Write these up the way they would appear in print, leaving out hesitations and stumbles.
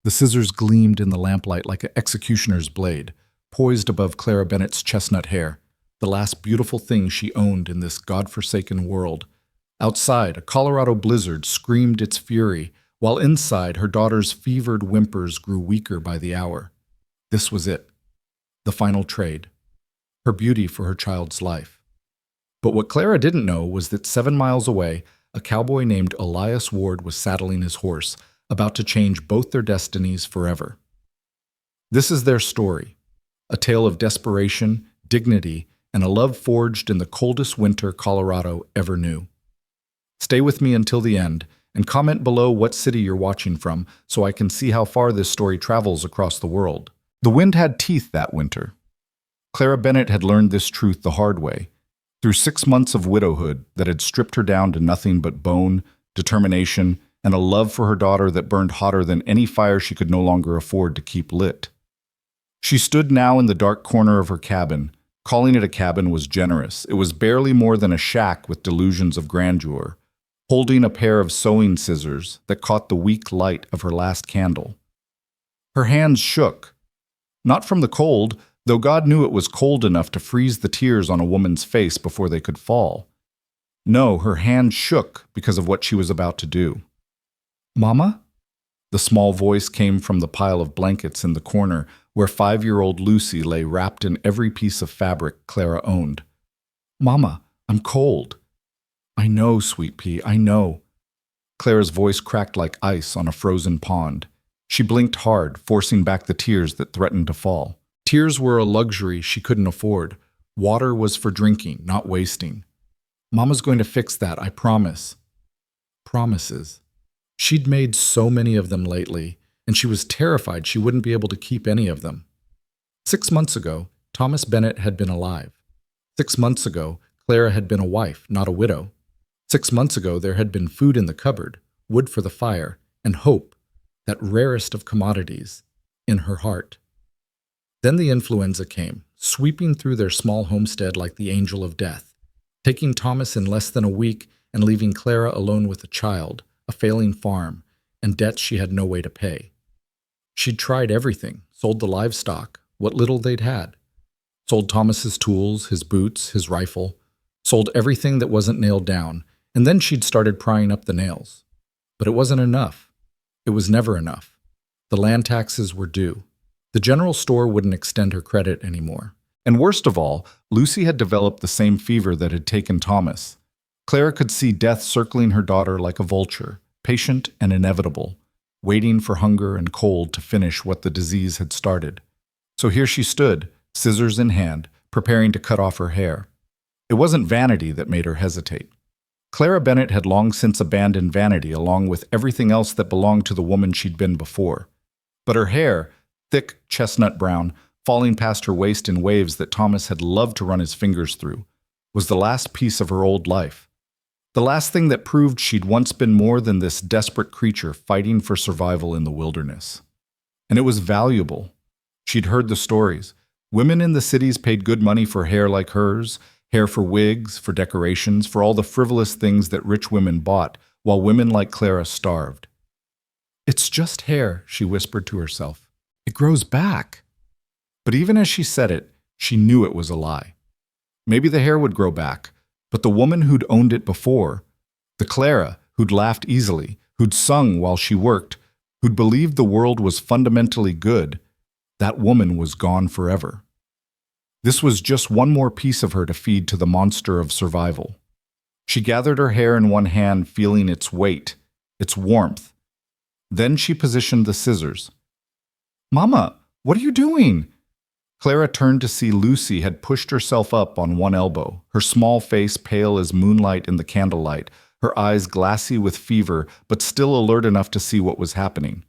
The scissors gleamed in the lamplight like an executioner's blade, poised above Clara Bennett's chestnut hair, the last beautiful thing she owned in this godforsaken world. Outside, a Colorado blizzard screamed its fury, while inside, her daughter's fevered whimpers grew weaker by the hour. This was it, the final trade, her beauty for her child's life. But what Clara didn't know was that 7 miles away, a cowboy named Elias Ward was saddling his horse, about to change both their destinies forever. This is their story, a tale of desperation, dignity, and a love forged in the coldest winter Colorado ever knew. Stay with me until the end, and comment below what city you're watching from so I can see how far this story travels across the world. The wind had teeth that winter. Clara Bennett had learned this truth the hard way, through 6 months of widowhood that had stripped her down to nothing but bone, determination, and a love for her daughter that burned hotter than any fire she could no longer afford to keep lit. She stood now in the dark corner of her cabin. Calling it a cabin was generous. It was barely more than a shack with delusions of grandeur, holding a pair of sewing scissors that caught the weak light of her last candle. Her hands shook, not from the cold, though God knew it was cold enough to freeze the tears on a woman's face before they could fall. No, her hands shook because of what she was about to do. "Mama?" The small voice came from the pile of blankets in the corner where 5-year-old Lucy lay wrapped in every piece of fabric Clara owned. "Mama, I'm cold." "I know, sweet pea, I know." Clara's voice cracked like ice on a frozen pond. She blinked hard, forcing back the tears that threatened to fall. Tears were a luxury she couldn't afford. Water was for drinking, not wasting. "Mama's going to fix that, I promise." Promises. She'd made so many of them lately, and she was terrified she wouldn't be able to keep any of them. 6 months ago, Thomas Bennett had been alive. 6 months ago, Clara had been a wife, not a widow. 6 months ago, there had been food in the cupboard, wood for the fire, and hope, that rarest of commodities, in her heart. Then the influenza came, sweeping through their small homestead like the angel of death, taking Thomas in less than a week and leaving Clara alone with a child, a failing farm, and debts she had no way to pay. She'd tried everything, sold the livestock, what little they'd had, sold Thomas's tools, his boots, his rifle, sold everything that wasn't nailed down, and then she'd started prying up the nails. But it wasn't enough. It was never enough. The land taxes were due. The general store wouldn't extend her credit anymore. And worst of all, Lucy had developed the same fever that had taken Thomas. Clara could see death circling her daughter like a vulture, patient and inevitable, waiting for hunger and cold to finish what the disease had started. So here she stood, scissors in hand, preparing to cut off her hair. It wasn't vanity that made her hesitate. Clara Bennett had long since abandoned vanity along with everything else that belonged to the woman she'd been before. But her hair, thick chestnut brown, falling past her waist in waves that Thomas had loved to run his fingers through, was the last piece of her old life. The last thing that proved she'd once been more than this desperate creature fighting for survival in the wilderness. And it was valuable. She'd heard the stories. Women in the cities paid good money for hair like hers, hair for wigs, for decorations, for all the frivolous things that rich women bought, while women like Clara starved. "It's just hair," she whispered to herself. "It grows back." But even as she said it, she knew it was a lie. Maybe the hair would grow back, but the woman who'd owned it before, the Clara who'd laughed easily, who'd sung while she worked, who'd believed the world was fundamentally good, that woman was gone forever. This was just one more piece of her to feed to the monster of survival. She gathered her hair in one hand, feeling its weight, its warmth. Then she positioned the scissors. "Mama, what are you doing?" Clara turned to see Lucy had pushed herself up on one elbow, her small face pale as moonlight in the candlelight, her eyes glassy with fever, but still alert enough to see what was happening.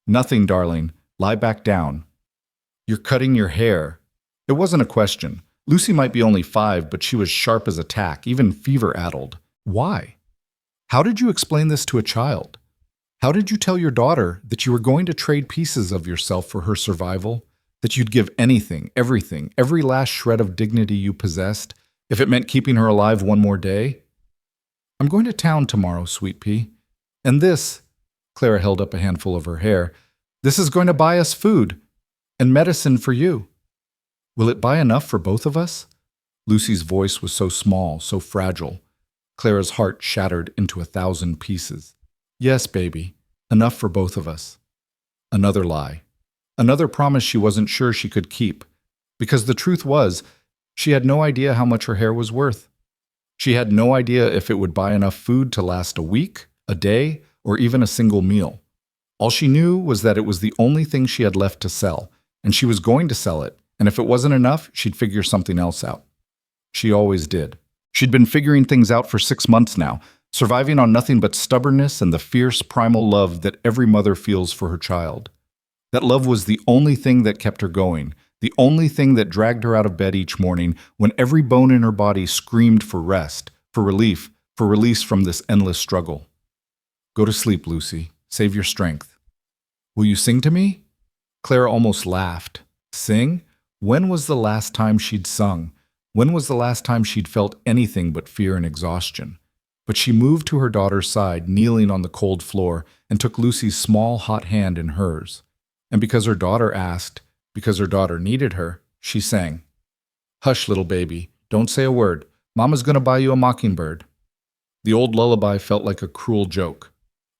"Nothing, darling. Lie back down." "You're cutting your hair." It wasn't a question. Lucy might be only 5, but she was sharp as a tack, even fever-addled. Why? How did you explain this to a child? How did you tell your daughter that you were going to trade pieces of yourself for her survival? That you'd give anything, everything, every last shred of dignity you possessed, if it meant keeping her alive one more day? "I'm going to town tomorrow, sweet pea. And this," Clara held up a handful of her hair, This is going to buy us food and medicine for you. Will it buy enough for both of us? Lucy's voice was so small, so fragile. Clara's heart shattered into 1,000 pieces. Yes, baby, enough for both of us. Another lie. Another promise she wasn't sure she could keep. Because the truth was, she had no idea how much her hair was worth. She had no idea if it would buy enough food to last a week, a day, or even a single meal. All she knew was that it was the only thing she had left to sell, and she was going to sell it, and if it wasn't enough, she'd figure something else out. She always did. She'd been figuring things out for 6 months now, surviving on nothing but stubbornness and the fierce primal love that every mother feels for her child. That love was the only thing that kept her going, the only thing that dragged her out of bed each morning when every bone in her body screamed for rest, for relief, for release from this endless struggle. Go to sleep, Lucy. Save your strength. Will you sing to me? Clara almost laughed. Sing? When was the last time she'd sung? When was the last time she'd felt anything but fear and exhaustion? But she moved to her daughter's side, kneeling on the cold floor, and took Lucy's small, hot hand in hers. And because her daughter asked, because her daughter needed her, she sang. Hush, little baby, don't say a word. Mama's going to buy you a mockingbird. The old lullaby felt like a cruel joke.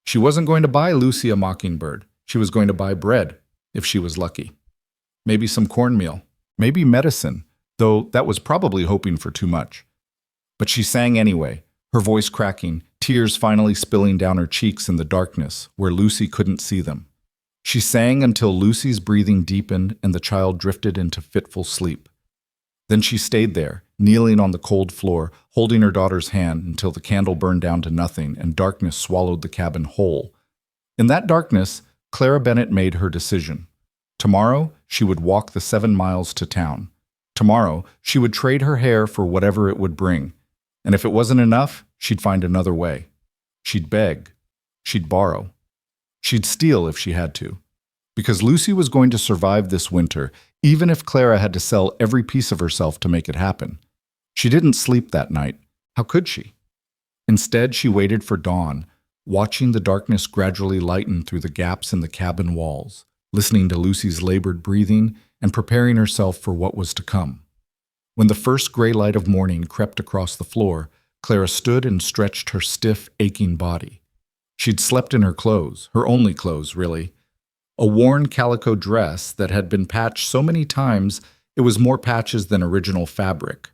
She wasn't going to buy Lucy a mockingbird. She was going to buy bread, if she was lucky. Maybe some cornmeal. Maybe medicine, though that was probably hoping for too much. But she sang anyway, her voice cracking, tears finally spilling down her cheeks in the darkness, where Lucy couldn't see them. She sang until Lucy's breathing deepened and the child drifted into fitful sleep. Then she stayed there, kneeling on the cold floor, holding her daughter's hand until the candle burned down to nothing and darkness swallowed the cabin whole. In that darkness, Clara Bennett made her decision. Tomorrow, she would walk the 7 miles to town. Tomorrow, she would trade her hair for whatever it would bring. And if it wasn't enough, she'd find another way. She'd beg. She'd borrow. She'd steal if she had to. Because Lucy was going to survive this winter, even if Clara had to sell every piece of herself to make it happen. She didn't sleep that night. How could she? Instead, she waited for dawn, watching the darkness gradually lighten through the gaps in the cabin walls, listening to Lucy's labored breathing and preparing herself for what was to come. When the first gray light of morning crept across the floor, Clara stood and stretched her stiff, aching body. She'd slept in her clothes, her only clothes, really. A worn calico dress that had been patched so many times it was more patches than original fabric.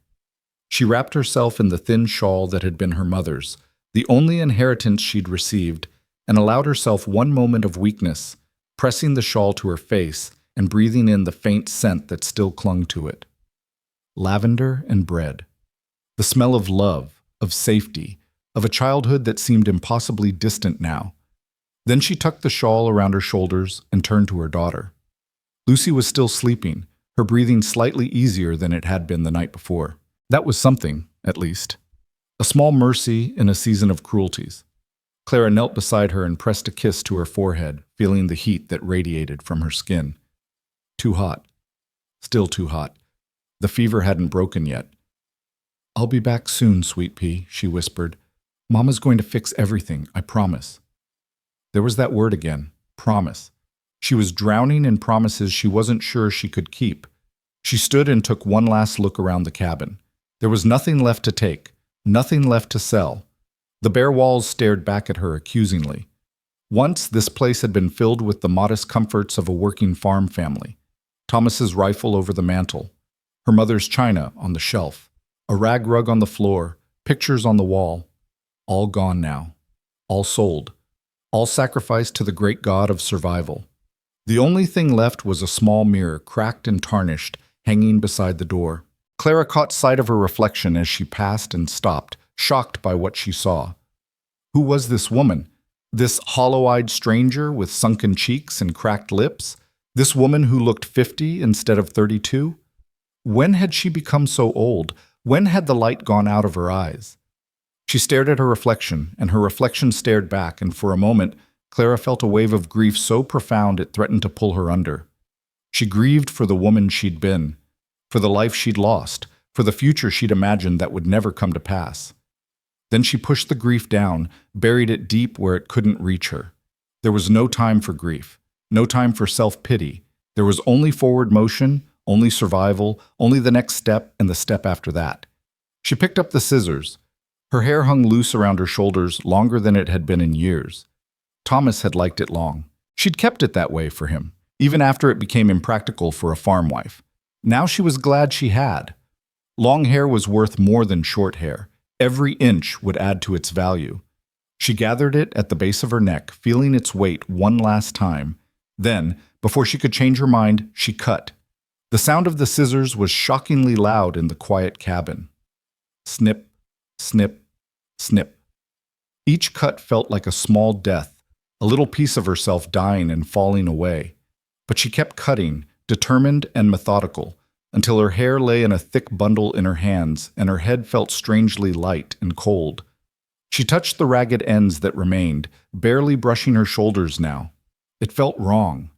She wrapped herself in the thin shawl that had been her mother's, the only inheritance she'd received, and allowed herself one moment of weakness, pressing the shawl to her face and breathing in the faint scent that still clung to it. Lavender and bread. The smell of love, of safety, of a childhood that seemed impossibly distant now. Then she tucked the shawl around her shoulders and turned to her daughter. Lucy was still sleeping, her breathing slightly easier than it had been the night before. That was something, at least. A small mercy in a season of cruelties. Clara knelt beside her and pressed a kiss to her forehead, feeling the heat that radiated from her skin. Too hot. Still too hot. The fever hadn't broken yet. I'll be back soon, sweet pea, she whispered. Mama's going to fix everything, I promise. There was that word again, promise. She was drowning in promises she wasn't sure she could keep. She stood and took one last look around the cabin. There was nothing left to take, nothing left to sell. The bare walls stared back at her accusingly. Once, this place had been filled with the modest comforts of a working farm family. Thomas's rifle over the mantel, her mother's china on the shelf, a rag rug on the floor, pictures on the wall. All gone now. All sold. All sacrificed to the great god of survival. The only thing left was a small mirror, cracked and tarnished, hanging beside the door. Clara caught sight of her reflection as she passed and stopped, shocked by what she saw. Who was this woman? This hollow-eyed stranger with sunken cheeks and cracked lips? This woman who looked 50 instead of 32? When had she become so old? When had the light gone out of her eyes? She stared at her reflection, and her reflection stared back, and for a moment, Clara felt a wave of grief so profound it threatened to pull her under. She grieved for the woman she'd been, for the life she'd lost, for the future she'd imagined that would never come to pass. Then she pushed the grief down, buried it deep where it couldn't reach her. There was no time for grief. No time for self-pity. There was only forward motion, only survival, only the next step and the step after that. She picked up the scissors. Her hair hung loose around her shoulders longer than it had been in years. Thomas had liked it long. She'd kept it that way for him, even after it became impractical for a farm wife. Now she was glad she had. Long hair was worth more than short hair. Every inch would add to its value. She gathered it at the base of her neck, feeling its weight one last time. Then, before she could change her mind, she cut. The sound of the scissors was shockingly loud in the quiet cabin. Snip, snip, snip. Each cut felt like a small death, a little piece of herself dying and falling away. But she kept cutting, determined and methodical, until her hair lay in a thick bundle in her hands and her head felt strangely light and cold. She touched the ragged ends that remained, barely brushing her shoulders now. It felt wrong.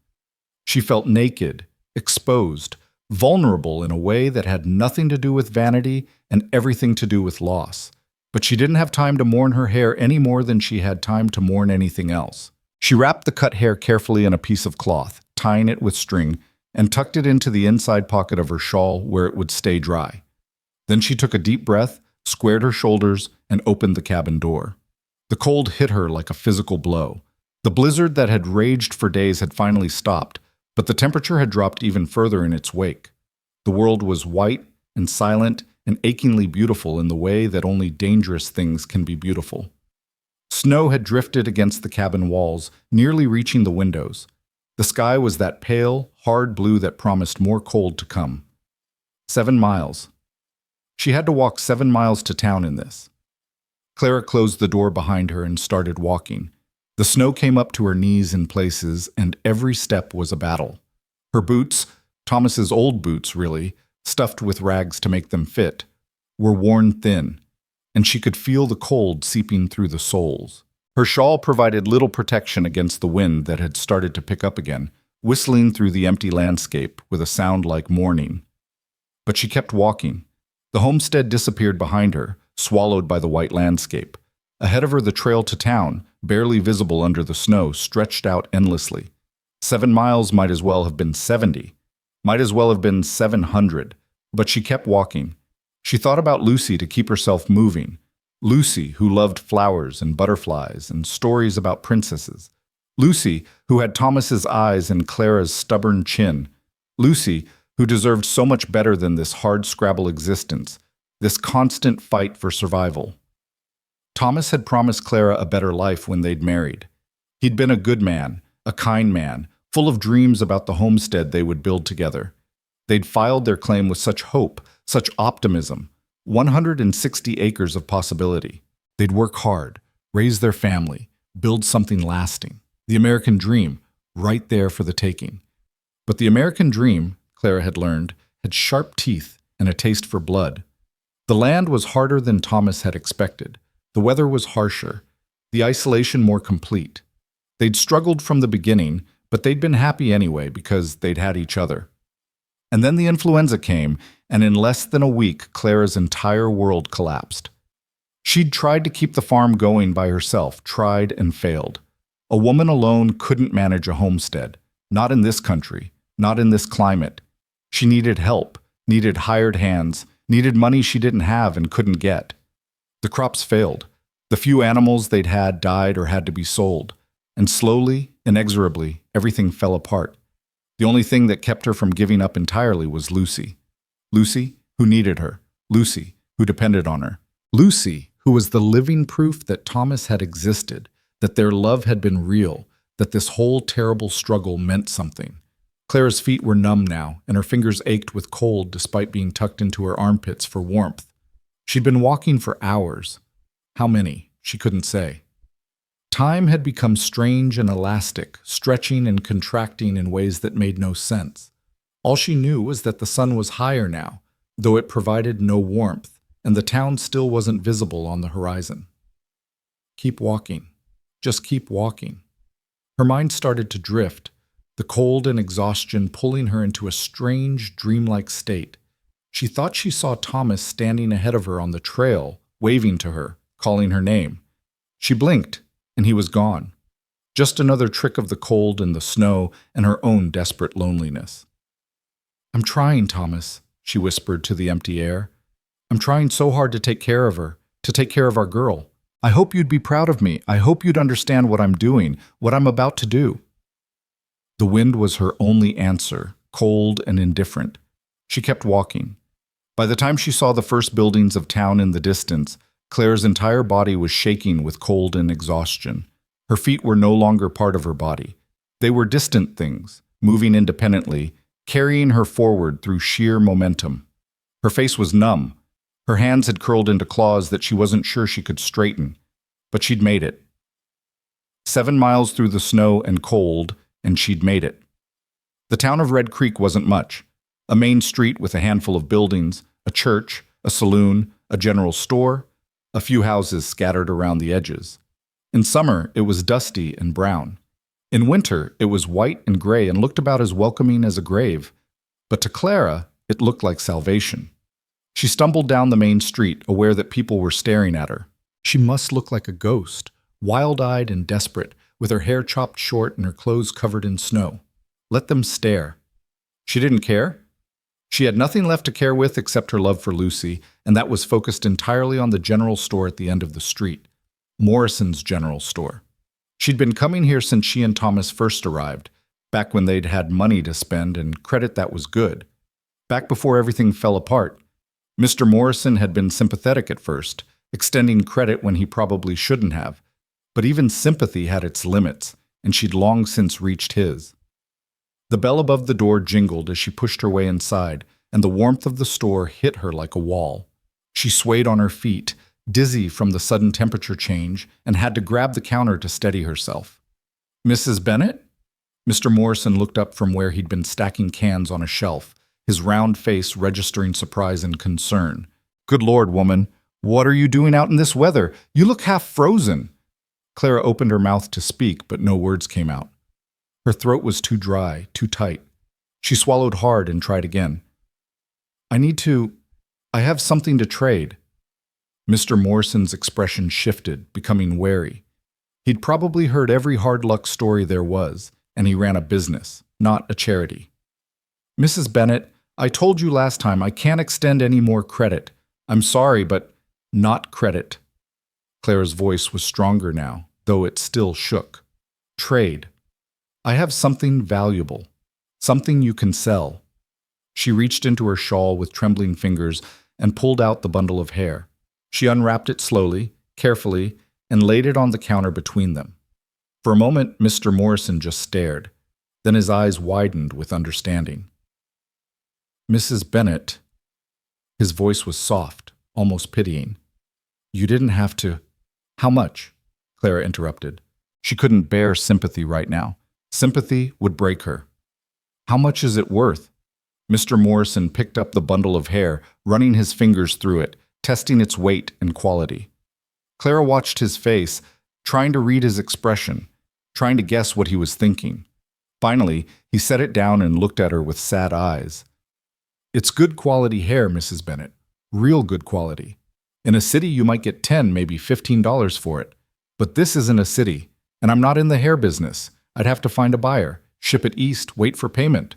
She felt naked, exposed, vulnerable in a way that had nothing to do with vanity and everything to do with loss. But she didn't have time to mourn her hair any more than she had time to mourn anything else. She wrapped the cut hair carefully in a piece of cloth, tying it with string, and tucked it into the inside pocket of her shawl where it would stay dry. Then she took a deep breath, squared her shoulders, and opened the cabin door. The cold hit her like a physical blow. The blizzard that had raged for days had finally stopped, but the temperature had dropped even further in its wake. The world was white and silent and achingly beautiful in the way that only dangerous things can be beautiful. Snow had drifted against the cabin walls, nearly reaching the windows. The sky was that pale, hard blue that promised more cold to come. 7 miles. She had to walk 7 miles to town in this. Clara closed the door behind her and started walking. The snow came up to her knees in places, and every step was a battle. Her boots, Thomas's old boots really, stuffed with rags to make them fit, were worn thin, and she could feel the cold seeping through the soles. Her shawl provided little protection against the wind that had started to pick up again, whistling through the empty landscape with a sound like mourning. But she kept walking. The homestead disappeared behind her, swallowed by the white landscape. Ahead of her, the trail to town, barely visible under the snow, stretched out endlessly. 7 miles might as well have been 70, might as well have been 700, but she kept walking. She thought about Lucy to keep herself moving. Lucy, who loved flowers and butterflies and stories about princesses. Lucy, who had Thomas's eyes and Clara's stubborn chin. Lucy, who deserved so much better than this hard-scrabble existence, this constant fight for survival. Thomas had promised Clara a better life when they'd married. He'd been a good man, a kind man, full of dreams about the homestead they would build together. They'd filed their claim with such hope, such optimism, 160 acres of possibility. They'd work hard, raise their family, build something lasting. The American dream, right there for the taking. But the American dream, Clara had learned, had sharp teeth and a taste for blood. The land was harder than Thomas had expected. The weather was harsher, the isolation more complete. They'd struggled from the beginning, but they'd been happy anyway because they'd had each other. And then the influenza came, and in less than a week, Clara's entire world collapsed. She'd tried to keep the farm going by herself, tried and failed. A woman alone couldn't manage a homestead, not in this country, not in this climate. She needed help, needed hired hands, needed money she didn't have and couldn't get. The crops failed. The few animals they'd had died or had to be sold. And slowly, inexorably, everything fell apart. The only thing that kept her from giving up entirely was Lucy. Lucy, who needed her. Lucy, who depended on her. Lucy, who was the living proof that Thomas had existed, that their love had been real, that this whole terrible struggle meant something. Clara's feet were numb now, and her fingers ached with cold despite being tucked into her armpits for warmth. She'd been walking for hours. How many? She couldn't say. Time had become strange and elastic, stretching and contracting in ways that made no sense. All she knew was that the sun was higher now, though it provided no warmth, and the town still wasn't visible on the horizon. Keep walking. Just keep walking. Her mind started to drift, the cold and exhaustion pulling her into a strange, dreamlike state. She thought she saw Thomas standing ahead of her on the trail, waving to her, calling her name. She blinked, and he was gone. Just another trick of the cold and the snow and her own desperate loneliness. "I'm trying, Thomas," she whispered to the empty air. "I'm trying so hard to take care of her, to take care of our girl. I hope you'd be proud of me. I hope you'd understand what I'm doing, what I'm about to do." The wind was her only answer, cold and indifferent. She kept walking. By the time she saw the first buildings of town in the distance, Claire's entire body was shaking with cold and exhaustion. Her feet were no longer part of her body. They were distant things, moving independently, carrying her forward through sheer momentum. Her face was numb. Her hands had curled into claws that she wasn't sure she could straighten. But she'd made it. 7 miles through the snow and cold, and she'd made it. The town of Red Creek wasn't much. A main street with a handful of buildings, a church, a saloon, a general store, a few houses scattered around the edges. In summer, it was dusty and brown. In winter, it was white and gray and looked about as welcoming as a grave. But to Clara, it looked like salvation. She stumbled down the main street, aware that people were staring at her. She must look like a ghost, wild-eyed and desperate, with her hair chopped short and her clothes covered in snow. Let them stare. She didn't care. She had nothing left to care with except her love for Lucy, and that was focused entirely on the general store at the end of the street. Morrison's general store. She'd been coming here since she and Thomas first arrived, back when they'd had money to spend and credit that was good. Back before everything fell apart. Mr. Morrison had been sympathetic at first, extending credit when he probably shouldn't have. But even sympathy had its limits, and she'd long since reached his. The bell above the door jingled as she pushed her way inside, and the warmth of the store hit her like a wall. She swayed on her feet, dizzy from the sudden temperature change, and had to grab the counter to steady herself. "Mrs. Bennett?" Mr. Morrison looked up from where he'd been stacking cans on a shelf, his round face registering surprise and concern. "Good Lord, woman, what are you doing out in this weather? You look half frozen." Clara opened her mouth to speak, but no words came out. Her throat was too dry, too tight. She swallowed hard and tried again. I have something to trade." Mr. Morrison's expression shifted, becoming wary. He'd probably heard every hard luck story there was, and he ran a business, not a charity. "Mrs. Bennett, I told you last time I can't extend any more credit. I'm sorry, but not credit." Clara's voice was stronger now, though it still shook. "Trade. I have something valuable, something you can sell." She reached into her shawl with trembling fingers and pulled out the bundle of hair. She unwrapped it slowly, carefully, and laid it on the counter between them. For a moment, Mr. Morrison just stared. Then his eyes widened with understanding. "Mrs. Bennett," his voice was soft, almost pitying. "You didn't have to—" "How much?" Clara interrupted. She couldn't bear sympathy right now. Sympathy would break her. "How much is it worth?" Mr. Morrison picked up the bundle of hair, running his fingers through it, testing its weight and quality. Clara watched his face, trying to read his expression, trying to guess what he was thinking. Finally, he set it down and looked at her with sad eyes. "It's good quality hair, Mrs. Bennett. Real good quality. In a city you might get $10, maybe $15 for it. But this isn't a city, and I'm not in the hair business. I'd have to find a buyer, ship it east, wait for payment.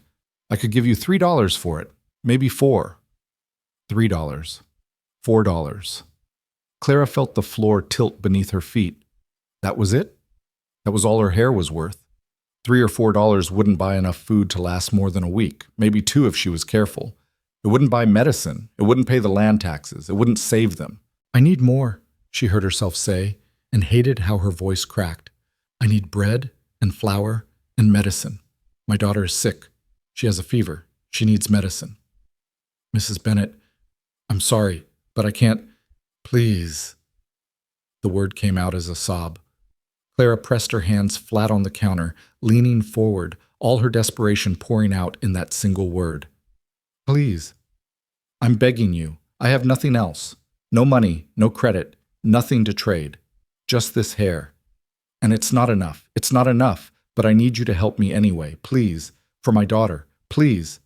I could give you $3 for it, maybe $4. $3. $4. Clara felt the floor tilt beneath her feet. That was it? That was all her hair was worth. $3 or $4 wouldn't buy enough food to last more than a week, maybe 2 if she was careful. It wouldn't buy medicine. It wouldn't pay the land taxes. It wouldn't save them. "I need more," she heard herself say, and hated how her voice cracked. "I need bread and flour and medicine. My daughter is sick. She has a fever. She needs medicine." "Mrs. Bennett, I'm sorry, but I can't. Please." The word came out as a sob. Clara pressed her hands flat on the counter, leaning forward, all her desperation pouring out in that single word. "Please. I'm begging you. I have nothing else. No money, no credit, nothing to trade. Just this hair. And it's not enough. It's not enough, but I need you to help me anyway. Please. For my daughter. Please."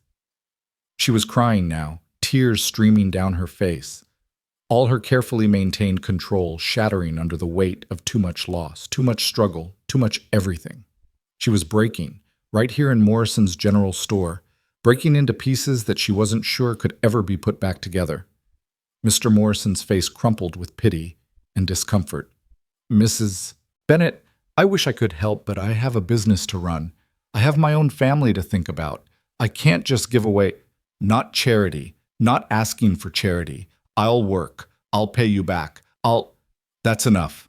She was crying now, tears streaming down her face. All her carefully maintained control shattering under the weight of too much loss, too much struggle, too much everything. She was breaking, right here in Morrison's general store, breaking into pieces that she wasn't sure could ever be put back together. Mr. Morrison's face crumpled with pity and discomfort. Mrs. Bennett, I wish I could help, but I have a business to run. I have my own family to think about. I can't just give away. Not charity, not asking for charity. I'll work. I'll pay you back. That's enough.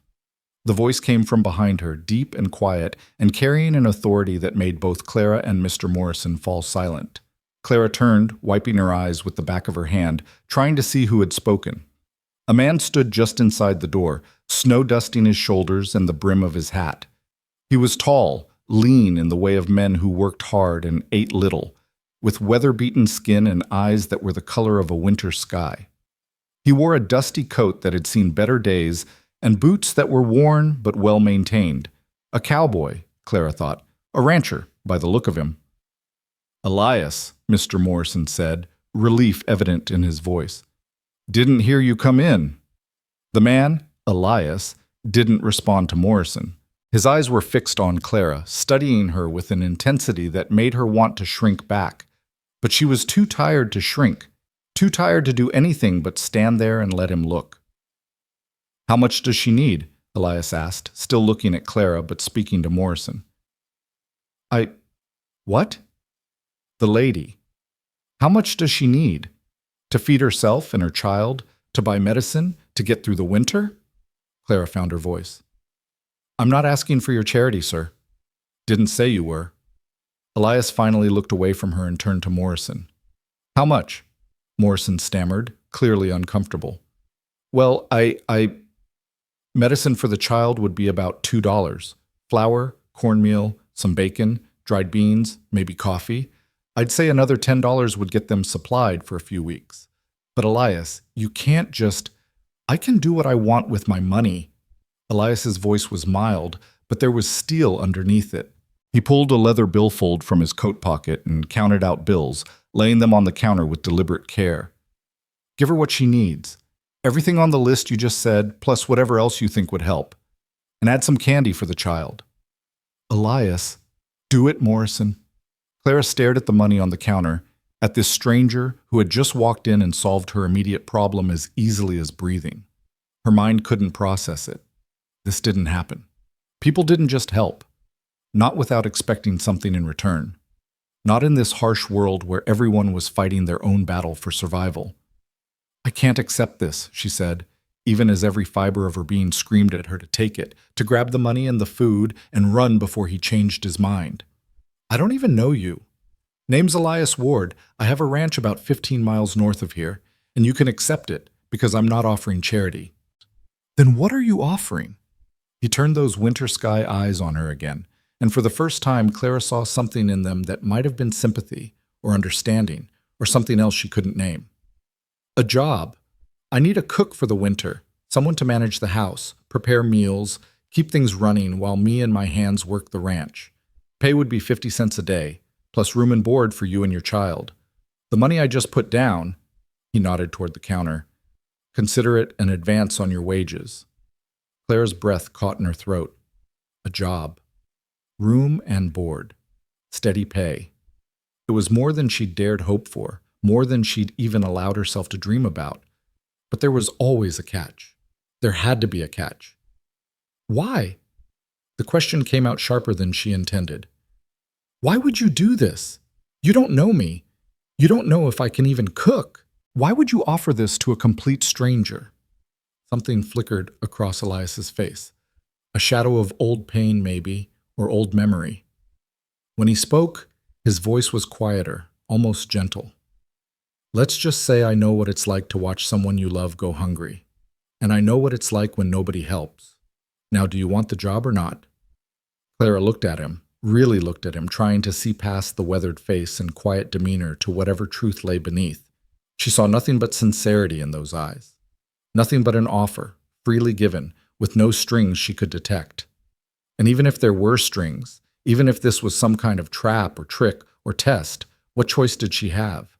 The voice came from behind her, deep and quiet, and carrying an authority that made both Clara and Mr. Morrison fall silent. Clara turned, wiping her eyes with the back of her hand, trying to see who had spoken. A man stood just inside the door, snow dusting his shoulders and the brim of his hat. He was tall, lean in the way of men who worked hard and ate little, with weather-beaten skin and eyes that were the color of a winter sky. He wore a dusty coat that had seen better days and boots that were worn but well-maintained. A cowboy, Clara thought, a rancher, by the look of him. Elias, Mr. Morrison said, relief evident in his voice. Didn't hear you come in. The man, Elias, didn't respond to Morrison. His eyes were fixed on Clara, studying her with an intensity that made her want to shrink back. But she was too tired to shrink, too tired to do anything but stand there and let him look. How much does she need? Elias asked, still looking at Clara but speaking to Morrison. What? The lady. How much does she need? To feed herself and her child? To buy medicine? To get through the winter? Clara found her voice. I'm not asking for your charity, sir. Didn't say you were. Elias finally looked away from her and turned to Morrison. How much? Morrison stammered, clearly uncomfortable. Well, medicine for the child would be about $2. Flour, cornmeal, some bacon, dried beans, maybe coffee. I'd say another $10 would get them supplied for a few weeks. But Elias, you can't just... I can do what I want with my money. Elias's voice was mild, but there was steel underneath it. He pulled a leather billfold from his coat pocket and counted out bills, laying them on the counter with deliberate care. Give her what she needs. Everything on the list you just said, plus whatever else you think would help. And add some candy for the child. Elias, do it, Morrison. Clara stared at the money on the counter, at this stranger who had just walked in and solved her immediate problem as easily as breathing. Her mind couldn't process it. This didn't happen. People didn't just help. Not without expecting something in return. Not in this harsh world where everyone was fighting their own battle for survival. I can't accept this, she said, even as every fiber of her being screamed at her to take it, to grab the money and the food and run before he changed his mind. I don't even know you. Name's Elias Ward. I have a ranch about 15 miles north of here, and you can accept it because I'm not offering charity. Then what are you offering? He turned those winter sky eyes on her again, and for the first time Clara saw something in them that might have been sympathy or understanding or something else she couldn't name. A job. I need a cook for the winter, someone to manage the house, prepare meals, keep things running while me and my hands work the ranch. Pay would be 50 cents a day, plus room and board for you and your child. The money I just put down, he nodded toward the counter, consider it an advance on your wages. Clara's breath caught in her throat. A job. Room and board. Steady pay. It was more than she'd dared hope for, more than she'd even allowed herself to dream about. But there was always a catch. There had to be a catch. Why? The question came out sharper than she intended. Why would you do this? You don't know me. You don't know if I can even cook. Why would you offer this to a complete stranger? Something flickered across Elias's face. A shadow of old pain, maybe, or old memory. When he spoke, his voice was quieter, almost gentle. Let's just say I know what it's like to watch someone you love go hungry. And I know what it's like when nobody helps. Now, do you want the job or not? Clara looked at him, really looked at him, trying to see past the weathered face and quiet demeanor to whatever truth lay beneath. She saw nothing but sincerity in those eyes. Nothing but an offer, freely given, with no strings she could detect. And even if there were strings, even if this was some kind of trap or trick or test, what choice did she have?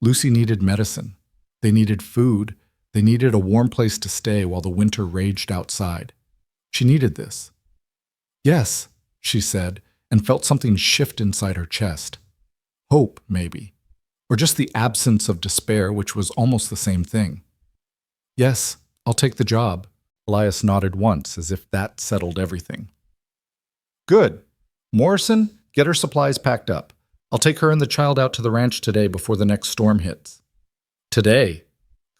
Lucy needed medicine. They needed food. They needed a warm place to stay while the winter raged outside. She needed this. Yes, she said, and felt something shift inside her chest. Hope, maybe. Or just the absence of despair, which was almost the same thing. Yes, I'll take the job. Elias nodded once, as if that settled everything. Good. Morrison, get her supplies packed up. I'll take her and the child out to the ranch today before the next storm hits. Today?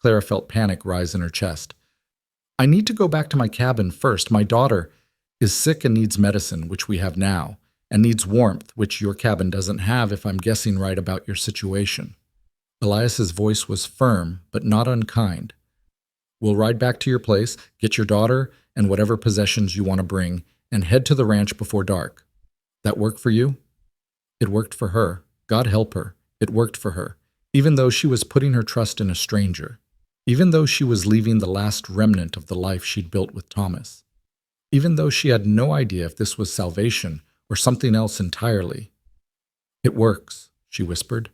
Clara felt panic rise in her chest. I need to go back to my cabin first. My daughter is sick and needs medicine, which we have now, and needs warmth, which your cabin doesn't have if I'm guessing right about your situation. Elias's voice was firm, but not unkind. We'll ride back to your place, get your daughter and whatever possessions you want to bring, and head to the ranch before dark. That work for you? It worked for her. God help her. It worked for her, even though she was putting her trust in a stranger, even though she was leaving the last remnant of the life she'd built with Thomas, even though she had no idea if this was salvation or something else entirely. It works, she whispered.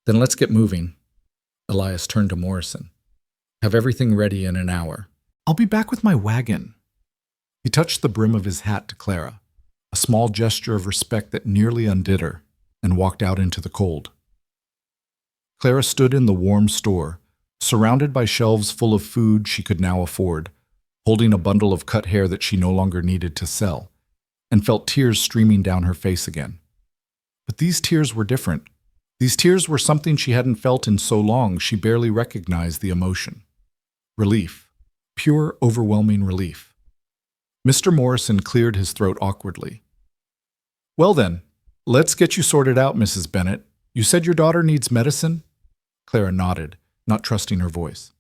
Then let's get moving. Elias turned to Morrison. Have everything ready in an hour. I'll be back with my wagon. He touched the brim of his hat to Clara, a small gesture of respect that nearly undid her, and walked out into the cold. Clara stood in the warm store, surrounded by shelves full of food she could now afford, holding a bundle of cut hair that she no longer needed to sell, and felt tears streaming down her face again. But these tears were different. These tears were something she hadn't felt in so long she barely recognized the emotion. Relief. Pure, overwhelming relief. Mr. Morrison cleared his throat awkwardly. Well then, let's get you sorted out, Mrs. Bennett. You said your daughter needs medicine? Clara nodded, not trusting her voice.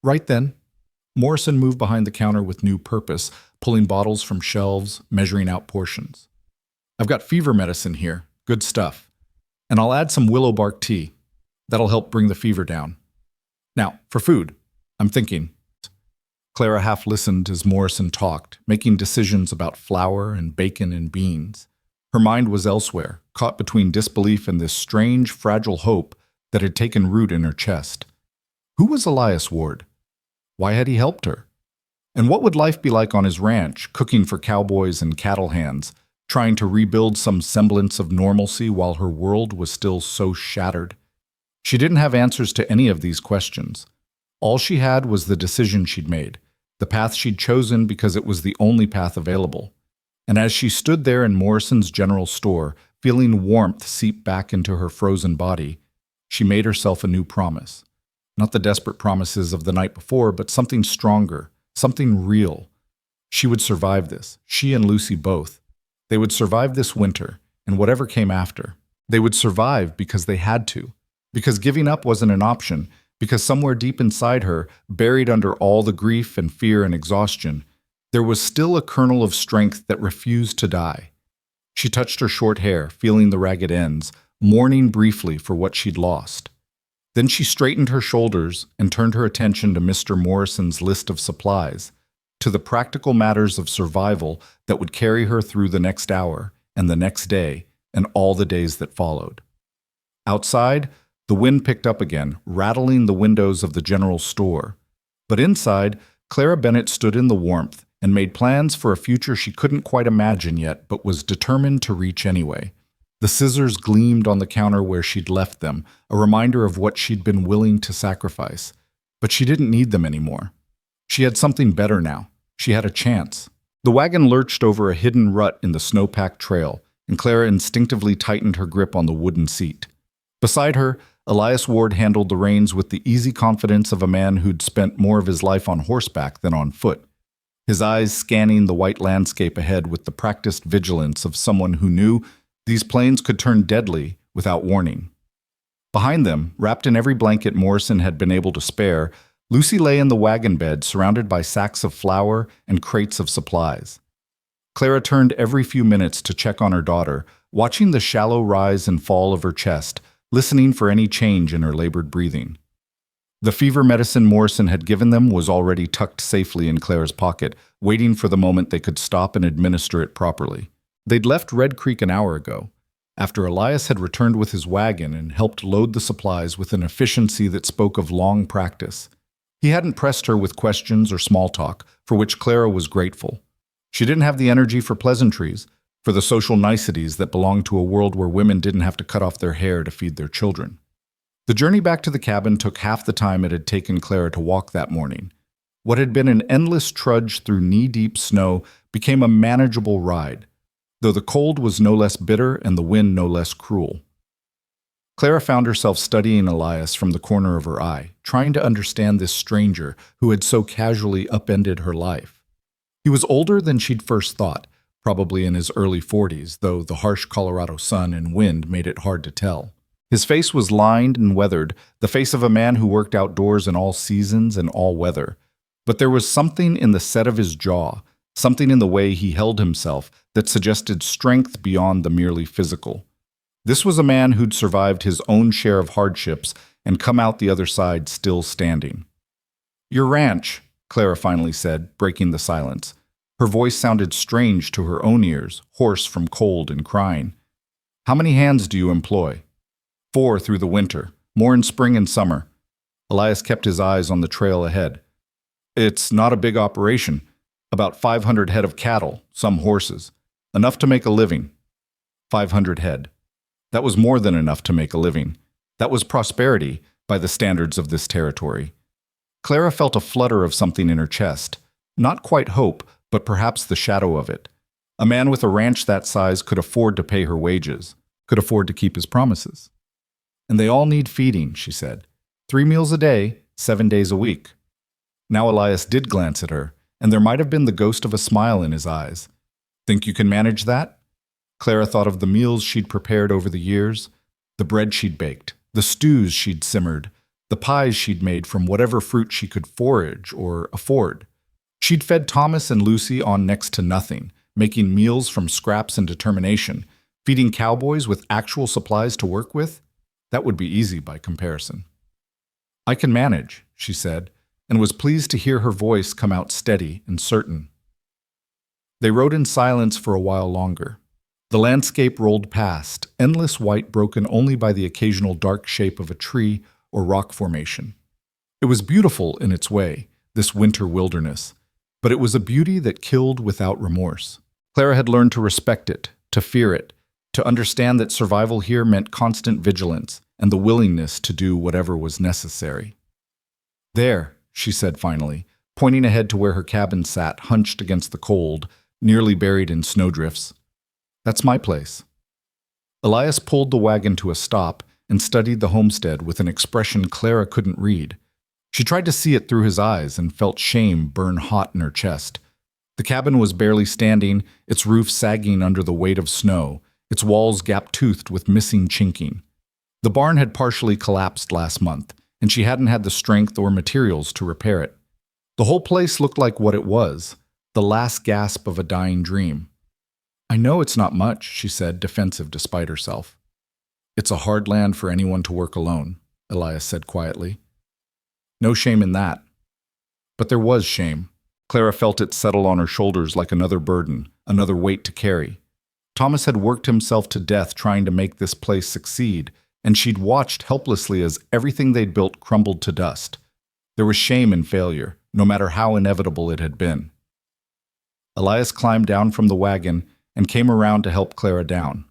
Right then. Morrison moved behind the counter with new purpose, pulling bottles from shelves, measuring out portions. I've got fever medicine here. Good stuff. And I'll add some willow bark tea. That'll help bring the fever down. Now, for food. I'm thinking. Clara half listened as Morrison talked, making decisions about flour and bacon and beans. Her mind was elsewhere, caught between disbelief and this strange, fragile hope that had taken root in her chest. Who was Elias Ward? Why had he helped her? And what would life be like on his ranch, cooking for cowboys and cattle hands, trying to rebuild some semblance of normalcy while her world was still so shattered? She didn't have answers to any of these questions. All she had was the decision she'd made, the path she'd chosen because it was the only path available. And as she stood there in Morrison's general store, feeling warmth seep back into her frozen body, she made herself a new promise. Not the desperate promises of the night before, but something stronger, something real. She would survive this, she and Lucy both. They would survive this winter, and whatever came after. They would survive because they had to, because giving up wasn't an option, because somewhere deep inside her, buried under all the grief and fear and exhaustion, there was still a kernel of strength that refused to die. She touched her short hair, feeling the ragged ends, mourning briefly for what she'd lost. Then she straightened her shoulders and turned her attention to Mr. Morrison's list of supplies, to the practical matters of survival that would carry her through the next hour and the next day and all the days that followed. Outside, the wind picked up again, rattling the windows of the general store. But inside, Clara Bennett stood in the warmth and made plans for a future she couldn't quite imagine yet but was determined to reach anyway. The scissors gleamed on the counter where she'd left them, a reminder of what she'd been willing to sacrifice. But she didn't need them anymore. She had something better now. She had a chance. The wagon lurched over a hidden rut in the snow-packed trail, and Clara instinctively tightened her grip on the wooden seat. Beside her, Elias Ward handled the reins with the easy confidence of a man who'd spent more of his life on horseback than on foot, his eyes scanning the white landscape ahead with the practiced vigilance of someone who knew these plains could turn deadly without warning. Behind them, wrapped in every blanket Morrison had been able to spare, Lucy lay in the wagon bed surrounded by sacks of flour and crates of supplies. Clara turned every few minutes to check on her daughter, watching the shallow rise and fall of her chest, listening for any change in her labored breathing. The fever medicine Morrison had given them was already tucked safely in Clara's pocket, waiting for the moment they could stop and administer it properly. They'd left Red Creek an hour ago, after Elias had returned with his wagon and helped load the supplies with an efficiency that spoke of long practice. He hadn't pressed her with questions or small talk, for which Clara was grateful. She didn't have the energy for pleasantries, for the social niceties that belonged to a world where women didn't have to cut off their hair to feed their children. The journey back to the cabin took half the time it had taken Clara to walk that morning. What had been an endless trudge through knee-deep snow became a manageable ride, though the cold was no less bitter and the wind no less cruel. Clara found herself studying Elias from the corner of her eye, trying to understand this stranger who had so casually upended her life. He was older than she'd first thought, probably in his early 40s, though the harsh Colorado sun and wind made it hard to tell. His face was lined and weathered, the face of a man who worked outdoors in all seasons and all weather. But there was something in the set of his jaw, something in the way he held himself, that suggested strength beyond the merely physical. This was a man who'd survived his own share of hardships and come out the other side still standing. "Your ranch," Clara finally said, breaking the silence. Her voice sounded strange to her own ears, hoarse from cold and crying. "How many hands do you employ?" "4 through the winter, more in spring and summer." Elias kept his eyes on the trail ahead. "It's not a big operation. About 500 head of cattle, some horses. Enough to make a living." 500 head. That was more than enough to make a living. That was prosperity by the standards of this territory. Clara felt a flutter of something in her chest. Not quite hope, but perhaps the shadow of it. A man with a ranch that size could afford to pay her wages, could afford to keep his promises. "And they all need feeding," she said. 3 meals a day, 7 days a week." Now Elias did glance at her, and there might have been the ghost of a smile in his eyes. "Think you can manage that?" Clara thought of the meals she'd prepared over the years, the bread she'd baked, the stews she'd simmered, the pies she'd made from whatever fruit she could forage or afford. She'd fed Thomas and Lucy on next to nothing, making meals from scraps and determination, feeding cowboys with actual supplies to work with. That would be easy by comparison. "I can manage," she said, and was pleased to hear her voice come out steady and certain. They rode in silence for a while longer. The landscape rolled past, endless white broken only by the occasional dark shape of a tree or rock formation. It was beautiful in its way, this winter wilderness, but it was a beauty that killed without remorse. Clara had learned to respect it, to fear it, to understand that survival here meant constant vigilance and the willingness to do whatever was necessary. "There," she said finally, pointing ahead to where her cabin sat, hunched against the cold, nearly buried in snowdrifts. "That's my place." Elias pulled the wagon to a stop and studied the homestead with an expression Clara couldn't read. She tried to see it through his eyes and felt shame burn hot in her chest. The cabin was barely standing, its roof sagging under the weight of snow, its walls gap-toothed with missing chinking. The barn had partially collapsed last month, and she hadn't had the strength or materials to repair it. The whole place looked like what it was, the last gasp of a dying dream. "I know it's not much," she said, defensive despite herself. "It's a hard land for anyone to work alone," Elias said quietly. "No shame in that." But there was shame. Clara felt it settle on her shoulders like another burden, another weight to carry. Thomas had worked himself to death trying to make this place succeed, and she'd watched helplessly as everything they'd built crumbled to dust. There was shame in failure, no matter how inevitable it had been. Elias climbed down from the wagon and came around to help Clara down.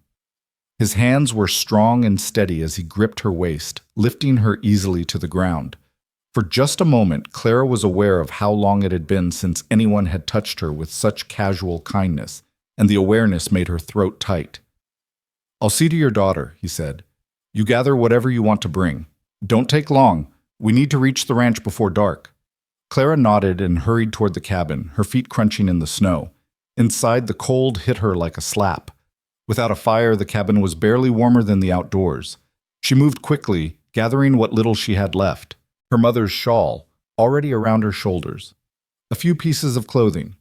His hands were strong and steady as he gripped her waist, lifting her easily to the ground. For just a moment, Clara was aware of how long it had been since anyone had touched her with such casual kindness, and the awareness made her throat tight. "I'll see to your daughter," he said. "You gather whatever you want to bring. Don't take long. We need to reach the ranch before dark." Clara nodded and hurried toward the cabin, her feet crunching in the snow. Inside, the cold hit her like a slap. Without a fire, the cabin was barely warmer than the outdoors. She moved quickly, gathering what little she had left. Her mother's shawl, already around her shoulders. A few pieces of clothing.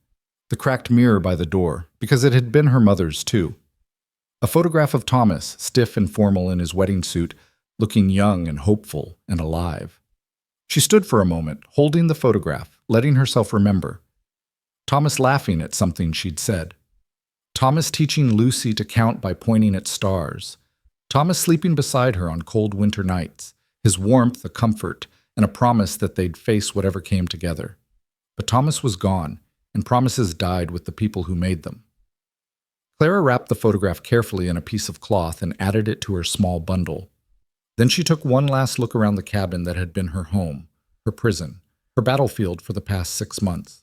The cracked mirror by the door, because it had been her mother's too. A photograph of Thomas, stiff and formal in his wedding suit, looking young and hopeful and alive. She stood for a moment, holding the photograph, letting herself remember. Thomas laughing at something she'd said. Thomas teaching Lucy to count by pointing at stars. Thomas sleeping beside her on cold winter nights, his warmth a comfort and a promise that they'd face whatever came together. But Thomas was gone, and promises died with the people who made them. Clara wrapped the photograph carefully in a piece of cloth and added it to her small bundle. Then she took one last look around the cabin that had been her home, her prison, her battlefield for the past 6 months.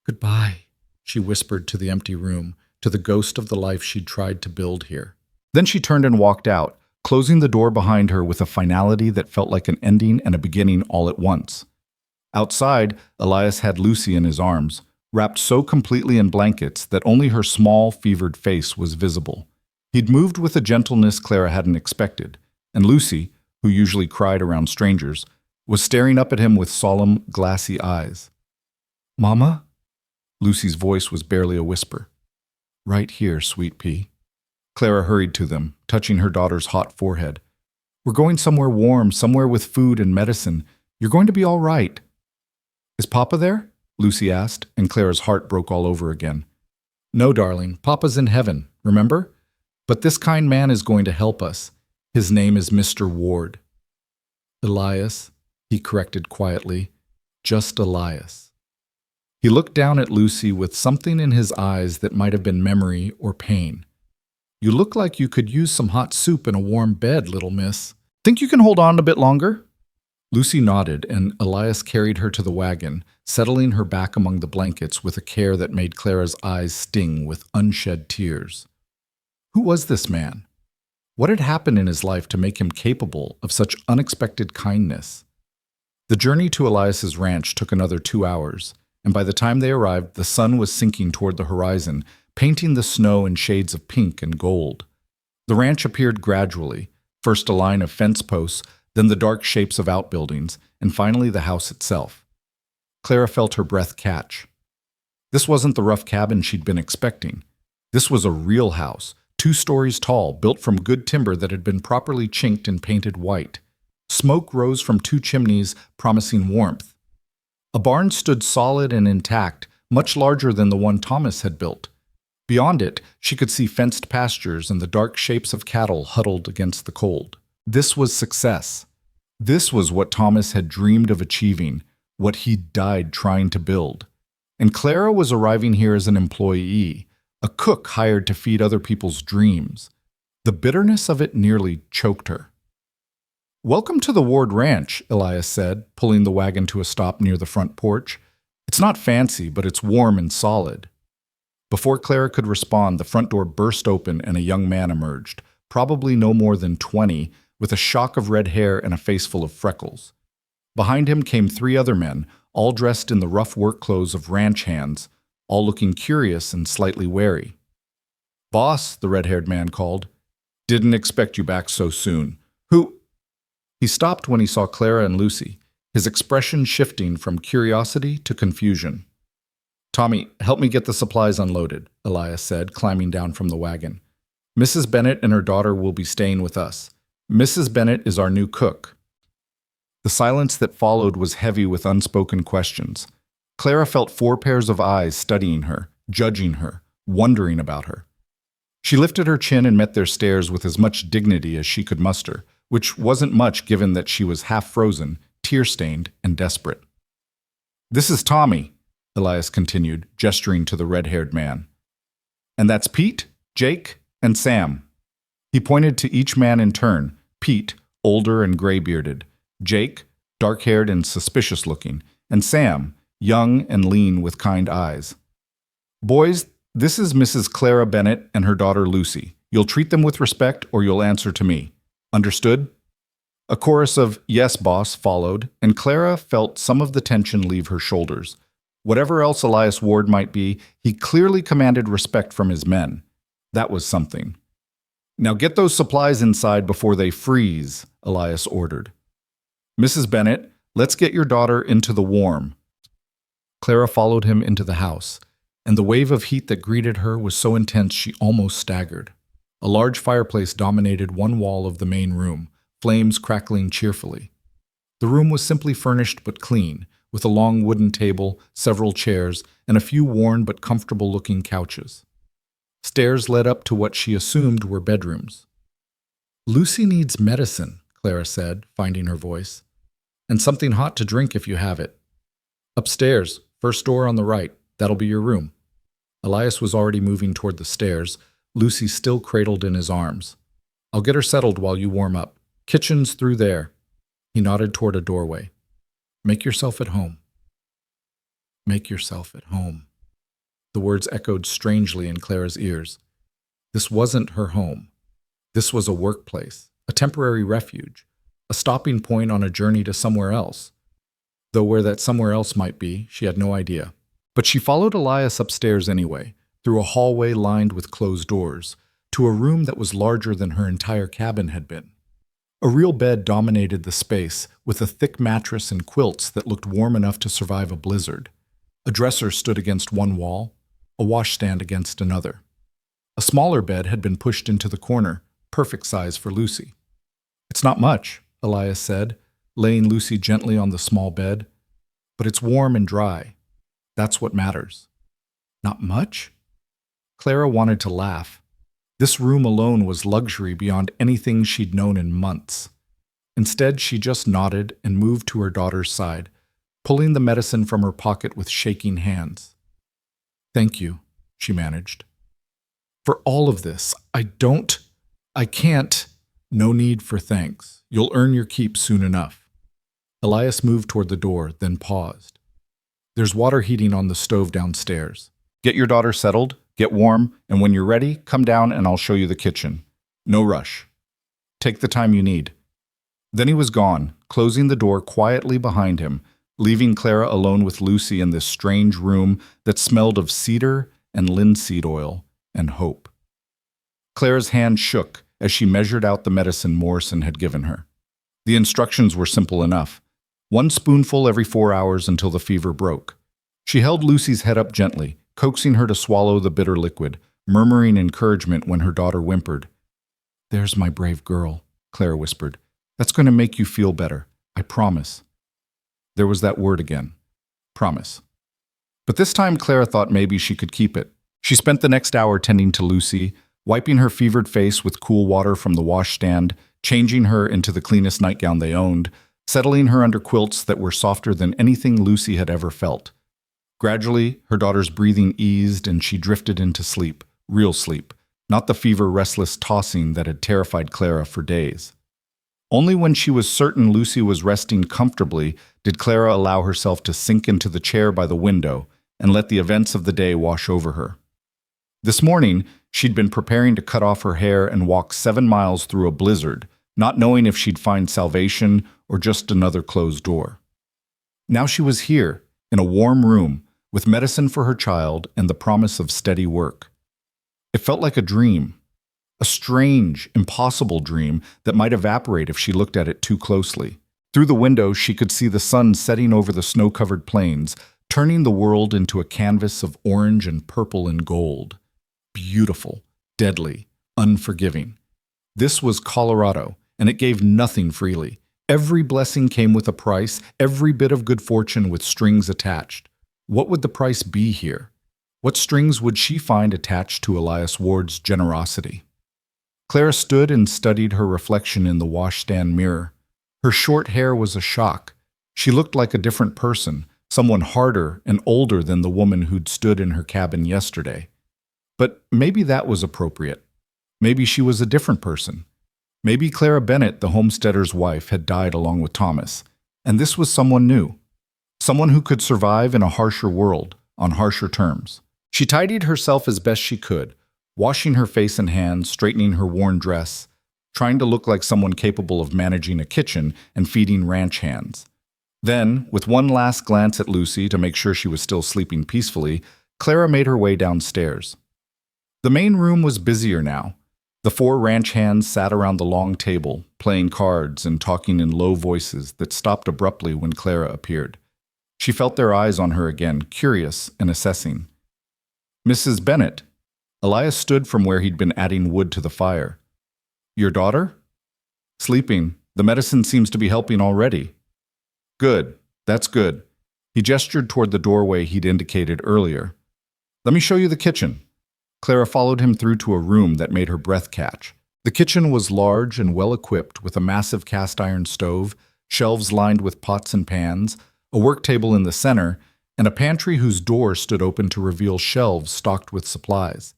"Goodbye," she whispered to the empty room, to the ghost of the life she'd tried to build here. Then she turned and walked out, closing the door behind her with a finality that felt like an ending and a beginning all at once. Outside, Elias had Lucy in his arms, wrapped so completely in blankets that only her small, fevered face was visible. He'd moved with a gentleness Clara hadn't expected, and Lucy, who usually cried around strangers, was staring up at him with solemn, glassy eyes. "Mama?" Lucy's voice was barely a whisper. "Right here, sweet pea." Clara hurried to them, touching her daughter's hot forehead. "We're going somewhere warm, somewhere with food and medicine. You're going to be all right." "Is Papa there?" Lucy asked, and Clara's heart broke all over again. "No, darling, Papa's in heaven, remember? But this kind man is going to help us. His name is Mr. Ward." "Elias," he corrected quietly. "Just Elias." He looked down at Lucy with something in his eyes that might have been memory or pain. "You look like you could use some hot soup and a warm bed, little miss. Think you can hold on a bit longer?" Lucy nodded, and Elias carried her to the wagon, settling her back among the blankets with a care that made Clara's eyes sting with unshed tears. Who was this man? What had happened in his life to make him capable of such unexpected kindness? The journey to Elias's ranch took another 2 hours, and by the time they arrived, the sun was sinking toward the horizon, painting the snow in shades of pink and gold. The ranch appeared gradually, first a line of fence posts, then the dark shapes of outbuildings, and finally the house itself. Clara felt her breath catch. This wasn't the rough cabin she'd been expecting. This was a real house, 2 stories tall, built from good timber that had been properly chinked and painted white. Smoke rose from 2 chimneys, promising warmth. A barn stood solid and intact, much larger than the one Thomas had built. Beyond it, she could see fenced pastures and the dark shapes of cattle huddled against the cold. This was success. This was what Thomas had dreamed of achieving, what he'd died trying to build. And Clara was arriving here as an employee, a cook hired to feed other people's dreams. The bitterness of it nearly choked her. "Welcome to the Ward Ranch," Elias said, pulling the wagon to a stop near the front porch. "It's not fancy, but it's warm and solid." Before Clara could respond, the front door burst open and a young man emerged, probably no more than 20, with a shock of red hair and a face full of freckles. Behind him came 3 other men, all dressed in the rough work clothes of ranch hands, all looking curious and slightly wary. "Boss," the red-haired man called. "Didn't expect you back so soon. Who—" He stopped when he saw Clara and Lucy, his expression shifting from curiosity to confusion. "Tommy, help me get the supplies unloaded," Elias said, climbing down from the wagon. "Mrs. Bennett and her daughter will be staying with us. Mrs. Bennett is our new cook." The silence that followed was heavy with unspoken questions. Clara felt 4 pairs of eyes studying her, judging her, wondering about her. She lifted her chin and met their stares with as much dignity as she could muster, which wasn't much given that she was half frozen, tear-stained, and desperate. "This is Tommy," Elias continued, gesturing to the red-haired man. "And that's Pete, Jake, and Sam." He pointed to each man in turn, Pete, older and gray-bearded, Jake, dark-haired and suspicious-looking, and Sam, young and lean with kind eyes. "Boys, this is Mrs. Clara Bennett and her daughter Lucy. You'll treat them with respect or you'll answer to me. Understood?" A chorus of "Yes, boss" followed, and Clara felt some of the tension leave her shoulders. Whatever else Elias Ward might be, he clearly commanded respect from his men. That was something. "Now get those supplies inside before they freeze," Elias ordered. "Mrs. Bennett, let's get your daughter into the warm." Clara followed him into the house, and the wave of heat that greeted her was so intense she almost staggered. A large fireplace dominated one wall of the main room, flames crackling cheerfully. The room was simply furnished but clean, with a long wooden table, several chairs, and a few worn but comfortable-looking couches. Stairs led up to what she assumed were bedrooms. "Lucy needs medicine," Clara said, finding her voice. "And something hot to drink if you have it. Upstairs, first door on the right." That'll be your room. Elias was already moving toward the stairs, Lucy still cradled in his arms. I'll get her settled while you warm up. Kitchen's through there. He nodded toward a doorway. Make yourself at home. Make yourself at home. The words echoed strangely in Clara's ears. This wasn't her home. This was a workplace, a temporary refuge, a stopping point on a journey to somewhere else. Though where that somewhere else might be, she had no idea. But she followed Elias upstairs anyway, through a hallway lined with closed doors, to a room that was larger than her entire cabin had been. A real bed dominated the space, with a thick mattress and quilts that looked warm enough to survive a blizzard. A dresser stood against one wall, a washstand against another. A smaller bed had been pushed into the corner, perfect size for Lucy. It's not much, Elias said, laying Lucy gently on the small bed, but it's warm and dry. That's what matters. Not much? Clara wanted to laugh. This room alone was luxury beyond anything she'd known in months. Instead, she just nodded and moved to her daughter's side, pulling the medicine from her pocket with shaking hands. Thank you, she managed. For all of this, I can't. No need for thanks. You'll earn your keep soon enough. Elias moved toward the door, then paused. There's water heating on the stove downstairs. Get your daughter settled, get warm, and when you're ready, come down and I'll show you the kitchen. No rush. Take the time you need. Then he was gone, closing the door quietly behind him, leaving Clara alone with Lucy in this strange room that smelled of cedar and linseed oil and hope. Clara's hand shook as she measured out the medicine Morrison had given her. The instructions were simple enough. 1 spoonful every 4 hours until the fever broke. She held Lucy's head up gently, coaxing her to swallow the bitter liquid, murmuring encouragement when her daughter whimpered. There's my brave girl, Clara whispered. That's going to make you feel better. I promise. There was that word again. Promise. But this time Clara thought maybe she could keep it. She spent the next hour tending to Lucy, wiping her fevered face with cool water from the washstand, changing her into the cleanest nightgown they owned, settling her under quilts that were softer than anything Lucy had ever felt. Gradually, her daughter's breathing eased and she drifted into sleep, real sleep, not the fever-restless tossing that had terrified Clara for days. Only when she was certain Lucy was resting comfortably did Clara allow herself to sink into the chair by the window and let the events of the day wash over her. This morning, she'd been preparing to cut off her hair and walk 7 miles through a blizzard, not knowing if she'd find salvation or just another closed door. Now she was here, in a warm room, with medicine for her child and the promise of steady work. It felt like a dream, a strange, impossible dream that might evaporate if she looked at it too closely. Through the window, she could see the sun setting over the snow-covered plains, turning the world into a canvas of orange and purple and gold. Beautiful, deadly, unforgiving. This was Colorado, and it gave nothing freely. Every blessing came with a price, every bit of good fortune with strings attached. What would the price be here? What strings would she find attached to Elias Ward's generosity? Clara stood and studied her reflection in the washstand mirror. Her short hair was a shock. She looked like a different person, someone harder and older than the woman who'd stood in her cabin yesterday. But maybe that was appropriate. Maybe she was a different person. Maybe Clara Bennett, the homesteader's wife, had died along with Thomas, and this was someone new. Someone who could survive in a harsher world, on harsher terms. She tidied herself as best she could, washing her face and hands, straightening her worn dress, trying to look like someone capable of managing a kitchen and feeding ranch hands. Then, with one last glance at Lucy to make sure she was still sleeping peacefully, Clara made her way downstairs. The main room was busier now. The 4 ranch hands sat around the long table, playing cards and talking in low voices that stopped abruptly when Clara appeared. She felt their eyes on her again, curious and assessing. Mrs. Bennett. Elias stood from where he'd been adding wood to the fire. Your daughter? Sleeping. The medicine seems to be helping already. Good. That's good. He gestured toward the doorway he'd indicated earlier. Let me show you the kitchen. Clara followed him through to a room that made her breath catch. The kitchen was large and well-equipped with a massive cast-iron stove, shelves lined with pots and pans, a work table in the center, and a pantry whose door stood open to reveal shelves stocked with supplies.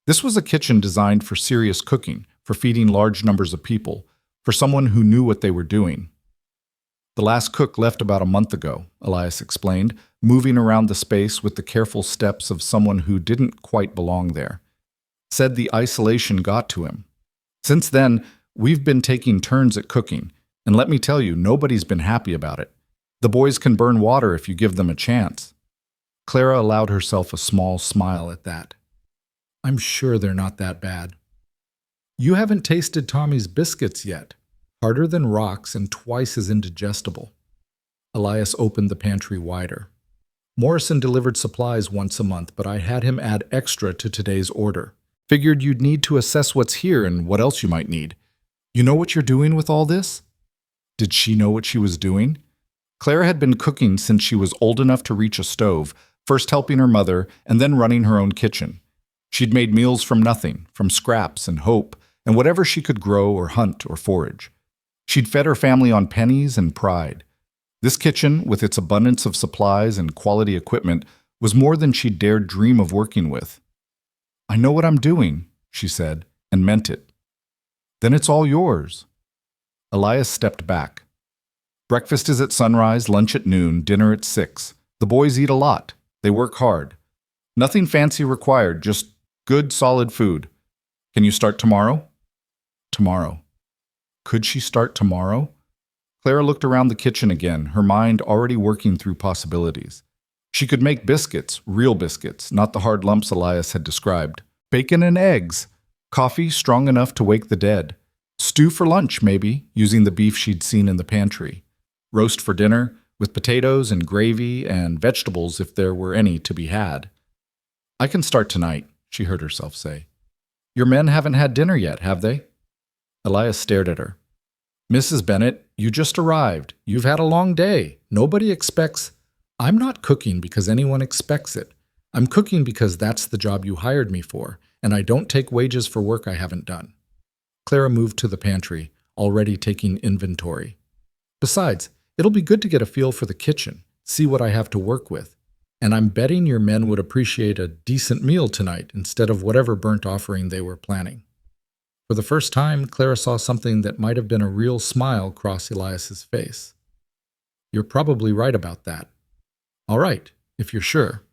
This was a kitchen designed for serious cooking, for feeding large numbers of people, for someone who knew what they were doing. The last cook left about a month ago, Elias explained, moving around the space with the careful steps of someone who didn't quite belong there. Said the isolation got to him. Since then, we've been taking turns at cooking, and let me tell you, nobody's been happy about it. The boys can burn water if you give them a chance. Clara allowed herself a small smile at that. I'm sure they're not that bad. You haven't tasted Tommy's biscuits yet. Harder than rocks and twice as indigestible. Elias opened the pantry wider. Morrison delivered supplies once a month, but I had him add extra to today's order. Figured you'd need to assess what's here and what else you might need. You know what you're doing with all this? Did she know what she was doing? Clara had been cooking since she was old enough to reach a stove, first helping her mother and then running her own kitchen. She'd made meals from nothing, from scraps and hope, and whatever she could grow or hunt or forage. She'd fed her family on pennies and pride. This kitchen, with its abundance of supplies and quality equipment, was more than she'd dared dream of working with. I know what I'm doing, she said, and meant it. Then it's all yours. Elias stepped back. Breakfast is at sunrise, lunch at noon, dinner at 6. The boys eat a lot. They work hard. Nothing fancy required, just good, solid food. Can you start tomorrow? Tomorrow. Could she start tomorrow? Clara looked around the kitchen again, her mind already working through possibilities. She could make biscuits, real biscuits, not the hard lumps Elias had described. Bacon and eggs. Coffee strong enough to wake the dead. Stew for lunch, maybe, using the beef she'd seen in the pantry. Roast for dinner, with potatoes and gravy and vegetables if there were any to be had. I can start tonight, she heard herself say. Your men haven't had dinner yet, have they? Elias stared at her. Mrs. Bennett, you just arrived. You've had a long day. Nobody expects... I'm not cooking because anyone expects it. I'm cooking because that's the job you hired me for, and I don't take wages for work I haven't done. Clara moved to the pantry, already taking inventory. Besides, it'll be good to get a feel for the kitchen, see what I have to work with. And I'm betting your men would appreciate a decent meal tonight instead of whatever burnt offering they were planning. For the first time, Clara saw something that might have been a real smile cross Elias's face. You're probably right about that. All right, if you're sure.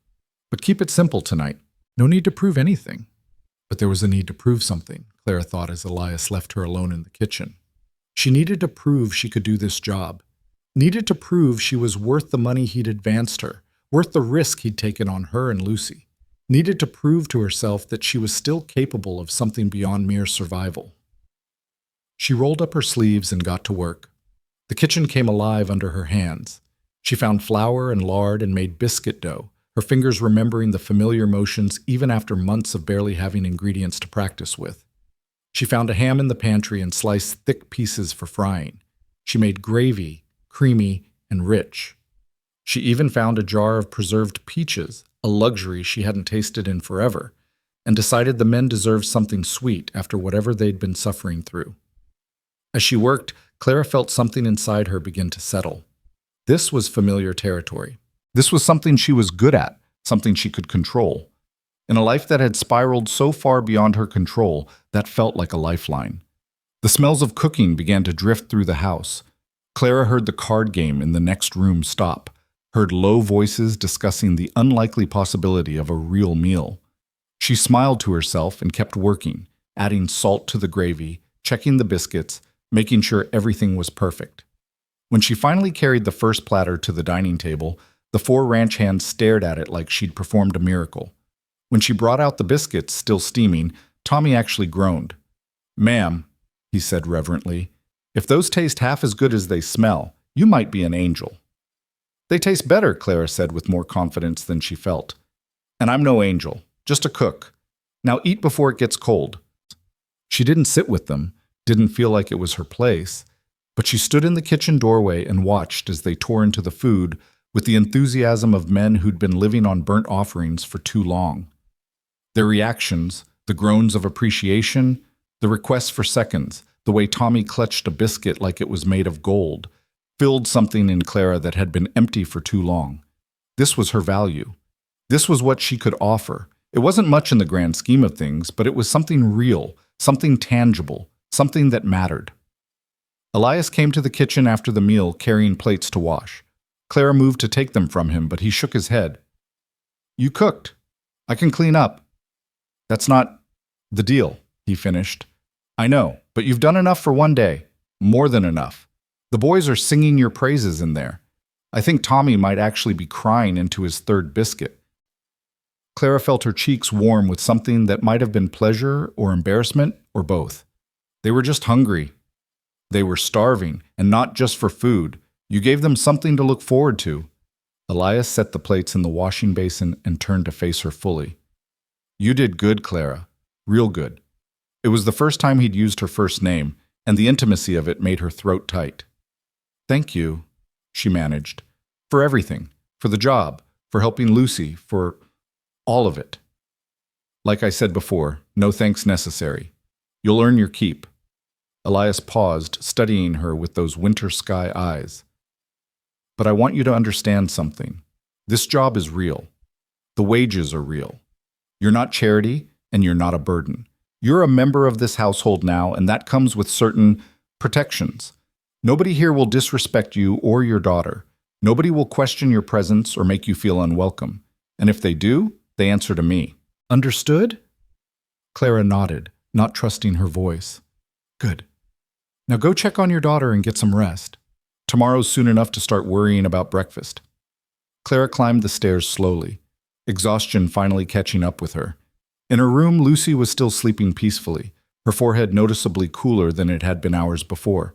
But keep it simple tonight. No need to prove anything. But there was a need to prove something, Clara thought as Elias left her alone in the kitchen. She needed to prove she could do this job. Needed to prove she was worth the money he'd advanced her, worth the risk he'd taken on her and Lucy. Needed to prove to herself that she was still capable of something beyond mere survival. She rolled up her sleeves and got to work. The kitchen came alive under her hands. She found flour and lard and made biscuit dough, her fingers remembering the familiar motions even after months of barely having ingredients to practice with. She found a ham in the pantry and sliced thick pieces for frying. She made gravy, creamy and rich. She even found a jar of preserved peaches, a luxury she hadn't tasted in forever, and decided the men deserved something sweet after whatever they'd been suffering through. As she worked, Clara felt something inside her begin to settle. This was familiar territory. This was something she was good at, something she could control. In a life that had spiraled so far beyond her control, that felt like a lifeline. The smells of cooking began to drift through the house. Clara heard the card game in the next room stop, heard low voices discussing the unlikely possibility of a real meal. She smiled to herself and kept working, adding salt to the gravy, checking the biscuits, making sure everything was perfect. When she finally carried the first platter to the dining table, the 4 ranch hands stared at it like she'd performed a miracle. When she brought out the biscuits, still steaming, Tommy actually groaned. "Ma'am," he said reverently, "if those taste half as good as they smell, you might be an angel." "They taste better," Clara said with more confidence than she felt. "And I'm no angel, just a cook. Now eat before it gets cold." She didn't sit with them, didn't feel like it was her place, but she stood in the kitchen doorway and watched as they tore into the food with the enthusiasm of men who'd been living on burnt offerings for too long. Their reactions, the groans of appreciation, the requests for seconds, the way Tommy clutched a biscuit like it was made of gold, filled something in Clara that had been empty for too long. This was her value. This was what she could offer. It wasn't much in the grand scheme of things, but it was something real, something tangible, something that mattered. Elias came to the kitchen after the meal, carrying plates to wash. Clara moved to take them from him, but he shook his head. "You cooked. I can clean up." "That's not the deal," he finished. "I know, but you've done enough for one day. More than enough. The boys are singing your praises in there. I think Tommy might actually be crying into his third biscuit." Clara felt her cheeks warm with something that might have been pleasure or embarrassment or both. They were just hungry. They were starving, and not just for food. You gave them something to look forward to. Elias set the plates in the washing basin and turned to face her fully. "You did good, Clara. Real good." It was the first time he'd used her first name, and the intimacy of it made her throat tight. "Thank you," she managed. "For everything. For the job. For helping Lucy. For all of it." "Like I said before, no thanks necessary. You'll earn your keep." Elias paused, studying her with those winter sky eyes. "But I want you to understand something. This job is real. The wages are real. You're not charity, and you're not a burden. You're a member of this household now, and that comes with certain protections. Nobody here will disrespect you or your daughter. Nobody will question your presence or make you feel unwelcome. And if they do, they answer to me. Understood?" Clara nodded, not trusting her voice. "Good. Now go check on your daughter and get some rest. Tomorrow's soon enough to start worrying about breakfast." Clara climbed the stairs slowly, exhaustion finally catching up with her. In her room, Lucy was still sleeping peacefully, her forehead noticeably cooler than it had been hours before.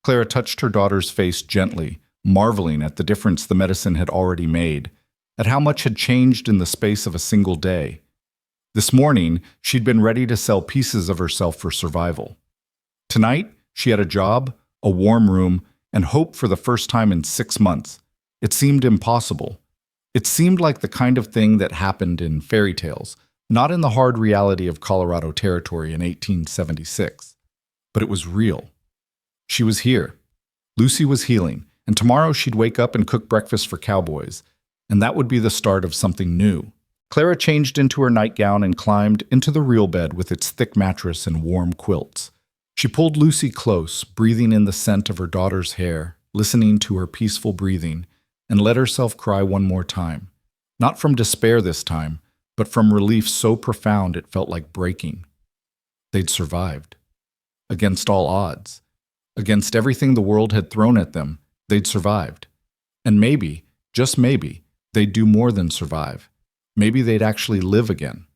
Clara touched her daughter's face gently, marveling at the difference the medicine had already made, at how much had changed in the space of a single day. This morning, she'd been ready to sell pieces of herself for survival. Tonight, she had a job, a warm room, and hope for the first time in 6 months. It seemed impossible. It seemed like the kind of thing that happened in fairy tales, not in the hard reality of Colorado Territory in 1876. But it was real. She was here. Lucy was healing, and tomorrow she'd wake up and cook breakfast for Cowboys, and that would be the start of something new. Clara changed into her nightgown and climbed into the real bed with its thick mattress and warm quilts. She pulled Lucy close, breathing in the scent of her daughter's hair, listening to her peaceful breathing, and let herself cry one more time. Not from despair this time, but from relief so profound it felt like breaking. They'd survived. Against all odds. Against everything the world had thrown at them, they'd survived. And maybe, just maybe, they'd do more than survive. Maybe they'd actually live again.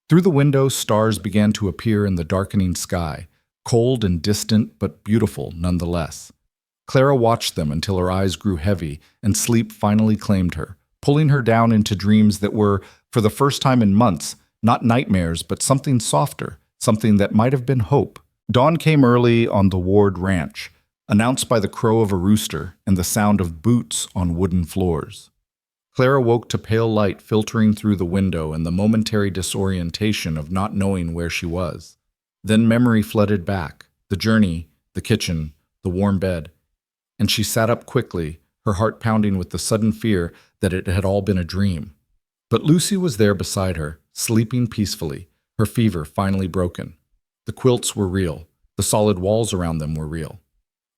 Through the window, stars began to appear in the darkening sky, cold and distant, but beautiful nonetheless. Clara watched them until her eyes grew heavy and sleep finally claimed her, pulling her down into dreams that were, for the first time in months, not nightmares, but something softer, something that might have been hope. Dawn came early on the Ward Ranch, announced by the crow of a rooster and the sound of boots on wooden floors. Clara woke to pale light filtering through the window and the momentary disorientation of not knowing where she was. Then memory flooded back, the journey, the kitchen, the warm bed, and she sat up quickly, her heart pounding with the sudden fear that it had all been a dream. But Lucy was there beside her, sleeping peacefully, her fever finally broken. The quilts were real, the solid walls around them were real.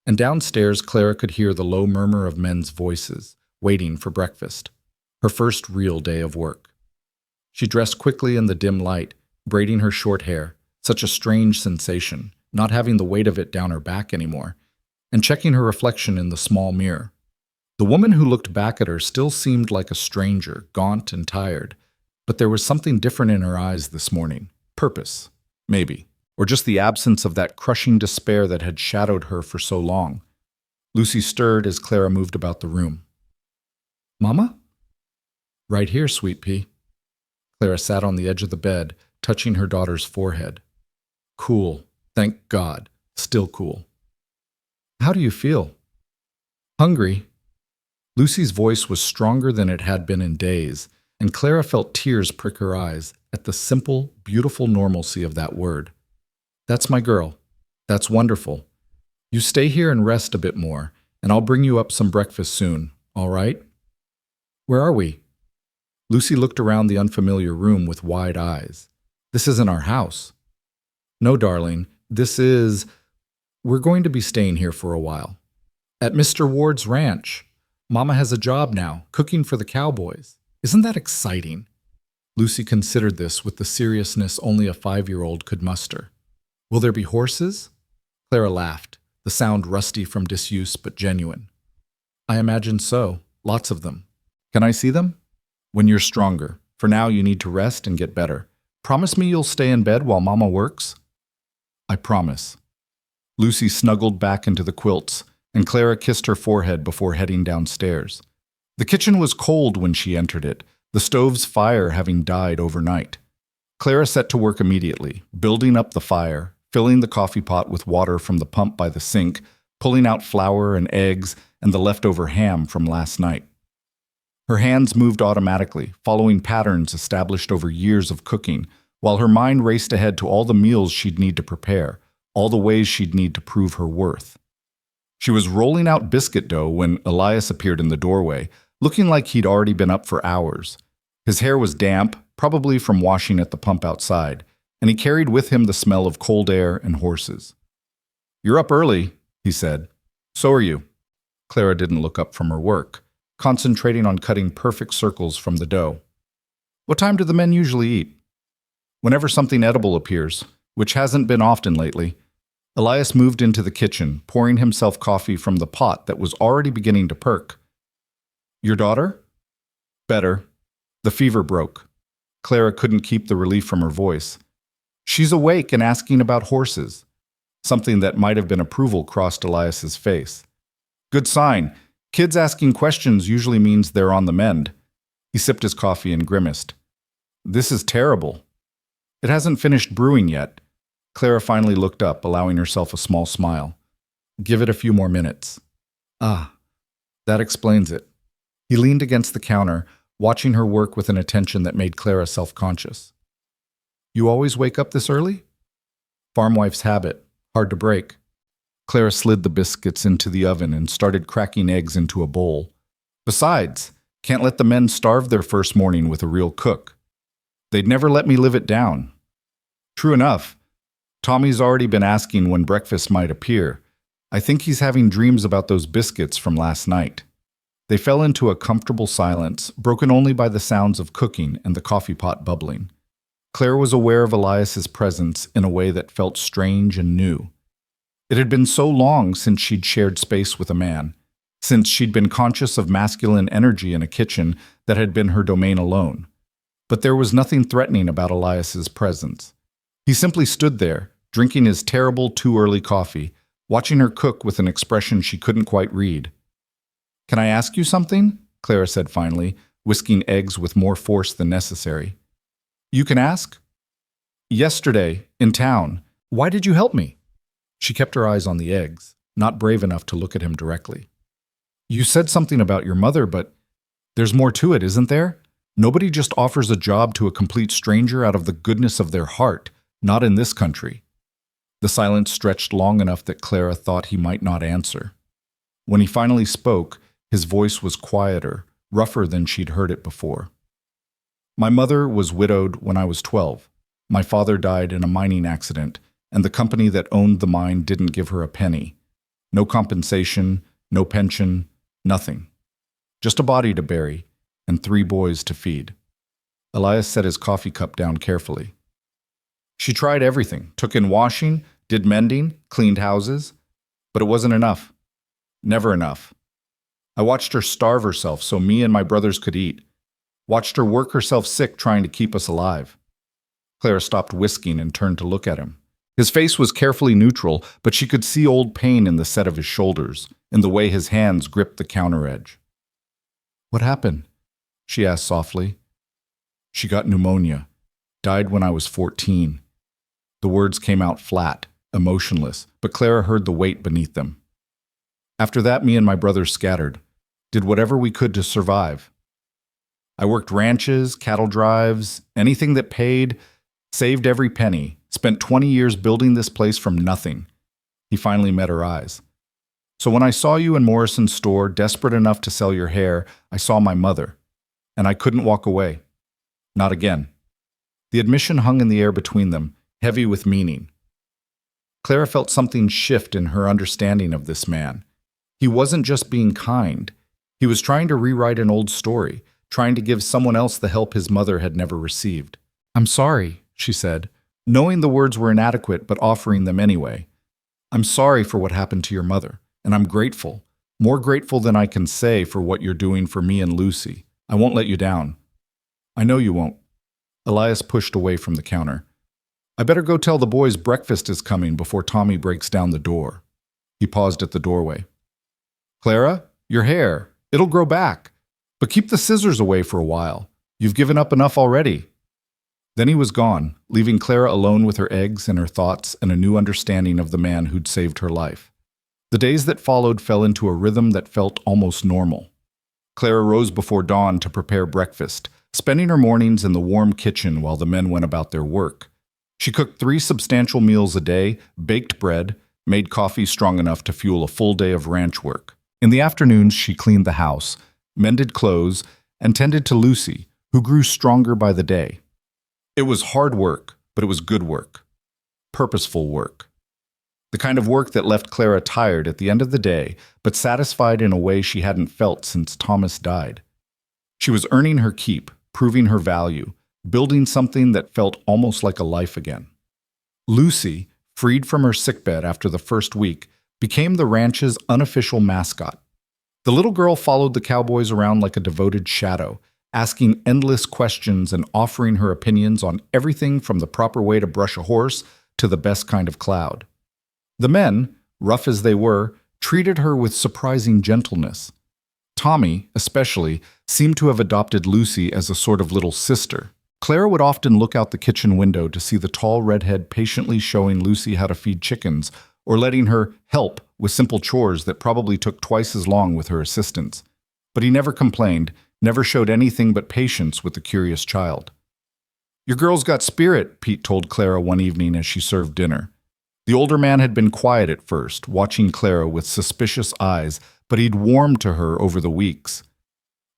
And downstairs, Clara could hear the low murmur of men's voices, waiting for breakfast. Her first real day of work. She dressed quickly in the dim light, braiding her short hair, such a strange sensation, not having the weight of it down her back anymore, and checking her reflection in the small mirror. The woman who looked back at her still seemed like a stranger, gaunt and tired, but there was something different in her eyes this morning. Purpose, maybe, or just the absence of that crushing despair that had shadowed her for so long. Lucy stirred as Clara moved about the room. "Mama?" "Right here, sweet pea." Clara sat on the edge of the bed, touching her daughter's forehead. "Cool. Thank God. Still cool." "How do you feel?" "Hungry." Lucy's voice was stronger than it had been in days, and Clara felt tears prick her eyes at the simple, beautiful normalcy of that word. "That's my girl. That's wonderful. You stay here and rest a bit more, and I'll bring you up some breakfast soon, all right?" Where are we? Lucy looked around the unfamiliar room with wide eyes. This isn't our house. No, darling, this is... We're going to be staying here for a while. At Mr. Ward's ranch. Mama has a job now, cooking for the Cowboys. Isn't that exciting? Lucy considered this with the seriousness only a 5-year-old could muster. Will there be horses? Clara laughed, the sound rusty from disuse but genuine. I imagine so. Lots of them. Can I see them? When you're stronger. For now, you need to rest and get better. Promise me you'll stay in bed while Mama works? I promise. Lucy snuggled back into the quilts, and Clara kissed her forehead before heading downstairs. The kitchen was cold when she entered it, the stove's fire having died overnight. Clara set to work immediately, building up the fire, filling the coffee pot with water from the pump by the sink, pulling out flour and eggs and the leftover ham from last night. Her hands moved automatically, following patterns established over years of cooking, while her mind raced ahead to all the meals she'd need to prepare, all the ways she'd need to prove her worth. She was rolling out biscuit dough when Elias appeared in the doorway, looking like he'd already been up for hours. His hair was damp, probably from washing at the pump outside, and he carried with him the smell of cold air and horses. You're up early, he said. So are you. Clara didn't look up from her work, concentrating on cutting perfect circles from the dough. What time do the men usually eat? Whenever something edible appears, which hasn't been often lately. Elias moved into the kitchen, pouring himself coffee from the pot that was already beginning to perk. Your daughter? Better. The fever broke. Clara couldn't keep the relief from her voice. She's awake and asking about horses. Something that might have been approval crossed Elias's face. Good sign. Kids asking questions usually means they're on the mend. He sipped his coffee and grimaced. This is terrible. It hasn't finished brewing yet. Clara finally looked up, allowing herself a small smile. Give it a few more minutes. Ah, that explains it. He leaned against the counter, watching her work with an attention that made Clara self-conscious. You always wake up this early? Farm wife's habit, hard to break. Clara slid the biscuits into the oven and started cracking eggs into a bowl. Besides, can't let the men starve their first morning with a real cook. They'd never let me live it down. True enough. Tommy's already been asking when breakfast might appear. I think he's having dreams about those biscuits from last night. They fell into a comfortable silence, broken only by the sounds of cooking and the coffee pot bubbling. Claire was aware of Elias's presence in a way that felt strange and new. It had been so long since she'd shared space with a man, since she'd been conscious of masculine energy in a kitchen that had been her domain alone. But there was nothing threatening about Elias's presence. He simply stood there, drinking his terrible too-early coffee, watching her cook with an expression she couldn't quite read. Can I ask you something? Clara said finally, whisking eggs with more force than necessary. You can ask? Yesterday, in town, why did you help me? She kept her eyes on the eggs, not brave enough to look at him directly. You said something about your mother, but there's more to it, isn't there? Nobody just offers a job to a complete stranger out of the goodness of their heart, not in this country. The silence stretched long enough that Clara thought he might not answer. When he finally spoke, his voice was quieter, rougher than she'd heard it before. My mother was widowed when I was 12. My father died in a mining accident, and the company that owned the mine didn't give her a penny. No compensation, no pension, nothing. Just a body to bury, and 3 boys to feed. Elias set his coffee cup down carefully. She tried everything, took in washing, did mending, cleaned houses, but it wasn't enough. Never enough. I watched her starve herself so me and my brothers could eat. Watched her work herself sick trying to keep us alive. Clara stopped whisking and turned to look at him. His face was carefully neutral, but she could see old pain in the set of his shoulders, in the way his hands gripped the counter edge. What happened? She asked softly. She got pneumonia. Died when I was 14. The words came out flat, emotionless, but Clara heard the weight beneath them. After that, me and my brothers scattered, did whatever we could to survive. I worked ranches, cattle drives, anything that paid, saved every penny, spent 20 years building this place from nothing. He finally met her eyes. So when I saw you in Morrison's store, desperate enough to sell your hair, I saw my mother. and I couldn't walk away. Not again. The admission hung in the air between them, heavy with meaning. Clara felt something shift in her understanding of this man. He wasn't just being kind. He was trying to rewrite an old story, trying to give someone else the help his mother had never received. "I'm sorry," she said, knowing the words were inadequate but offering them anyway. "I'm sorry for what happened to your mother, and I'm grateful, more grateful than I can say for what you're doing for me and Lucy. I won't let you down." "I know you won't." Elias pushed away from the counter. "I better go tell the boys breakfast is coming before Tommy breaks down the door." He paused at the doorway. "Clara, your hair. It'll grow back. But keep the scissors away for a while. You've given up enough already." Then he was gone, leaving Clara alone with her eggs and her thoughts and a new understanding of the man who'd saved her life. The days that followed fell into a rhythm that felt almost normal. Clara rose before dawn to prepare breakfast, spending her mornings in the warm kitchen while the men went about their work. She cooked 3 substantial meals a day, baked bread, made coffee strong enough to fuel a full day of ranch work. In the afternoons, she cleaned the house, mended clothes, and tended to Lucy, who grew stronger by the day. It was hard work, but it was good work. Purposeful work. The kind of work that left Clara tired at the end of the day, but satisfied in a way she hadn't felt since Thomas died. She was earning her keep, proving her value, building something that felt almost like a life again. Lucy, freed from her sickbed after the first week, became the ranch's unofficial mascot. The little girl followed the cowboys around like a devoted shadow, asking endless questions and offering her opinions on everything from the proper way to brush a horse to the best kind of cloud. The men, rough as they were, treated her with surprising gentleness. Tommy, especially, seemed to have adopted Lucy as a sort of little sister. Clara would often look out the kitchen window to see the tall redhead patiently showing Lucy how to feed chickens or letting her help with simple chores that probably took twice as long with her assistants. But he never complained, never showed anything but patience with the curious child. "Your girl's got spirit," Pete told Clara one evening as she served dinner. The older man had been quiet at first, watching Clara with suspicious eyes, but he'd warmed to her over the weeks.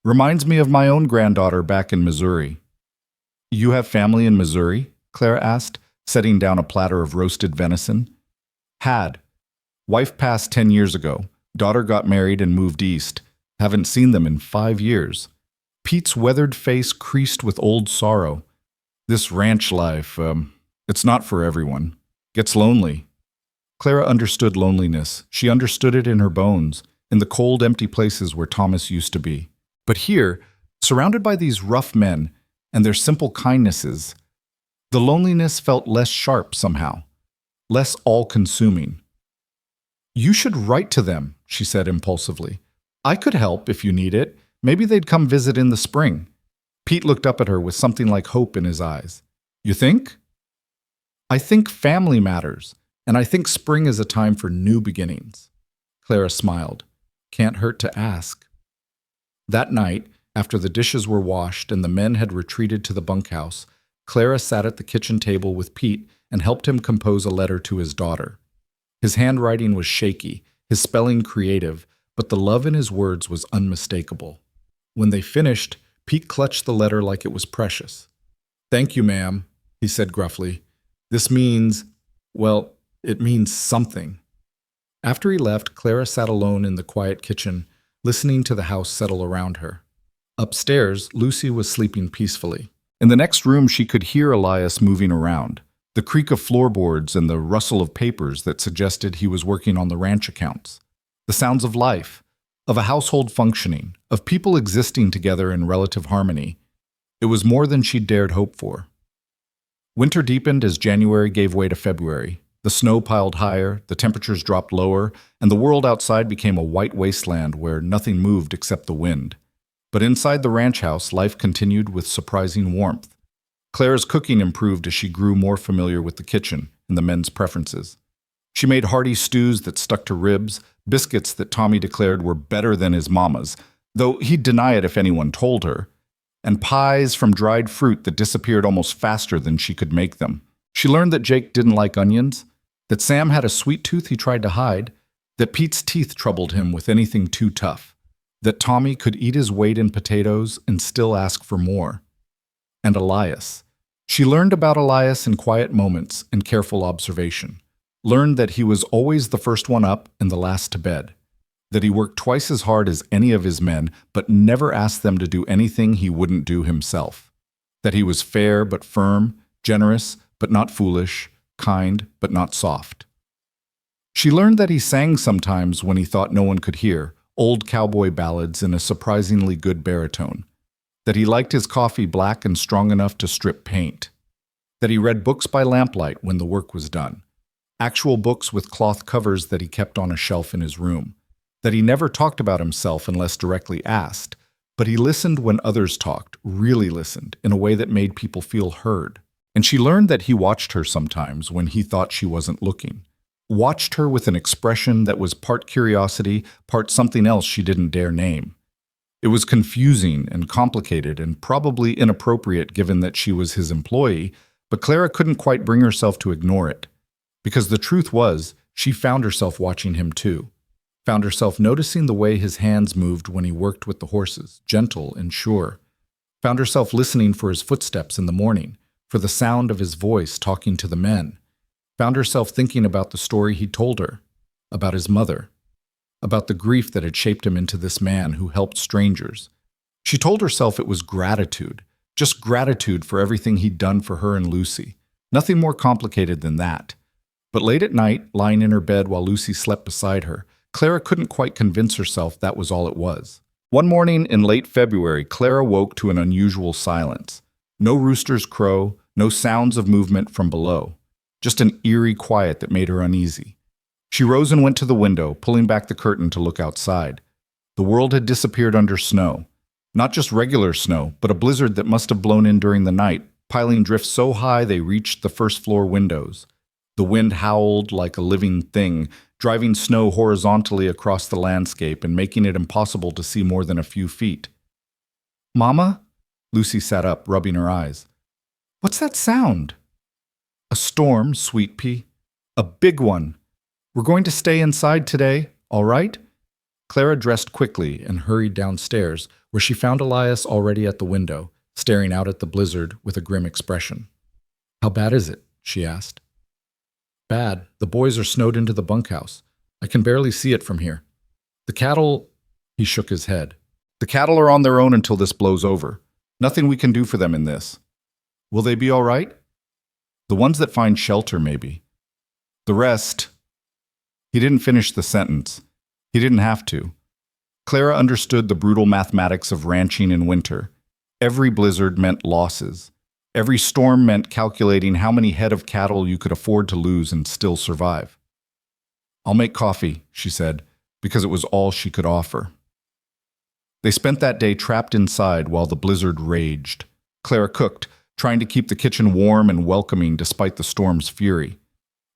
"Reminds me of my own granddaughter back in Missouri." "You have family in Missouri?" Clara asked, setting down a platter of roasted venison. "Had. Wife passed 10 years ago. Daughter got married and moved east. Haven't seen them in 5 years." Pete's weathered face creased with old sorrow. "This ranch life, it's not for everyone. Gets lonely." Clara understood loneliness. She understood it in her bones, in the cold, empty places where Thomas used to be. But here, surrounded by these rough men and their simple kindnesses, the loneliness felt less sharp somehow, less all-consuming. "You should write to them," she said impulsively. "I could help if you need it. Maybe they'd come visit in the spring." Pete looked up at her with something like hope in his eyes. "You think?" "I think family matters, and I think spring is a time for new beginnings." Clara smiled. "Can't hurt to ask." That night, after the dishes were washed and the men had retreated to the bunkhouse, Clara sat at the kitchen table with Pete and helped him compose a letter to his daughter. His handwriting was shaky, his spelling creative, but the love in his words was unmistakable. When they finished, Pete clutched the letter like it was precious. "Thank you, ma'am," he said gruffly. "This means, well, it means something." After he left, Clara sat alone in the quiet kitchen, listening to the house settle around her. Upstairs, Lucy was sleeping peacefully. In the next room, she could hear Elias moving around, the creak of floorboards and the rustle of papers that suggested he was working on the ranch accounts. The sounds of life, of a household functioning, of people existing together in relative harmony. It was more than she'd dared hope for. Winter deepened as January gave way to February. The snow piled higher, the temperatures dropped lower, and the world outside became a white wasteland where nothing moved except the wind. But inside the ranch house, life continued with surprising warmth. Clara's cooking improved as she grew more familiar with the kitchen and the men's preferences. She made hearty stews that stuck to ribs, biscuits that Tommy declared were better than his mama's, though he'd deny it if anyone told her, and pies from dried fruit that disappeared almost faster than she could make them. She learned that Jake didn't like onions, that Sam had a sweet tooth he tried to hide, that Pete's teeth troubled him with anything too tough, that Tommy could eat his weight in potatoes and still ask for more. And Elias. She learned about Elias in quiet moments and careful observation. Learned that he was always the first one up and the last to bed. That he worked twice as hard as any of his men, but never asked them to do anything he wouldn't do himself. That he was fair but firm, generous but not foolish, kind but not soft. She learned that he sang sometimes when he thought no one could hear, old cowboy ballads in a surprisingly good baritone. That he liked his coffee black and strong enough to strip paint. That he read books by lamplight when the work was done. Actual books with cloth covers that he kept on a shelf in his room. That he never talked about himself unless directly asked, but he listened when others talked, really listened, in a way that made people feel heard. And she learned that he watched her sometimes when he thought she wasn't looking. Watched her with an expression that was part curiosity, part something else she didn't dare name. It was confusing and complicated and probably inappropriate given that she was his employee, but Clara couldn't quite bring herself to ignore it. Because the truth was, she found herself watching him too. Found herself noticing the way his hands moved when he worked with the horses, gentle and sure. Found herself listening for his footsteps in the morning, for the sound of his voice talking to the men. Found herself thinking about the story he told her, about his mother, about the grief that had shaped him into this man who helped strangers. She told herself it was gratitude, just gratitude for everything he'd done for her and Lucy. Nothing more complicated than that. But late at night, lying in her bed while Lucy slept beside her, Clara couldn't quite convince herself that was all it was. One morning in late February, Clara woke to an unusual silence. No roosters crow, no sounds of movement from below. Just an eerie quiet that made her uneasy. She rose and went to the window, pulling back the curtain to look outside. The world had disappeared under snow. Not just regular snow, but a blizzard that must have blown in during the night, piling drifts so high they reached the first-floor windows. The wind howled like a living thing, driving snow horizontally across the landscape and making it impossible to see more than a few feet. "Mama?" Lucy sat up, rubbing her eyes. "What's that sound?" "A storm, Sweet Pea. A big one. We're going to stay inside today, all right?" Clara dressed quickly and hurried downstairs, where she found Elias already at the window, staring out at the blizzard with a grim expression. "How bad is it?" she asked. "Bad. The boys are snowed into the bunkhouse. I can barely see it from here. The cattle—" He shook his head. "The cattle are on their own until this blows over. Nothing we can do for them in this. Will they be all right?" "The ones that find shelter, maybe. The rest—" He didn't finish the sentence. He didn't have to. Clara understood the brutal mathematics of ranching in winter. Every blizzard meant losses. Every storm meant calculating how many head of cattle you could afford to lose and still survive. "I'll make coffee," she said, because it was all she could offer. They spent that day trapped inside while the blizzard raged. Clara cooked, trying to keep the kitchen warm and welcoming despite the storm's fury.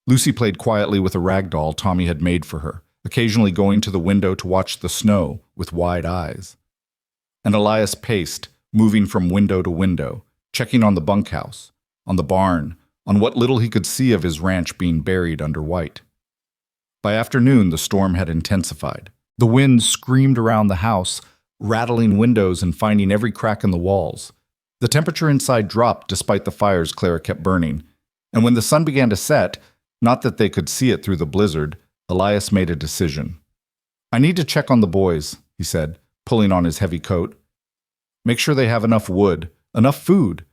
Lucy played quietly with a rag doll Tommy had made for her, occasionally going to the window to watch the snow with wide eyes. And Elias paced, moving from window to window, checking on the bunkhouse, on the barn, on what little he could see of his ranch being buried under white. By afternoon, the storm had intensified. The wind screamed around the house, rattling windows and finding every crack in the walls. The temperature inside dropped despite the fires Clara kept burning, and when the sun began to set, not that they could see it through the blizzard, Elias made a decision. "I need to check on the boys," he said, pulling on his heavy coat. "Make sure they have enough wood, enough food."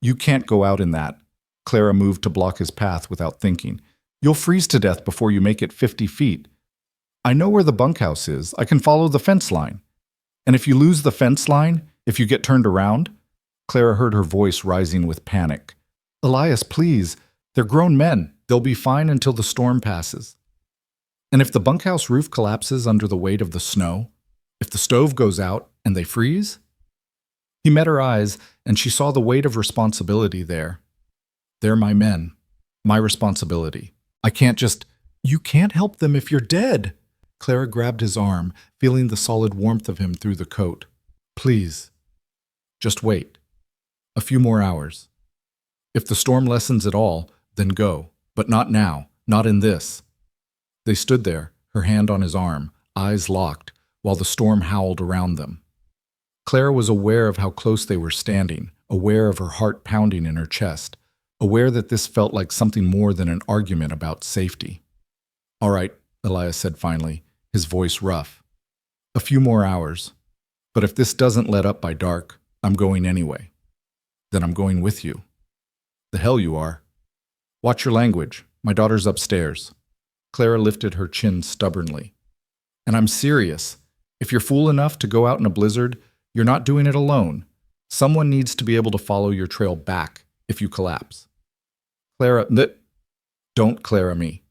"You can't go out in that." Clara moved to block his path without thinking. "You'll freeze to death before you make it 50 feet. I know where the bunkhouse is. I can follow the fence line. And if you lose the fence line, if you get turned around—" Clara heard her voice rising with panic. "Elias, please. They're grown men. They'll be fine until the storm passes." "And if the bunkhouse roof collapses under the weight of the snow? If the stove goes out and they freeze?" He met her eyes, and she saw the weight of responsibility there. "They're my men. My responsibility. I can't just—" "You can't help them if you're dead." Clara grabbed his arm, feeling the solid warmth of him through the coat. "Please. Just wait. A few more hours. If the storm lessens at all, then go. But not now. Not in this." They stood there, her hand on his arm, eyes locked, while the storm howled around them. Clara was aware of how close they were standing, aware of her heart pounding in her chest, aware that this felt like something more than an argument about safety. "All right," Elias said finally, his voice rough. "A few more hours. But if this doesn't let up by dark, I'm going anyway." "Then I'm going with you." "The hell you are." "Watch your language. My daughter's upstairs." Clara lifted her chin stubbornly. "And I'm serious. If you're fool enough to go out in a blizzard, you're not doing it alone. Someone needs to be able to follow your trail back if you collapse." "Clara, don't Clara me.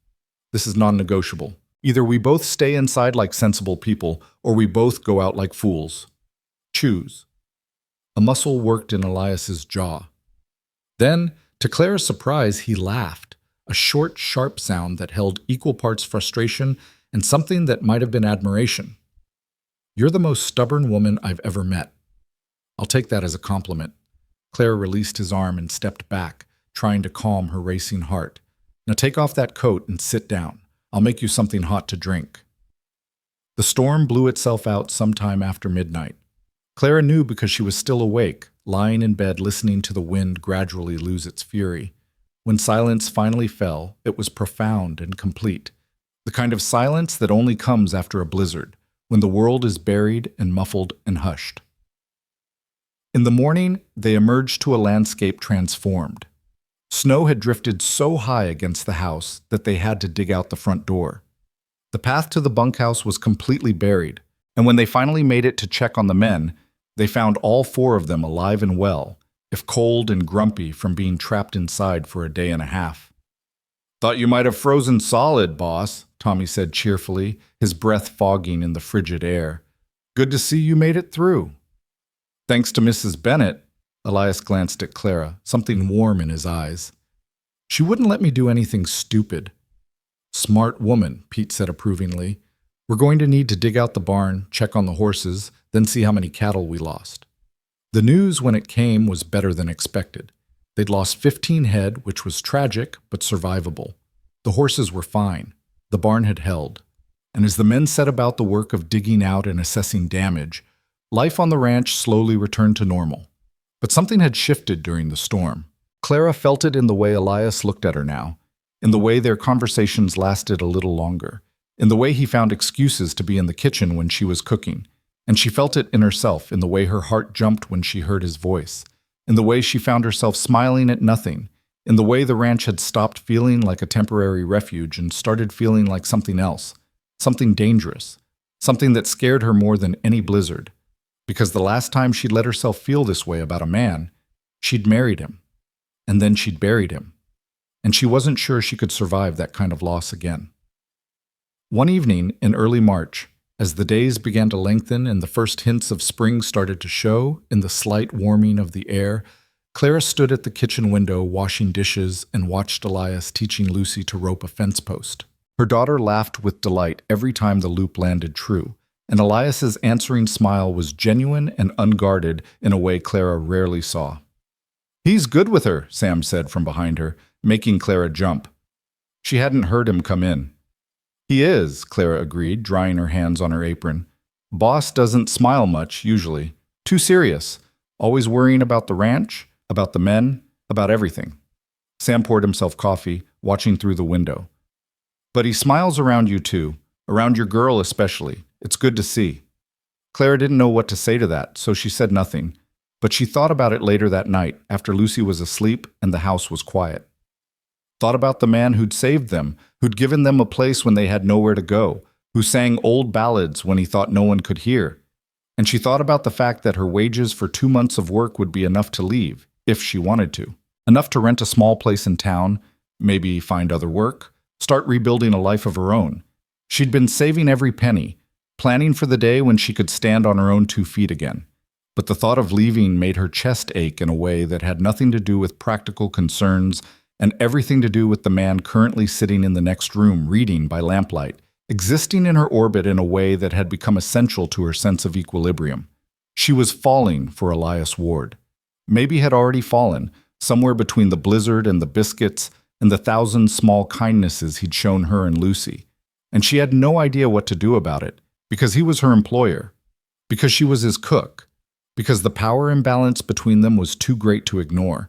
This is non-negotiable. Either we both stay inside like sensible people, or we both go out like fools. Choose." A muscle worked in Elias's jaw. Then, to Clara's surprise, he laughed, a short, sharp sound that held equal parts frustration and something that might have been admiration. "You're the most stubborn woman I've ever met." "I'll take that as a compliment." Clara released his arm and stepped back, trying to calm her racing heart. "Now take off that coat and sit down. I'll make you something hot to drink." The storm blew itself out sometime after midnight. Clara knew because she was still awake, lying in bed listening to the wind gradually lose its fury. When silence finally fell, it was profound and complete. The kind of silence that only comes after a blizzard, when the world is buried and muffled and hushed. In the morning, they emerged to a landscape transformed. Snow had drifted so high against the house that they had to dig out the front door. The path to the bunkhouse was completely buried, and when they finally made it to check on the men, they found all four of them alive and well, if cold and grumpy from being trapped inside for a day and a half. "Thought you might have frozen solid, boss," Tommy said cheerfully, his breath fogging in the frigid air. "Good to see you made it through." "Thanks to Mrs. Bennett." Elias glanced at Clara, something warm in his eyes. "She wouldn't let me do anything stupid." "Smart woman," Pete said approvingly. "We're going to need to dig out the barn, check on the horses, then see how many cattle we lost." The news, when it came, was better than expected. They'd lost 15 head, which was tragic, but survivable. The horses were fine. The barn had held. And as the men set about the work of digging out and assessing damage, life on the ranch slowly returned to normal. But something had shifted during the storm. Clara felt it in the way Elias looked at her now, in the way their conversations lasted a little longer, in the way he found excuses to be in the kitchen when she was cooking. And she felt it in herself, in the way her heart jumped when she heard his voice, in the way she found herself smiling at nothing, in the way the ranch had stopped feeling like a temporary refuge and started feeling like something else, something dangerous, something that scared her more than any blizzard. Because the last time she'd let herself feel this way about a man, she'd married him, and then she'd buried him, and she wasn't sure she could survive that kind of loss again. One evening in early March, as the days began to lengthen and the first hints of spring started to show in the slight warming of the air, Clara stood at the kitchen window washing dishes and watched Elias teaching Lucy to rope a fence post. Her daughter laughed with delight every time the loop landed true, and Elias's answering smile was genuine and unguarded in a way Clara rarely saw. "He's good with her," Sam said from behind her, making Clara jump. She hadn't heard him come in. "He is," Clara agreed, drying her hands on her apron. "Boss doesn't smile much, usually. Too serious. Always worrying about the ranch, about the men, about everything." Sam poured himself coffee, watching through the window. "But he smiles around you too, around your girl especially. It's good to see." Clara didn't know what to say to that, so she said nothing, but she thought about it later that night, after Lucy was asleep and the house was quiet. Thought about the man who'd saved them, who'd given them a place when they had nowhere to go, who sang old ballads when he thought no one could hear. And she thought about the fact that her wages for 2 months of work would be enough to leave, if she wanted to. Enough to rent a small place in town, maybe find other work, start rebuilding a life of her own. She'd been saving every penny, planning for the day when she could stand on her own 2 feet again. But the thought of leaving made her chest ache in a way that had nothing to do with practical concerns and everything to do with the man currently sitting in the next room reading by lamplight, existing in her orbit in a way that had become essential to her sense of equilibrium. She was falling for Elias Ward. Maybe had already fallen, somewhere between the blizzard and the biscuits and the 1,000 small kindnesses he'd shown her and Lucy. And she had no idea what to do about it, Because he was her employer. Because she was his cook. Because the power imbalance between them was too great to ignore.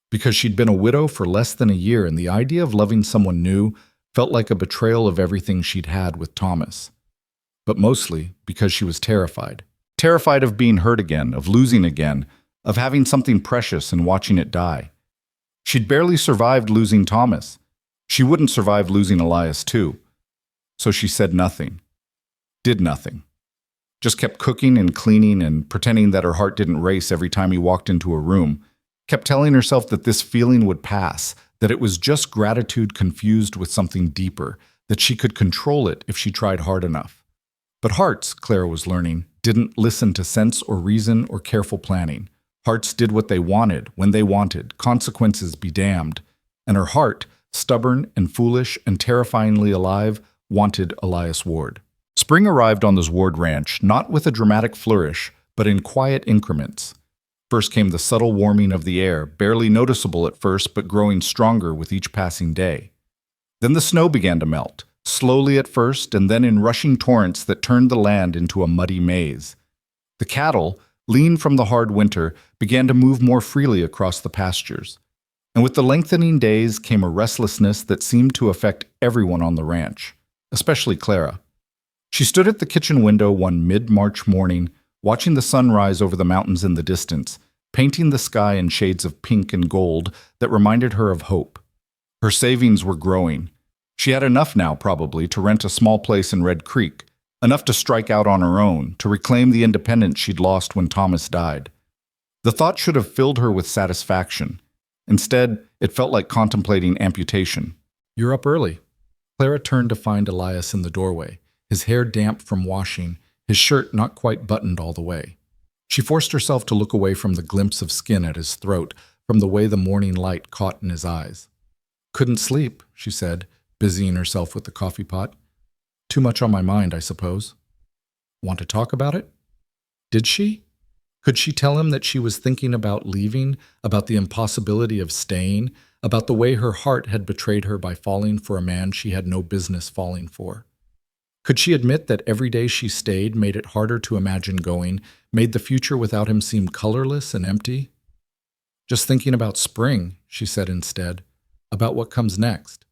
Because she'd been a widow for less than a year and the idea of loving someone new felt like a betrayal of everything she'd had with Thomas. But mostly because she was terrified. Terrified of being hurt again, of losing again, of having something precious and watching it die. She'd barely survived losing Thomas. She wouldn't survive losing Elias too. So she said nothing. Did nothing. Just kept cooking and cleaning and pretending that her heart didn't race every time he walked into a room. Kept telling herself that this feeling would pass, that it was just gratitude confused with something deeper, that she could control it if she tried hard enough. But hearts, Clara was learning, didn't listen to sense or reason or careful planning. Hearts did what they wanted, when they wanted, consequences be damned. And her heart, stubborn and foolish and terrifyingly alive, wanted Elias Ward. Spring arrived on this Ward ranch, not with a dramatic flourish, but in quiet increments. First came the subtle warming of the air, barely noticeable at first but growing stronger with each passing day. Then the snow began to melt, slowly at first and then in rushing torrents that turned the land into a muddy maze. The cattle, lean from the hard winter, began to move more freely across the pastures. And with the lengthening days came a restlessness that seemed to affect everyone on the ranch, especially Clara. She stood at the kitchen window one mid-March morning, watching the sun rise over the mountains in the distance, painting the sky in shades of pink and gold that reminded her of hope. Her savings were growing. She had enough now, probably, to rent a small place in Red Creek, enough to strike out on her own, to reclaim the independence she'd lost when Thomas died. The thought should have filled her with satisfaction. Instead, it felt like contemplating amputation. "You're up early." Clara turned to find Elias in the doorway, his hair damp from washing, his shirt not quite buttoned all the way. She forced herself to look away from the glimpse of skin at his throat, from the way the morning light caught in his eyes. "Couldn't sleep," she said, busying herself with the coffee pot. "Too much on my mind, I suppose." "Want to talk about it?" Did she? Could she tell him that she was thinking about leaving, about the impossibility of staying, about the way her heart had betrayed her by falling for a man she had no business falling for? Could she admit that every day she stayed made it harder to imagine going, made the future without him seem colorless and empty? "Just thinking about spring," she said instead, "about what comes next."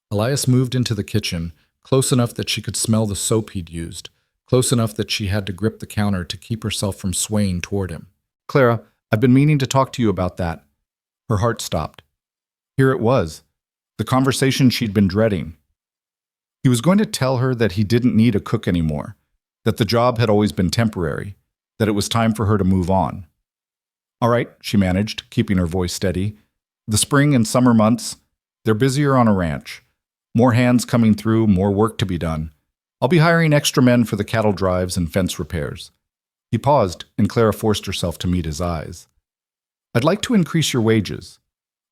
Elias moved into the kitchen, close enough that she could smell the soap he'd used, close enough that she had to grip the counter to keep herself from swaying toward him. "Clara, I've been meaning to talk to you about that." Her heart stopped. Here it was, the conversation she'd been dreading. He was going to tell her that he didn't need a cook anymore, that the job had always been temporary, that it was time for her to move on. "All right," she managed, keeping her voice steady. "The spring and summer months, they're busier on a ranch. More hands coming through, more work to be done. I'll be hiring extra men for the cattle drives and fence repairs." He paused, and Clara forced herself to meet his eyes. "I'd like to increase your wages.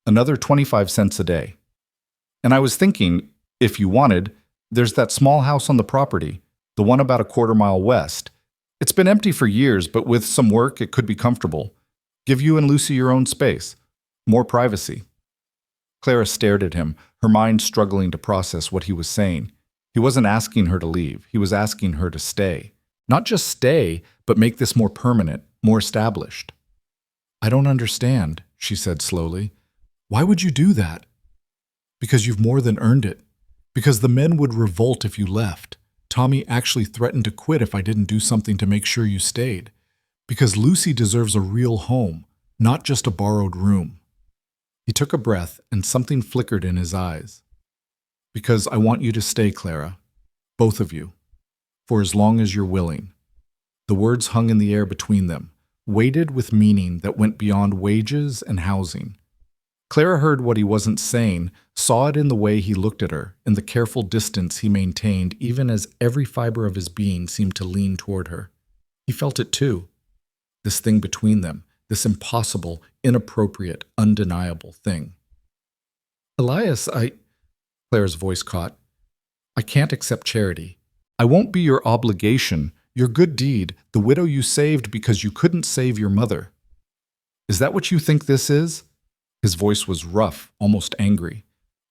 Another 25 cents a day. And I was thinking, if you wanted, there's that small house on the property, the one about a quarter-mile west. It's been empty for years, but with some work, it could be comfortable. Give you and Lucy your own space. More privacy." Clara stared at him, her mind struggling to process what he was saying. He wasn't asking her to leave. He was asking her to stay. Not just stay, but make this more permanent, more established. "I don't understand," she said slowly. "Why would you do that?" "Because you've more than earned it. Because the men would revolt if you left. Tommy actually threatened to quit if I didn't do something to make sure you stayed. Because Lucy deserves a real home, not just a borrowed room." He took a breath, and something flickered in his eyes. "Because I want you to stay, Clara. Both of you. For as long as you're willing." The words hung in the air between them, weighted with meaning that went beyond wages and housing. Clara heard what he wasn't saying, saw it in the way he looked at her, in the careful distance he maintained even as every fiber of his being seemed to lean toward her. He felt it too. This thing between them, this impossible, inappropriate, undeniable thing. "Elias, Clara's voice caught. "I can't accept charity. I won't be your obligation, your good deed, the widow you saved because you couldn't save your mother. Is that what you think this is?" His voice was rough, almost angry.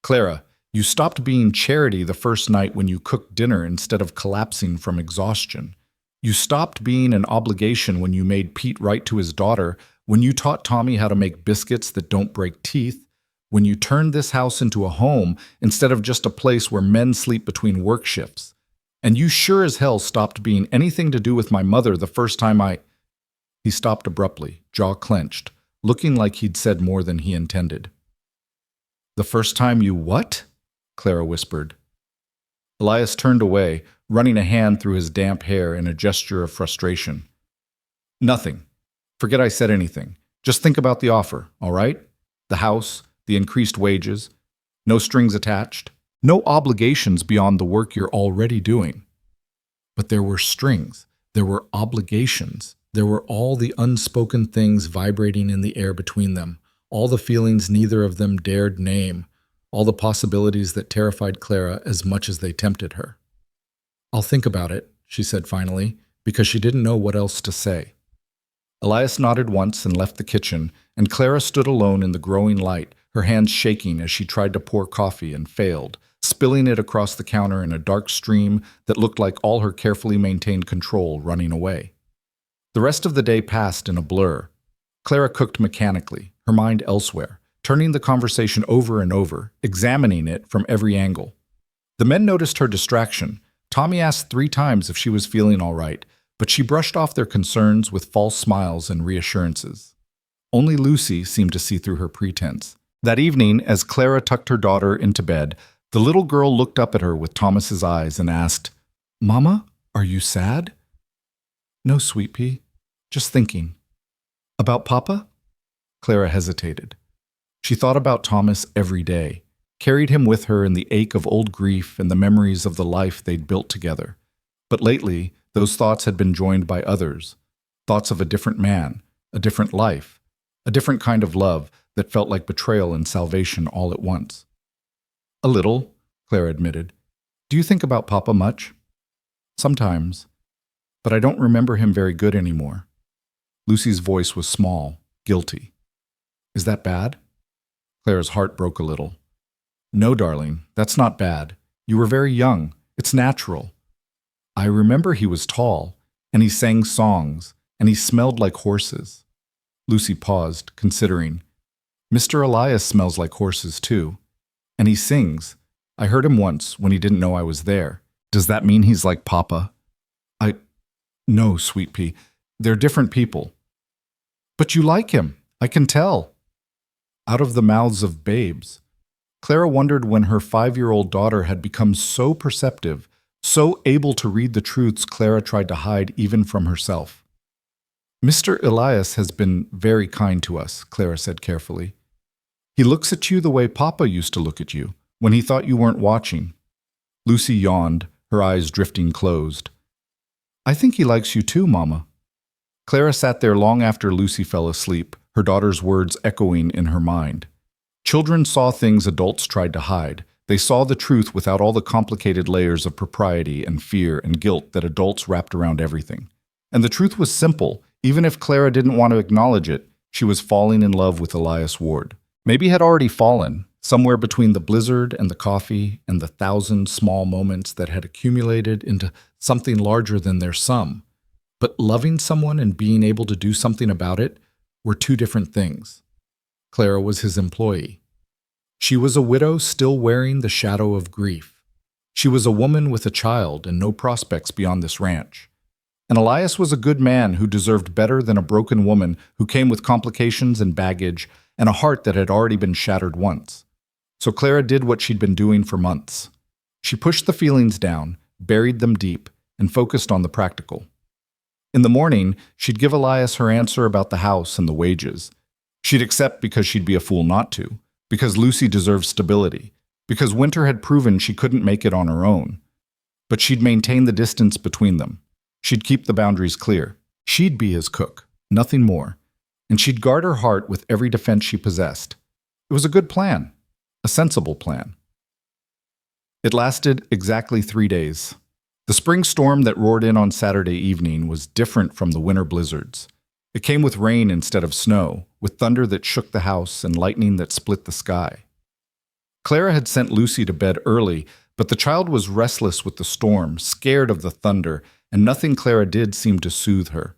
"Clara, You stopped being Charity the first night when you cooked dinner instead of collapsing from exhaustion. You stopped being an obligation when you made Pete write to his daughter, when you taught Tommy how to make biscuits that don't break teeth, when you turned this house into a home instead of just a place where men sleep between work shifts. And you sure as hell stopped being anything to do with my mother the first time I... He stopped abruptly, jaw clenched, looking like he'd said more than he intended. The first time you what? Clara whispered. Elias turned away, running a hand through his damp hair in a gesture of frustration. Nothing. Forget I said anything. Just think about the offer, all right? The house, the increased wages, no strings attached, no obligations beyond the work you're already doing. But there were strings, there were obligations, there were all the unspoken things vibrating in the air between them, all the feelings neither of them dared name, all the possibilities that terrified Clara as much as they tempted her. I'll think about it, she said finally, because she didn't know what else to say. Elias nodded once and left the kitchen, and Clara stood alone in the growing light, her hands shaking as she tried to pour coffee and failed, spilling it across the counter in a dark stream that looked like all her carefully maintained control running away. The rest of the day passed in a blur. Clara cooked mechanically, her mind elsewhere, turning the conversation over and over, examining it from every angle. The men noticed her distraction. Tommy asked 3 times if she was feeling all right, but she brushed off their concerns with false smiles and reassurances. Only Lucy seemed to see through her pretense. That evening, as Clara tucked her daughter into bed, the little girl looked up at her with Thomas's eyes and asked, "Mama, are you sad?" "No, sweet pea. Just thinking." "About Papa?" Clara hesitated. She thought about Thomas every day, carried him with her in the ache of old grief and the memories of the life they'd built together. But lately, those thoughts had been joined by others, thoughts of a different man, a different life, a different kind of love that felt like betrayal and salvation all at once. "A little," Clara admitted. "Do you think about Papa much?" "Sometimes, but I don't remember him very good anymore." Lucy's voice was small, guilty. "Is that bad?" Clara's heart broke a little. "No, darling, that's not bad. You were very young. It's natural. I remember he was tall, and he sang songs, and he smelled like horses." Lucy paused, considering. "Mr. Elias smells like horses, too. And he sings. I heard him once when he didn't know I was there. Does that mean he's like Papa?" No, sweet pea. They're different people." "But you like him. I can tell." Out of the mouths of babes. Clara wondered when her 5-year-old daughter had become so perceptive, so able to read the truths Clara tried to hide even from herself. "Mr. Elias has been very kind to us," Clara said carefully. "He looks at you the way Papa used to look at you, when he thought you weren't watching." Lucy yawned, her eyes drifting closed. "I think he likes you too, Mama." Clara sat there long after Lucy fell asleep, her daughter's words echoing in her mind. Children saw things adults tried to hide. They saw the truth without all the complicated layers of propriety and fear and guilt that adults wrapped around everything. And the truth was simple. Even if Clara didn't want to acknowledge it, she was falling in love with Elias Ward. Maybe had already fallen, somewhere between the blizzard and the coffee and the 1,000 small moments that had accumulated into something larger than their sum. But loving someone and being able to do something about it were 2 different things. Clara was his employee. She was a widow still wearing the shadow of grief. She was a woman with a child and no prospects beyond this ranch. And Elias was a good man who deserved better than a broken woman who came with complications and baggage and a heart that had already been shattered once. So Clara did what she'd been doing for months. She pushed the feelings down, buried them deep, and focused on the practical. In the morning, she'd give Elias her answer about the house and the wages. She'd accept because she'd be a fool not to, because Lucy deserved stability, because Winter had proven she couldn't make it on her own. But she'd maintain the distance between them. She'd keep the boundaries clear. She'd be his cook, nothing more. And she'd guard her heart with every defense she possessed. It was a good plan, a sensible plan. It lasted exactly 3 days. The spring storm that roared in on Saturday evening was different from the winter blizzards. It came with rain instead of snow, with thunder that shook the house and lightning that split the sky. Clara had sent Lucy to bed early, but the child was restless with the storm, scared of the thunder, and nothing Clara did seemed to soothe her.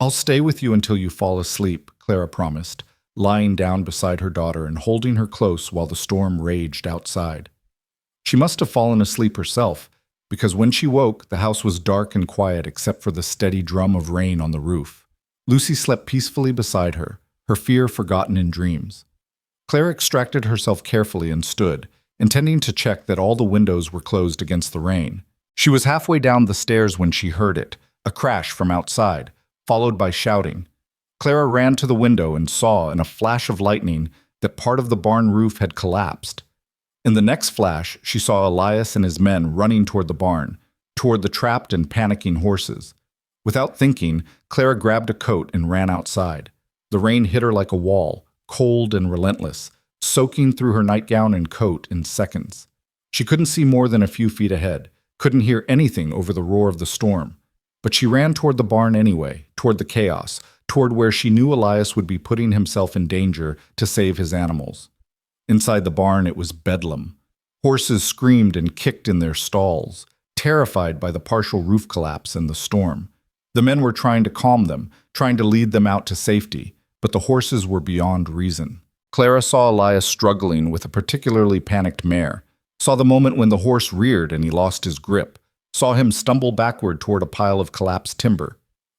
"I'll stay with you until you fall asleep," Clara promised, lying down beside her daughter and holding her close while the storm raged outside. She must have fallen asleep herself, because when she woke, the house was dark and quiet except for the steady drum of rain on the roof. Lucy slept peacefully beside her, her fear forgotten in dreams. Clara extracted herself carefully and stood, intending to check that all the windows were closed against the rain. She was halfway down the stairs when she heard it, a crash from outside, followed by shouting. Clara ran to the window and saw, in a flash of lightning, that part of the barn roof had collapsed. In the next flash, she saw Elias and his men running toward the barn, toward the trapped and panicking horses. Without thinking, Clara grabbed a coat and ran outside. The rain hit her like a wall, cold and relentless, soaking through her nightgown and coat in seconds. She couldn't see more than a few feet ahead, couldn't hear anything over the roar of the storm. But she ran toward the barn anyway, toward the chaos, toward where she knew Elias would be putting himself in danger to save his animals. Inside the barn, it was bedlam. Horses screamed and kicked in their stalls, terrified by the partial roof collapse and the storm. The men were trying to calm them, trying to lead them out to safety, but the horses were beyond reason. Clara saw Elias struggling with a particularly panicked mare, saw the moment when the horse reared and he lost his grip, saw him stumble backward toward a pile of collapsed timber.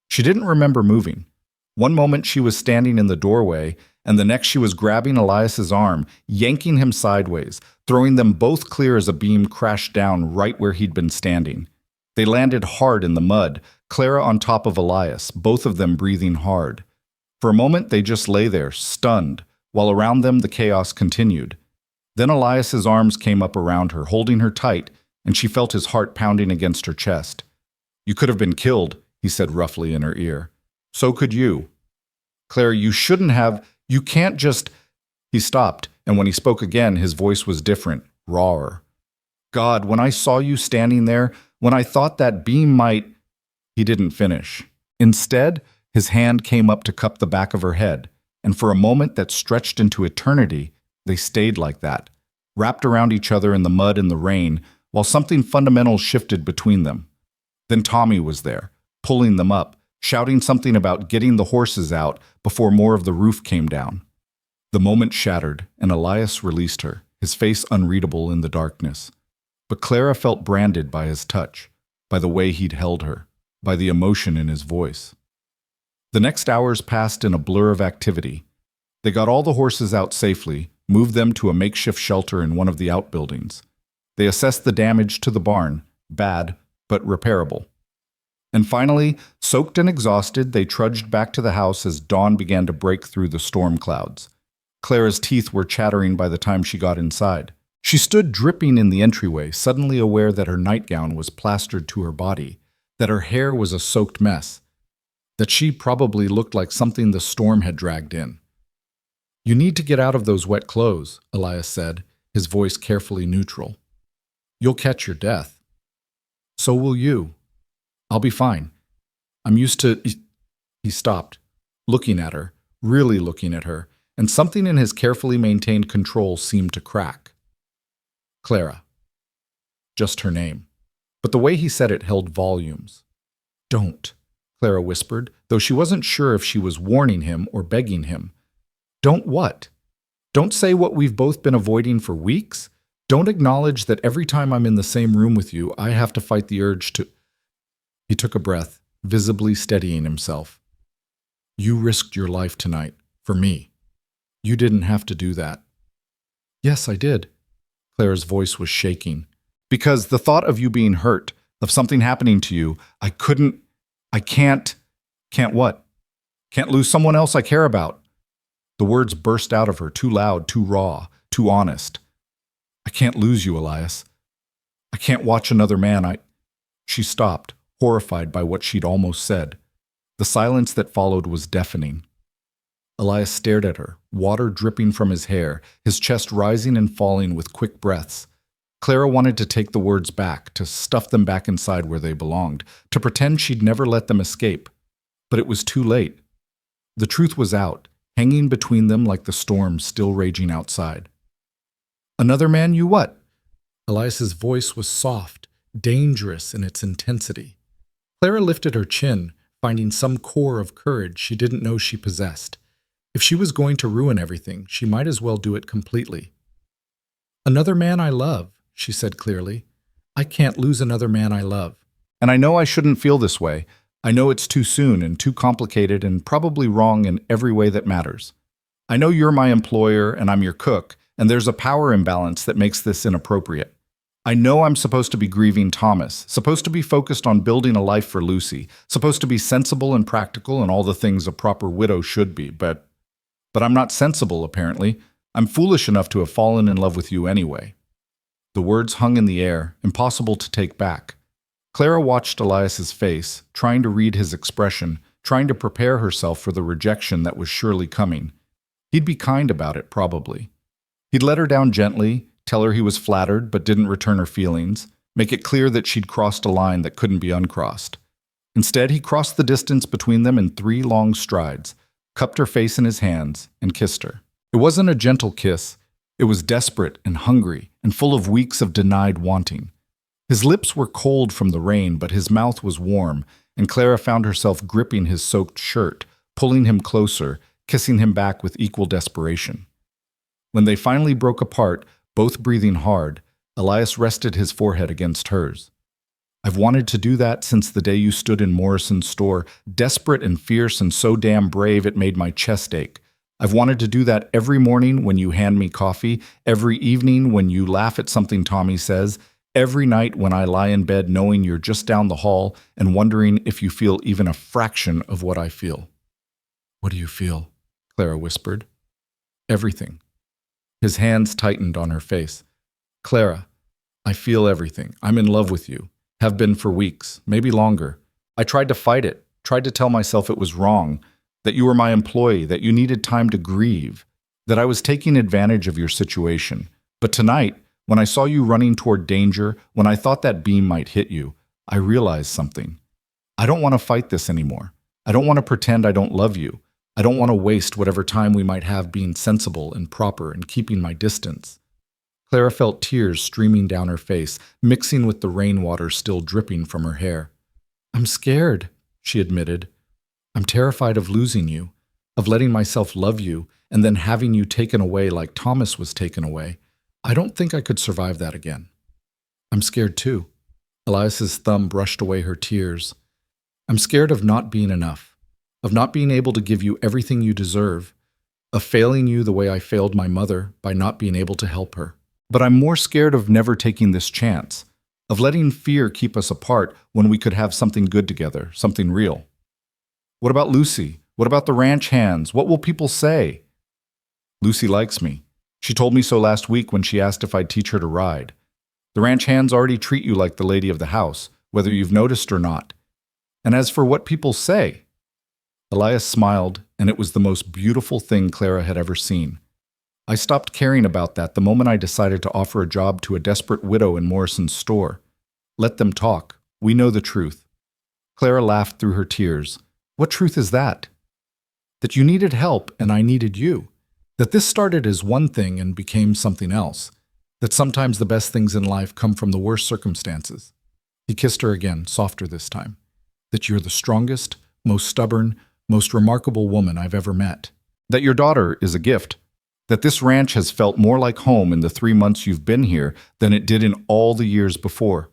She didn't remember moving. One moment she was standing in the doorway, and the next she was grabbing Elias's arm, yanking him sideways, throwing them both clear as a beam crashed down right where he'd been standing. They landed hard in the mud, Clara on top of Elias, both of them breathing hard. For a moment they just lay there, stunned, while around them the chaos continued. Then Elias's arms came up around her, holding her tight, and she felt his heart pounding against her chest. "You could have been killed," he said roughly in her ear. "So could you. Claire, you shouldn't have. You can't just—" He stopped, and when he spoke again, his voice was different, rawer. "God, when I saw you standing there, when I thought that beam might—" He didn't finish. Instead, his hand came up to cup the back of her head, and for a moment that stretched into eternity, they stayed like that, wrapped around each other in the mud and the rain, while something fundamental shifted between them. Then Tommy was there, pulling them up, shouting something about getting the horses out before more of the roof came down. The moment shattered, and Elias released her, his face unreadable in the darkness. But Clara felt branded by his touch, by the way he'd held her, by the emotion in his voice. The next hours passed in a blur of activity. They got all the horses out safely, moved them to a makeshift shelter in one of the outbuildings. They assessed the damage to the barn, bad, but repairable. And finally, soaked and exhausted, they trudged back to the house as dawn began to break through the storm clouds. Clara's teeth were chattering by the time she got inside. She stood dripping in the entryway, suddenly aware that her nightgown was plastered to her body, that her hair was a soaked mess, that she probably looked like something the storm had dragged in. "You need to get out of those wet clothes," Elias said, his voice carefully neutral. "You'll catch your death." "So will you. I'll be fine. I'm used to—" He stopped, looking at her, really looking at her, and something in his carefully maintained control seemed to crack. Clara. Just her name. But the way he said it held volumes. "Don't," Clara whispered, though she wasn't sure if she was warning him or begging him. "Don't what? Don't say what we've both been avoiding for weeks? Don't acknowledge that every time I'm in the same room with you, I have to fight the urge to—" He took a breath, visibly steadying himself. "You risked your life tonight, for me. You didn't have to do that." "Yes, I did." Clara's voice was shaking. "Because the thought of you being hurt, of something happening to you, I can't— Can't what? Can't lose someone else I care about." The words burst out of her, too loud, too raw, too honest. "I can't lose you, Elias. I can't watch another man. She stopped, horrified by what she'd almost said. The silence that followed was deafening. Elias stared at her, water dripping from his hair, his chest rising and falling with quick breaths. Clara wanted to take the words back, to stuff them back inside where they belonged, to pretend she'd never let them escape. But it was too late. The truth was out, hanging between them like the storm still raging outside. Another man, you what? Elias's voice was soft, dangerous in its intensity. Clara lifted her chin, finding some core of courage she didn't know she possessed. If she was going to ruin everything, she might as well do it completely. Another man I love, she said clearly. I can't lose another man I love. And I know I shouldn't feel this way. I know it's too soon and too complicated and probably wrong in every way that matters. I know you're my employer and I'm your cook, and there's a power imbalance that makes this inappropriate. I know I'm supposed to be grieving Thomas, supposed to be focused on building a life for Lucy, supposed to be sensible and practical and all the things a proper widow should be, but I'm not sensible, apparently. I'm foolish enough to have fallen in love with you anyway. The words hung in the air, impossible to take back. Clara watched Elias's face, trying to read his expression, trying to prepare herself for the rejection that was surely coming. He'd be kind about it, probably. He'd let her down gently, tell her he was flattered but didn't return her feelings, make it clear that she'd crossed a line that couldn't be uncrossed. Instead, he crossed the distance between them in 3 long strides, cupped her face in his hands, and kissed her. It wasn't a gentle kiss. It was desperate and hungry and full of weeks of denied wanting. His lips were cold from the rain, but his mouth was warm, and Clara found herself gripping his soaked shirt, pulling him closer, kissing him back with equal desperation. When they finally broke apart, both breathing hard, Elias rested his forehead against hers. I've wanted to do that since the day you stood in Morrison's store, desperate and fierce and so damn brave it made my chest ache. I've wanted to do that every morning when you hand me coffee, every evening when you laugh at something Tommy says, every night when I lie in bed knowing you're just down the hall and wondering if you feel even a fraction of what I feel. What do you feel? Clara whispered. Everything. His hands tightened on her face. Clara, I feel everything. I'm in love with you. Have been for weeks, maybe longer. I tried to fight it, tried to tell myself it was wrong, that you were my employee, that you needed time to grieve, that I was taking advantage of your situation. But tonight, when I saw you running toward danger, when I thought that beam might hit you, I realized something. I don't want to fight this anymore. I don't want to pretend I don't love you. I don't want to waste whatever time we might have being sensible and proper and keeping my distance. Clara felt tears streaming down her face, mixing with the rainwater still dripping from her hair. I'm scared, she admitted. I'm terrified of losing you, of letting myself love you, and then having you taken away like Thomas was taken away. I don't think I could survive that again. I'm scared too. Elias's thumb brushed away her tears. I'm scared of not being enough, of not being able to give you everything you deserve, of failing you the way I failed my mother by not being able to help her. But I'm more scared of never taking this chance, of letting fear keep us apart when we could have something good together, something real. What about Lucy? What about the ranch hands? What will people say? Lucy likes me. She told me so last week when she asked if I'd teach her to ride. The ranch hands already treat you like the lady of the house, whether you've noticed or not. And as for what people say, Elias smiled, and it was the most beautiful thing Clara had ever seen. I stopped caring about that the moment I decided to offer a job to a desperate widow in Morrison's store. Let them talk. We know the truth. Clara laughed through her tears. What truth is that? That you needed help and I needed you. That this started as one thing and became something else. That sometimes the best things in life come from the worst circumstances. He kissed her again, softer this time. That you're the strongest, most stubborn, most remarkable woman I've ever met. That your daughter is a gift. That this ranch has felt more like home in the 3 months you've been here than it did in all the years before.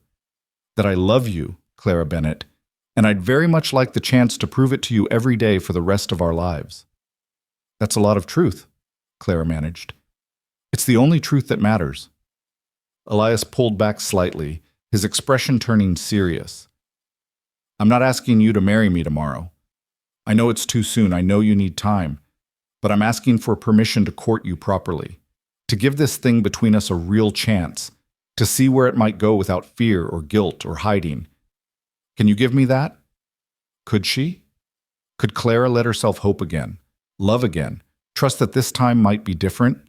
That I love you, Clara Bennett, and I'd very much like the chance to prove it to you every day for the rest of our lives. That's a lot of truth, Clara managed. It's the only truth that matters. Elias pulled back slightly, his expression turning serious. I'm not asking you to marry me tomorrow. I know it's too soon, I know you need time. But I'm asking for permission to court you properly, to give this thing between us a real chance, to see where it might go without fear or guilt or hiding. Can you give me that? Could she? Could Clara let herself hope again, love again, trust that this time might be different?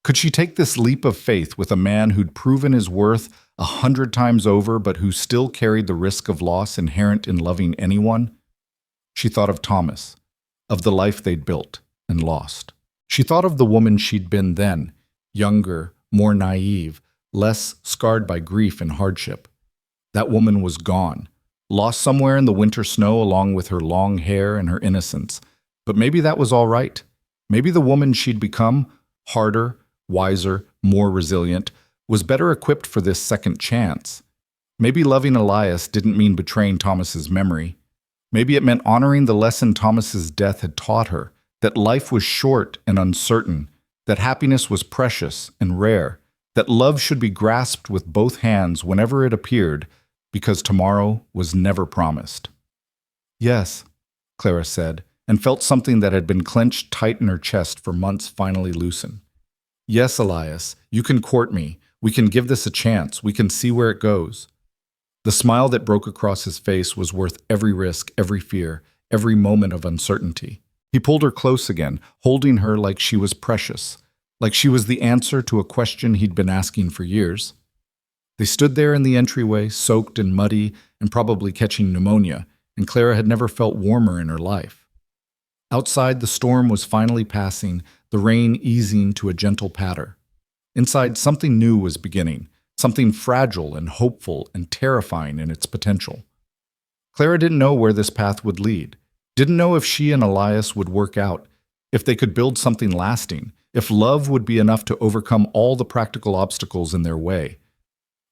Could she take this leap of faith with a man who'd proven his worth 100 times over but who still carried the risk of loss inherent in loving anyone? She thought of Thomas, of the life they'd built and lost. She thought of the woman she'd been then, younger, more naive, less scarred by grief and hardship. That woman was gone, lost somewhere in the winter snow along with her long hair and her innocence. But maybe that was all right. Maybe the woman she'd become, harder, wiser, more resilient, was better equipped for this second chance. Maybe loving Elias didn't mean betraying Thomas's memory. Maybe it meant honoring the lesson Thomas's death had taught her, that life was short and uncertain, that happiness was precious and rare, that love should be grasped with both hands whenever it appeared, because tomorrow was never promised. "Yes," Clara said, and felt something that had been clenched tight in her chest for months finally loosen. "Yes, Elias, you can court me. We can give this a chance. We can see where it goes." The smile that broke across his face was worth every risk, every fear, every moment of uncertainty. He pulled her close again, holding her like she was precious, like she was the answer to a question he'd been asking for years. They stood there in the entryway, soaked and muddy and probably catching pneumonia, and Clara had never felt warmer in her life. Outside, the storm was finally passing, the rain easing to a gentle patter. Inside, something new was beginning, something fragile and hopeful and terrifying in its potential. Clara didn't know where this path would lead, didn't know if she and Elias would work out, if they could build something lasting, if love would be enough to overcome all the practical obstacles in their way.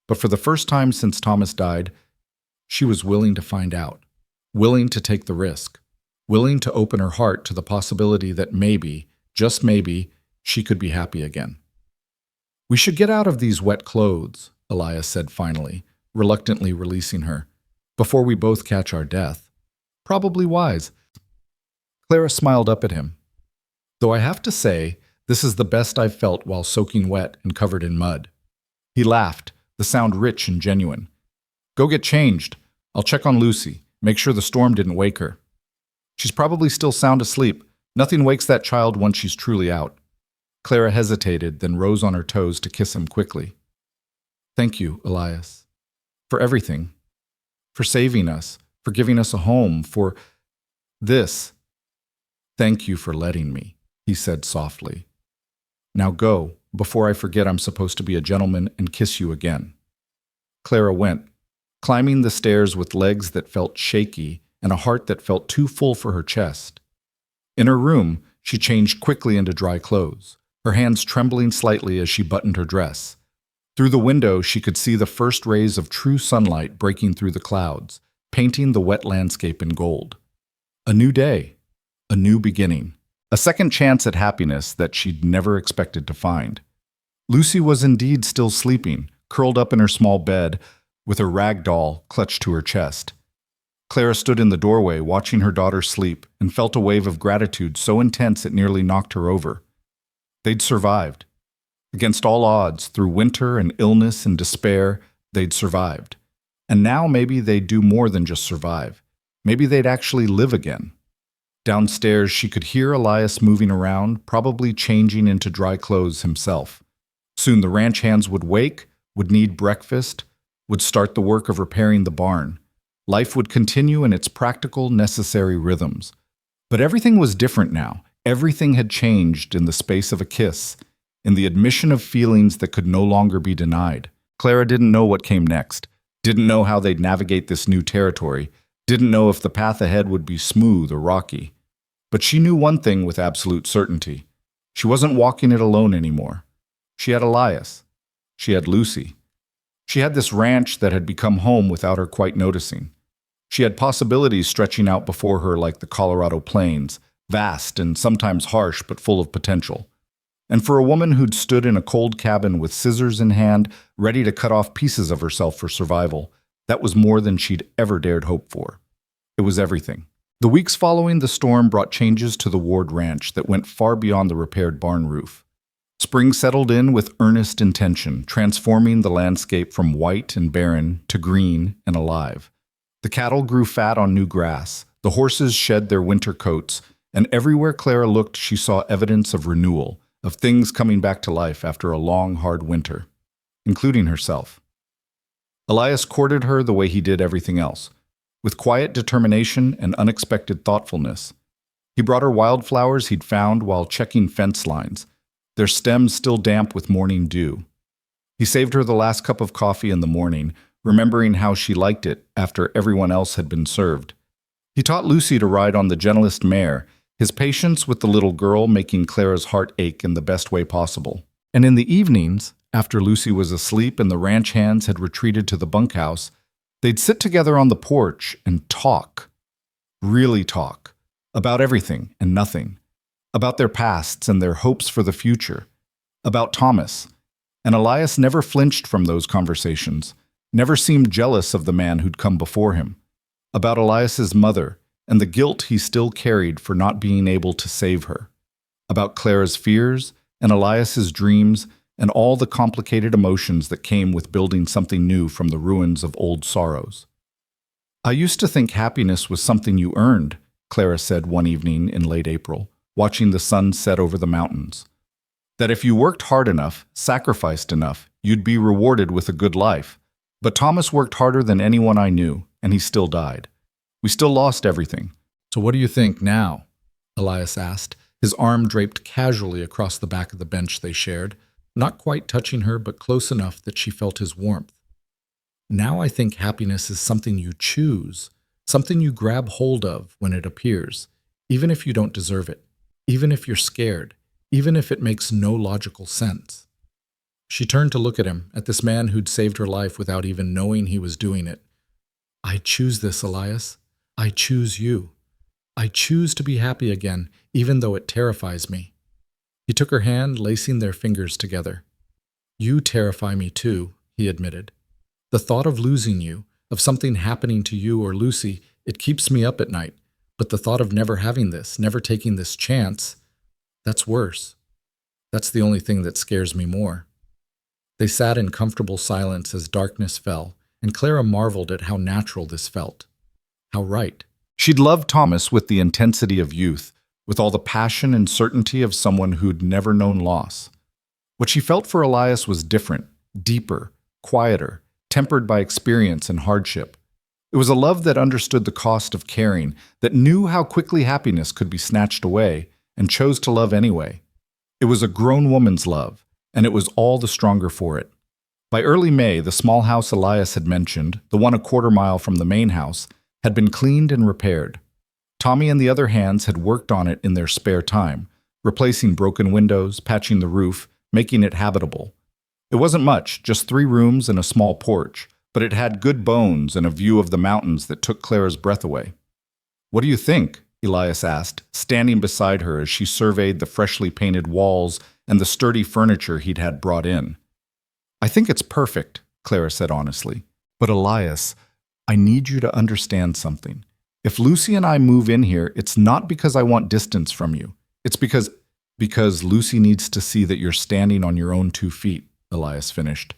But for the first time since Thomas died, she was willing to find out, willing to take the risk, willing to open her heart to the possibility that maybe, just maybe, she could be happy again. "We should get out of these wet clothes," Elias said finally, reluctantly releasing her, "before we both catch our death." "Probably wise." Clara smiled up at him. "Though I have to say, this is the best I've felt while soaking wet and covered in mud." He laughed, the sound rich and genuine. "Go get changed. I'll check on Lucy, make sure the storm didn't wake her. She's probably still sound asleep. Nothing wakes that child once she's truly out." Clara hesitated, then rose on her toes to kiss him quickly. "Thank you, Elias, for everything, for saving us, for giving us a home, for this. Thank you for letting me," he said softly. "Now go, before I forget I'm supposed to be a gentleman and kiss you again." Clara went, climbing the stairs with legs that felt shaky and a heart that felt too full for her chest. In her room, she changed quickly into dry clothes, her hands trembling slightly as she buttoned her dress. Through the window, she could see the first rays of true sunlight breaking through the clouds, painting the wet landscape in gold. A new day, a new beginning, a second chance at happiness that she'd never expected to find. Lucy was indeed still sleeping, curled up in her small bed, with her rag doll clutched to her chest. Clara stood in the doorway watching her daughter sleep and felt a wave of gratitude so intense it nearly knocked her over. They'd survived. Against all odds, through winter and illness and despair, they'd survived. And now maybe they'd do more than just survive. Maybe they'd actually live again. Downstairs, she could hear Elias moving around, probably changing into dry clothes himself. Soon the ranch hands would wake, would need breakfast, would start the work of repairing the barn. Life would continue in its practical, necessary rhythms. But everything was different now. Everything had changed in the space of a kiss, in the admission of feelings that could no longer be denied. Clara didn't know what came next, didn't know how they'd navigate this new territory, didn't know if the path ahead would be smooth or rocky. But she knew one thing with absolute certainty. She wasn't walking it alone anymore. She had Elias. She had Lucy. She had this ranch that had become home without her quite noticing. She had possibilities stretching out before her like the Colorado plains, vast and sometimes harsh but full of potential. And for a woman who'd stood in a cold cabin with scissors in hand, ready to cut off pieces of herself for survival, that was more than she'd ever dared hope for. It was everything. The weeks following the storm brought changes to the Ward Ranch that went far beyond the repaired barn roof. Spring settled in with earnest intention, transforming the landscape from white and barren to green and alive. The cattle grew fat on new grass, the horses shed their winter coats, and everywhere Clara looked she saw evidence of renewal, of things coming back to life after a long, hard winter, including herself. Elias courted her the way he did everything else, with quiet determination and unexpected thoughtfulness. He brought her wildflowers he'd found while checking fence lines, their stems still damp with morning dew. He saved her the last cup of coffee in the morning, remembering how she liked it after everyone else had been served. He taught Lucy to ride on the gentlest mare, his patience with the little girl making Clara's heart ache in the best way possible. And in the evenings, after Lucy was asleep and the ranch hands had retreated to the bunkhouse, they'd sit together on the porch and talk. Really talk. About everything and nothing. About their pasts and their hopes for the future. About Thomas. And Elias never flinched from those conversations, never seemed jealous of the man who'd come before him. About Elias's mother and the guilt he still carried for not being able to save her. About Clara's fears and Elias's dreams and all the complicated emotions that came with building something new from the ruins of old sorrows. "I used to think happiness was something you earned," Clara said one evening in late April, watching the sun set over the mountains. "That if you worked hard enough, sacrificed enough, you'd be rewarded with a good life. But Thomas worked harder than anyone I knew, and he still died. We still lost everything." "So what do you think now?" Elias asked, his arm draped casually across the back of the bench they shared, not quite touching her but close enough that she felt his warmth. "Now I think happiness is something you choose, something you grab hold of when it appears, even if you don't deserve it, even if you're scared, even if it makes no logical sense." She turned to look at him, at this man who'd saved her life without even knowing he was doing it. "I choose this, Elias. I choose you. I choose to be happy again, even though it terrifies me." He took her hand, lacing their fingers together. "You terrify me too," he admitted. "The thought of losing you, of something happening to you or Lucy, it keeps me up at night. But the thought of never having this, never taking this chance, that's worse. That's the only thing that scares me more." They sat in comfortable silence as darkness fell, and Clara marveled at how natural this felt. How right. She'd loved Thomas with the intensity of youth, with all the passion and certainty of someone who'd never known loss. What she felt for Elias was different, deeper, quieter, tempered by experience and hardship. It was a love that understood the cost of caring, that knew how quickly happiness could be snatched away, and chose to love anyway. It was a grown woman's love, and it was all the stronger for it. By early May, the small house Elias had mentioned, the one a quarter-mile from the main house, had been cleaned and repaired. Tommy and the other hands had worked on it in their spare time, replacing broken windows, patching the roof, making it habitable. It wasn't much, just 3 rooms and a small porch, but it had good bones and a view of the mountains that took Clara's breath away. "What do you think?" Elias asked, standing beside her as she surveyed the freshly painted walls and the sturdy furniture he'd had brought in. "I think it's perfect," Clara said honestly. "But Elias, I need you to understand something. If Lucy and I move in here, it's not because I want distance from you. It's because Lucy needs to see that you're standing on your own 2 feet," Elias finished.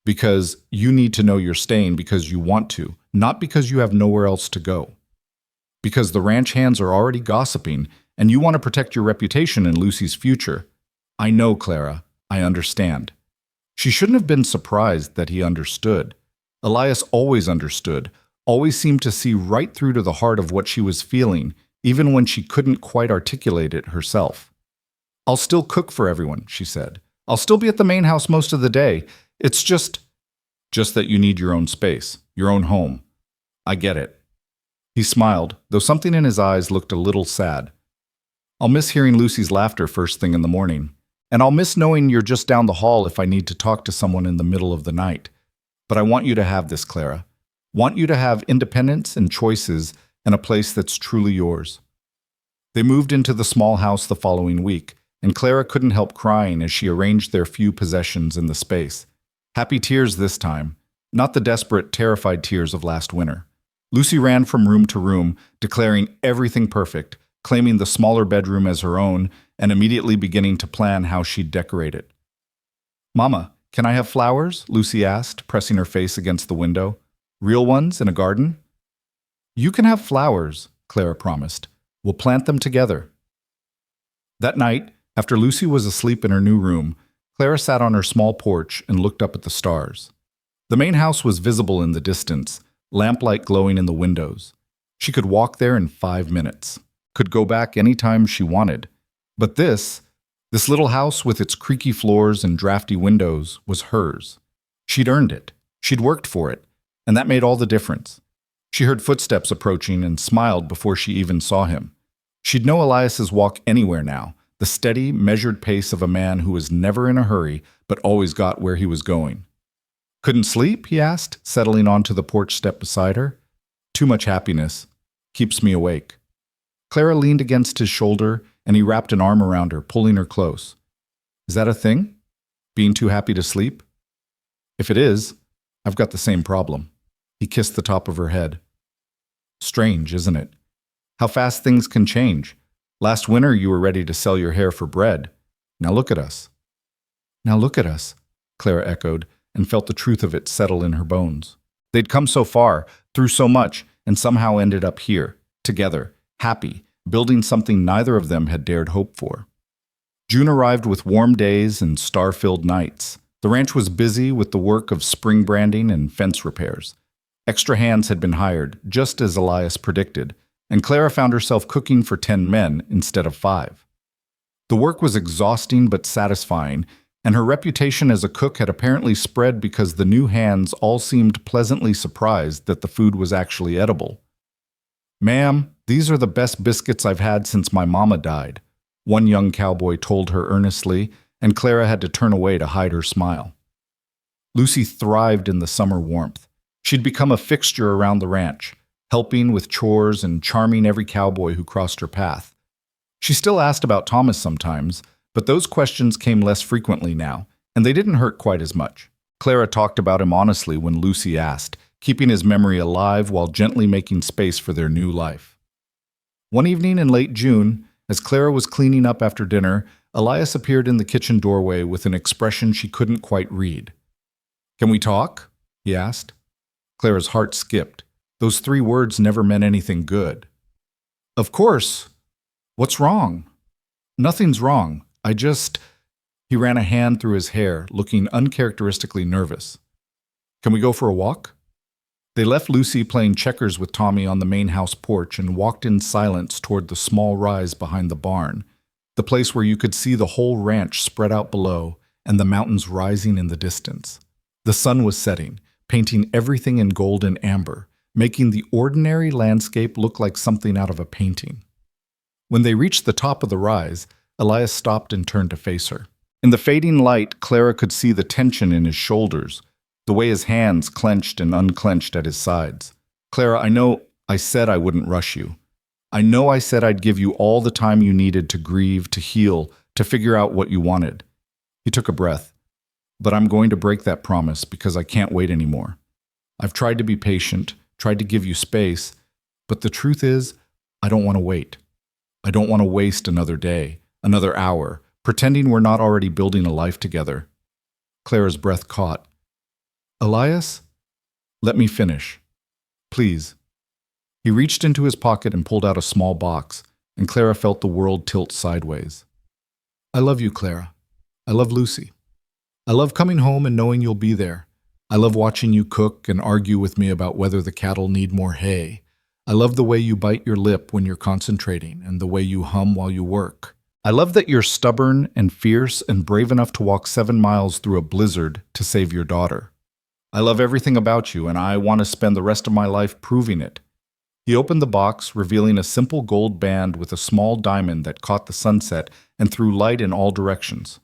"Because you need to know you're staying because you want to, not because you have nowhere else to go. Because the ranch hands are already gossiping, and you want to protect your reputation and Lucy's future. I know, Clara. I understand." She shouldn't have been surprised that he understood. Elias always understood, always seemed to see right through to the heart of what she was feeling, even when she couldn't quite articulate it herself. "I'll still cook for everyone," she said. "I'll still be at the main house most of the day. It's just that you need your own space, your own home. I get it." He smiled, though something in his eyes looked a little sad. "I'll miss hearing Lucy's laughter first thing in the morning. And I'll miss knowing you're just down the hall if I need to talk to someone in the middle of the night. But I want you to have this, Clara. Want you to have independence and choices and a place that's truly yours." They moved into the small house the following week, and Clara couldn't help crying as she arranged their few possessions in the space. Happy tears this time, not the desperate, terrified tears of last winter. Lucy ran from room to room, declaring everything perfect, claiming the smaller bedroom as her own, and immediately beginning to plan how she'd decorate it. "Mama, can I have flowers?" Lucy asked, pressing her face against the window. "Real ones in a garden?" "You can have flowers," Clara promised. "We'll plant them together." That night, after Lucy was asleep in her new room, Clara sat on her small porch and looked up at the stars. The main house was visible in the distance, lamplight glowing in the windows. She could walk there in 5 minutes, could go back any time she wanted. But this This little house with its creaky floors and drafty windows was hers. She'd earned it. She'd worked for it. And that made all the difference. She heard footsteps approaching and smiled before she even saw him. She'd know Elias's walk anywhere now, the steady, measured pace of a man who was never in a hurry but always got where he was going. Couldn't sleep? He asked, settling onto the porch step beside her. Too much happiness. Keeps me awake. Clara leaned against his shoulder, and he wrapped an arm around her, pulling her close. Is that a thing? Being too happy to sleep? If it is, I've got the same problem. He kissed the top of her head. Strange, isn't it? How fast things can change. Last winter you were ready to sell your hair for bread. Now look at us. Now look at us, Clara echoed, and felt the truth of it settle in her bones. They'd come so far, through so much, and somehow ended up here, together, happy, building something neither of them had dared hope for. June arrived with warm days and star-filled nights. The ranch was busy with the work of spring branding and fence repairs. Extra hands had been hired, just as Elias predicted, and Clara found herself cooking for 10 men instead of 5. The work was exhausting but satisfying, and her reputation as a cook had apparently spread because the new hands all seemed pleasantly surprised that the food was actually edible. "Ma'am, these are the best biscuits I've had since my mama died," one young cowboy told her earnestly, and Clara had to turn away to hide her smile. Lucy thrived in the summer warmth. She'd become a fixture around the ranch, helping with chores and charming every cowboy who crossed her path. She still asked about Thomas sometimes, but those questions came less frequently now, and they didn't hurt quite as much. Clara talked about him honestly when Lucy asked, keeping his memory alive while gently making space for their new life. One evening in late June, as Clara was cleaning up after dinner, Elias appeared in the kitchen doorway with an expression she couldn't quite read. "Can we talk?" he asked. Clara's heart skipped. Those 3 words never meant anything good. "Of course. What's wrong?" "Nothing's wrong. He ran a hand through his hair, looking uncharacteristically nervous. "Can we go for a walk?" They left Lucy playing checkers with Tommy on the main house porch and walked in silence toward the small rise behind the barn, the place where you could see the whole ranch spread out below and the mountains rising in the distance. The sun was setting, painting everything in gold and amber, making the ordinary landscape look like something out of a painting. When they reached the top of the rise, Elias stopped and turned to face her. In the fading light, Clara could see the tension in his shoulders, the way his hands clenched and unclenched at his sides. "Clara, I know I said I wouldn't rush you. I know I said I'd give you all the time you needed to grieve, to heal, to figure out what you wanted." He took a breath. "But I'm going to break that promise because I can't wait anymore. I've tried to be patient, tried to give you space, but the truth is, I don't want to wait. I don't want to waste another day, another hour, pretending we're not already building a life together." Clara's breath caught. "Elias, let me finish. Please." He reached into his pocket and pulled out a small box, and Clara felt the world tilt sideways. "I love you, Clara. I love Lucy. I love coming home and knowing you'll be there. I love watching you cook and argue with me about whether the cattle need more hay. I love the way you bite your lip when you're concentrating and the way you hum while you work. I love that you're stubborn and fierce and brave enough to walk 7 miles through a blizzard to save your daughter. I love everything about you, and I want to spend the rest of my life proving it." He opened the box, revealing a simple gold band with a small diamond that caught the sunset and threw light in all directions.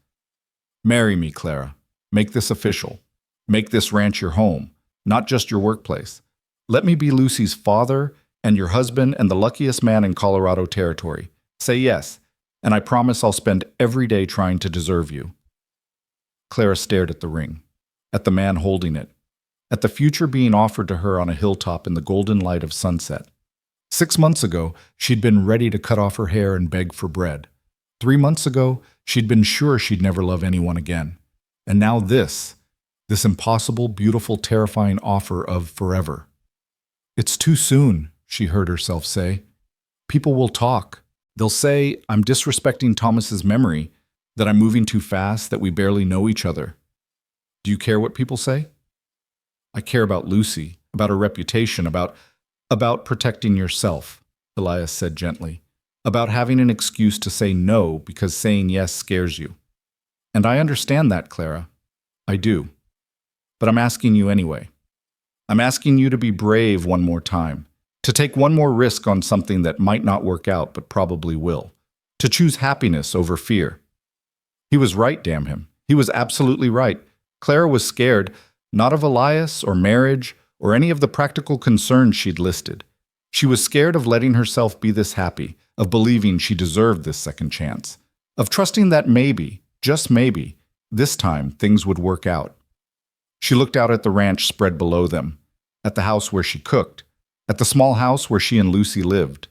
"Marry me, Clara. Make this official. Make this ranch your home, not just your workplace. Let me be Lucy's father and your husband and the luckiest man in Colorado Territory. Say yes, and I promise I'll spend every day trying to deserve you." Clara stared at the ring, at the man holding it, at the future being offered to her on a hilltop in the golden light of sunset. 6 months ago, she'd been ready to cut off her hair and beg for bread. 3 months ago, she'd been sure she'd never love anyone again. And now this impossible, beautiful, terrifying offer of forever. "It's too soon," she heard herself say. "People will talk. They'll say I'm disrespecting Thomas's memory, that I'm moving too fast, that we barely know each other. Do you care what people say?" "I care about Lucy, about her reputation, about protecting yourself," Elias said gently. about having an excuse to say no because saying yes scares you. And I understand that, Clara. I do. But I'm asking you anyway. I'm asking you to be brave one more time, to take one more risk on something that might not work out but probably will, to choose happiness over fear. He was right, damn him. He was absolutely right. Clara was scared, not of Elias or marriage or any of the practical concerns she'd listed. She was scared of letting herself be this happy, of believing she deserved this second chance, of trusting that maybe, just maybe, this time things would work out. She looked out at the ranch spread below them, at the house where she cooked, at the small house where she and Lucy lived,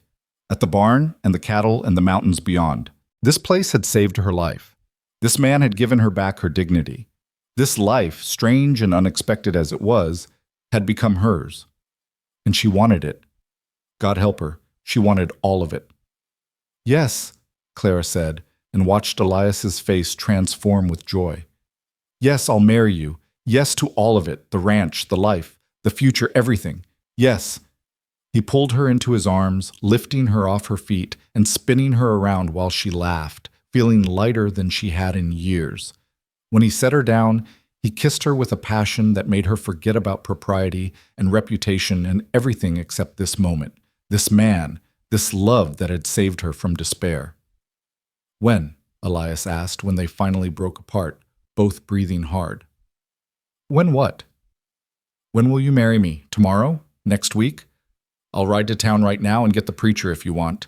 at the barn and the cattle and the mountains beyond. This place had saved her life. This man had given her back her dignity. This life, strange and unexpected as it was, had become hers. And she wanted it. God help her, she wanted all of it. Yes, Clara said, and watched Elias's face transform with joy. Yes, I'll marry you. Yes to all of it, the ranch, the life, the future, everything. Yes. He pulled her into his arms, lifting her off her feet and spinning her around while she laughed, feeling lighter than she had in years. When he set her down, he kissed her with a passion that made her forget about propriety and reputation and everything except this moment, this man, this love that had saved her from despair. When? Elias asked when they finally broke apart, both breathing hard. When what? When will you marry me? Tomorrow? Next week? I'll ride to town right now and get the preacher if you want.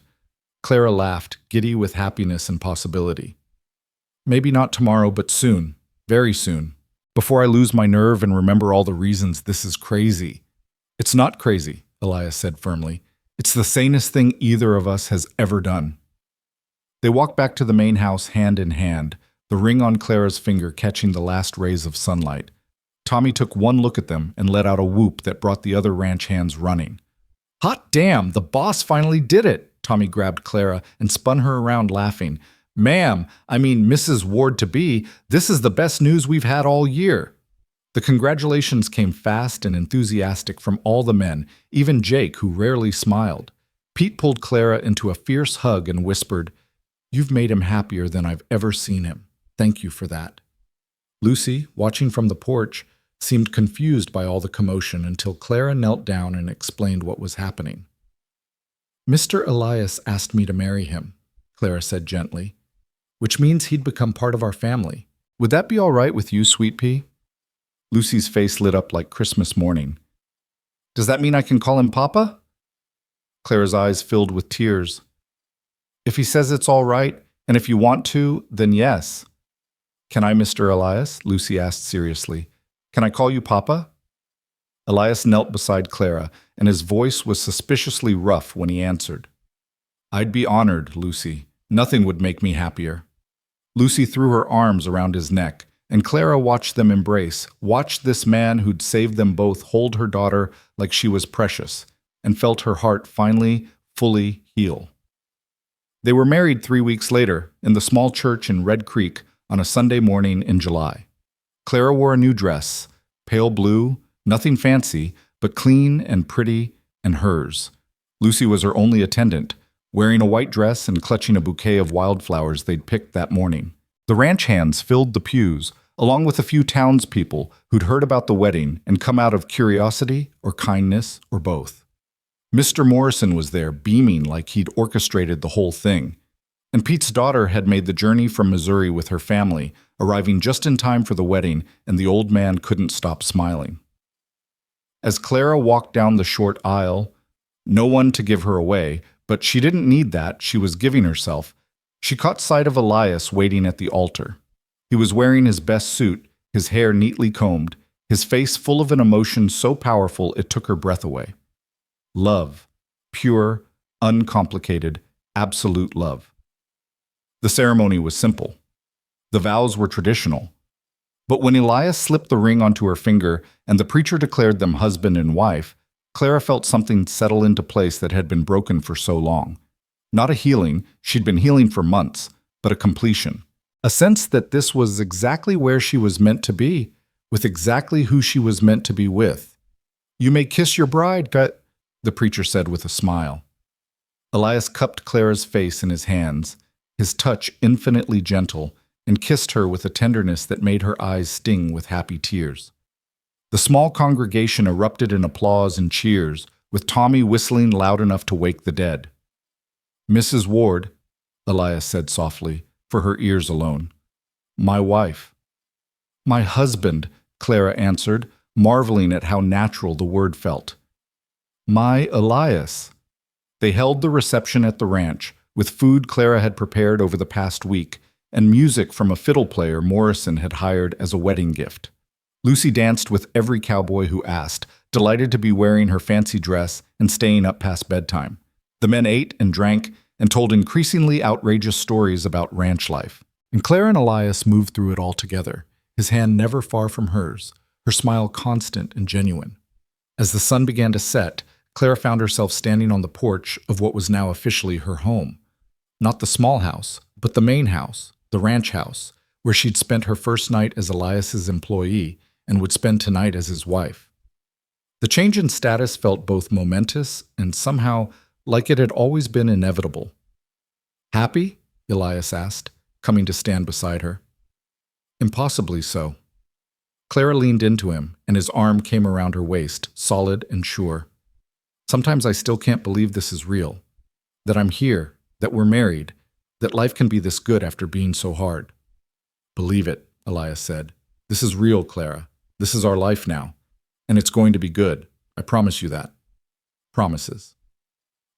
Clara laughed, giddy with happiness and possibility. Maybe not tomorrow, but soon, very soon, before I lose my nerve and remember all the reasons this is crazy. It's not crazy, Elias said firmly. It's the sanest thing either of us has ever done. They walked back to the main house hand in hand, the ring on Clara's finger catching the last rays of sunlight. Tommy took one look at them and let out a whoop that brought the other ranch hands running. Hot damn, the boss finally did it! Tommy grabbed Clara and spun her around laughing. Ma'am, I mean Mrs. Ward-to-be, this is the best news we've had all year. The congratulations came fast and enthusiastic from all the men, even Jake, who rarely smiled. Pete pulled Clara into a fierce hug and whispered, You've made him happier than I've ever seen him. Thank you for that. Lucy, watching from the porch, seemed confused by all the commotion until Clara knelt down and explained what was happening. Mr. Elias asked me to marry him, Clara said gently, which means he'd become part of our family. Would that be all right with you, Sweet Pea? Lucy's face lit up like Christmas morning. Does that mean I can call him Papa? Clara's eyes filled with tears. If he says it's all right, and if you want to, then yes. Can I, Mr. Elias? Lucy asked seriously. Can I call you Papa? Elias knelt beside Clara, and his voice was suspiciously rough when he answered. I'd be honored, Lucy. Nothing would make me happier. Lucy threw her arms around his neck, and Clara watched them embrace, watched this man who'd saved them both hold her daughter like she was precious, and felt her heart finally, fully heal. They were married 3 weeks later in the small church in Red Creek on a Sunday morning in July. Clara wore a new dress, pale blue, nothing fancy, but clean and pretty and hers. Lucy was her only attendant, wearing a white dress and clutching a bouquet of wildflowers they'd picked that morning. The ranch hands filled the pews, along with a few townspeople who'd heard about the wedding and come out of curiosity or kindness or both. Mr. Morrison was there, beaming like he'd orchestrated the whole thing. And Pete's daughter had made the journey from Missouri with her family, arriving just in time for the wedding, and the old man couldn't stop smiling. As Clara walked down the short aisle, no one to give her away, but she didn't need that, she was giving herself, she caught sight of Elias waiting at the altar. He was wearing his best suit, his hair neatly combed, his face full of an emotion so powerful it took her breath away. Love. Pure, uncomplicated, absolute love. The ceremony was simple. The vows were traditional. But when Elias slipped the ring onto her finger and the preacher declared them husband and wife, Clara felt something settle into place that had been broken for so long. Not a healing, she'd been healing for months, but a completion. A sense that this was exactly where she was meant to be, with exactly who she was meant to be with. You may kiss your bride, the preacher said with a smile. Elias cupped Clara's face in his hands, his touch infinitely gentle, and kissed her with a tenderness that made her eyes sting with happy tears. The small congregation erupted in applause and cheers, with Tommy whistling loud enough to wake the dead. "Mrs. Ward," Elias said softly, for her ears alone. "My wife." "My husband," Clara answered, marveling at how natural the word felt. "My Elias." They held the reception at the ranch, with food Clara had prepared over the past week, and music from a fiddle player Morrison had hired as a wedding gift. Lucy danced with every cowboy who asked, delighted to be wearing her fancy dress and staying up past bedtime. The men ate and drank and told increasingly outrageous stories about ranch life. And Clara and Elias moved through it all together, his hand never far from hers, her smile constant and genuine. As the sun began to set, Clara found herself standing on the porch of what was now officially her home. Not the small house, but the main house, the ranch house, where she'd spent her first night as Elias's employee and would spend tonight as his wife. The change in status felt both momentous and somehow like it had always been inevitable. "Happy?" Elias asked, coming to stand beside her. "Impossibly so." Clara leaned into him, and his arm came around her waist, solid and sure. "Sometimes I still can't believe this is real. That I'm here, that we're married, that life can be this good after being so hard." "Believe it," Elias said. "This is real, Clara. This is our life now. And it's going to be good. I promise you that." Promises.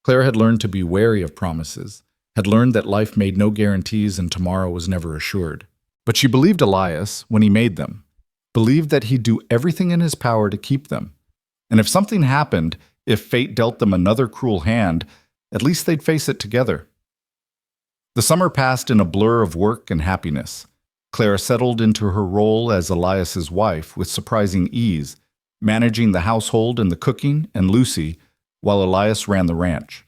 Clara had learned to be wary of promises, had learned that life made no guarantees and tomorrow was never assured. But she believed Elias when he made them, believed that he'd do everything in his power to keep them. And if something happened, if fate dealt them another cruel hand, at least they'd face it together. The summer passed in a blur of work and happiness. Clara settled into her role as Elias's wife with surprising ease, managing the household and the cooking and Lucy, while Elias ran the ranch.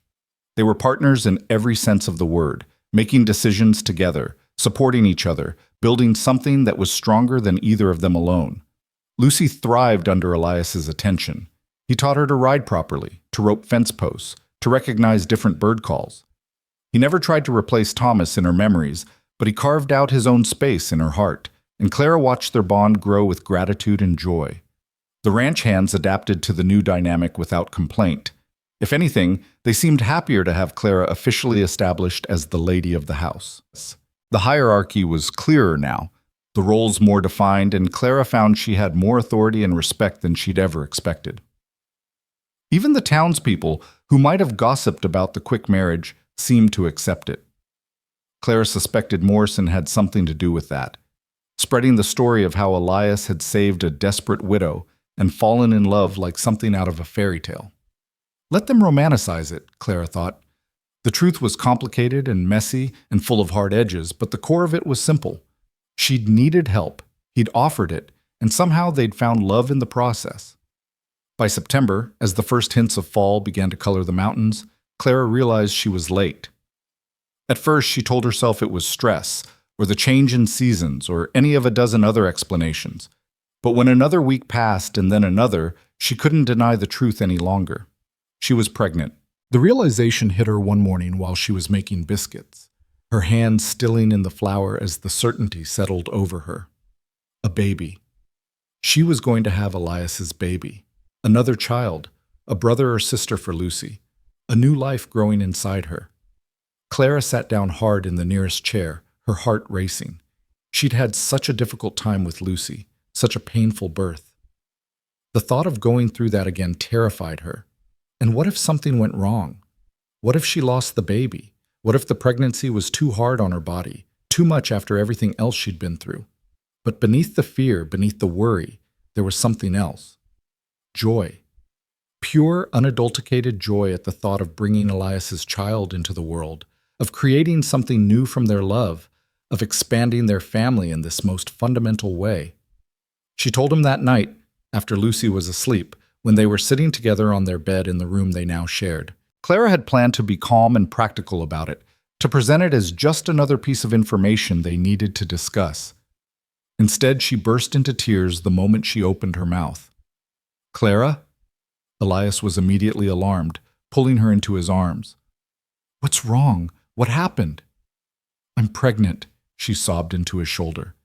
They were partners in every sense of the word, making decisions together, supporting each other, building something that was stronger than either of them alone. Lucy thrived under Elias's attention. He taught her to ride properly, to rope fence posts, to recognize different bird calls. He never tried to replace Thomas in her memories, but he carved out his own space in her heart, and Clara watched their bond grow with gratitude and joy. The ranch hands adapted to the new dynamic without complaint. If anything, they seemed happier to have Clara officially established as the lady of the house. The hierarchy was clearer now, the roles more defined, and Clara found she had more authority and respect than she'd ever expected. Even the townspeople, who might have gossiped about the quick marriage, seemed to accept it. Clara suspected Morrison had something to do with that, spreading the story of how Elias had saved a desperate widow and fallen in love like something out of a fairy tale. Let them romanticize it, Clara thought. The truth was complicated and messy and full of hard edges, but the core of it was simple. She'd needed help, he'd offered it, and somehow they'd found love in the process. By September, as the first hints of fall began to color the mountains, Clara realized she was late. At first, she told herself it was stress, or the change in seasons, or any of a dozen other explanations. But when another week passed and then another, she couldn't deny the truth any longer. She was pregnant. The realization hit her one morning while she was making biscuits, her hands stilling in the flour as the certainty settled over her. A baby. She was going to have Elias's baby. Another child, a brother or sister for Lucy, a new life growing inside her. Clara sat down hard in the nearest chair, her heart racing. She'd had such a difficult time with Lucy, such a painful birth. The thought of going through that again terrified her. And what if something went wrong? What if she lost the baby? What if the pregnancy was too hard on her body, too much after everything else she'd been through? But beneath the fear, beneath the worry, there was something else. Joy. Pure, unadulterated joy at the thought of bringing Elias's child into the world, of creating something new from their love, of expanding their family in this most fundamental way. She told him that night, after Lucy was asleep, when they were sitting together on their bed in the room they now shared. Clara had planned to be calm and practical about it, to present it as just another piece of information they needed to discuss. Instead, she burst into tears the moment she opened her mouth. "Clara?" Elias was immediately alarmed, pulling her into his arms. What's wrong? What happened? I'm pregnant, she sobbed into his shoulder.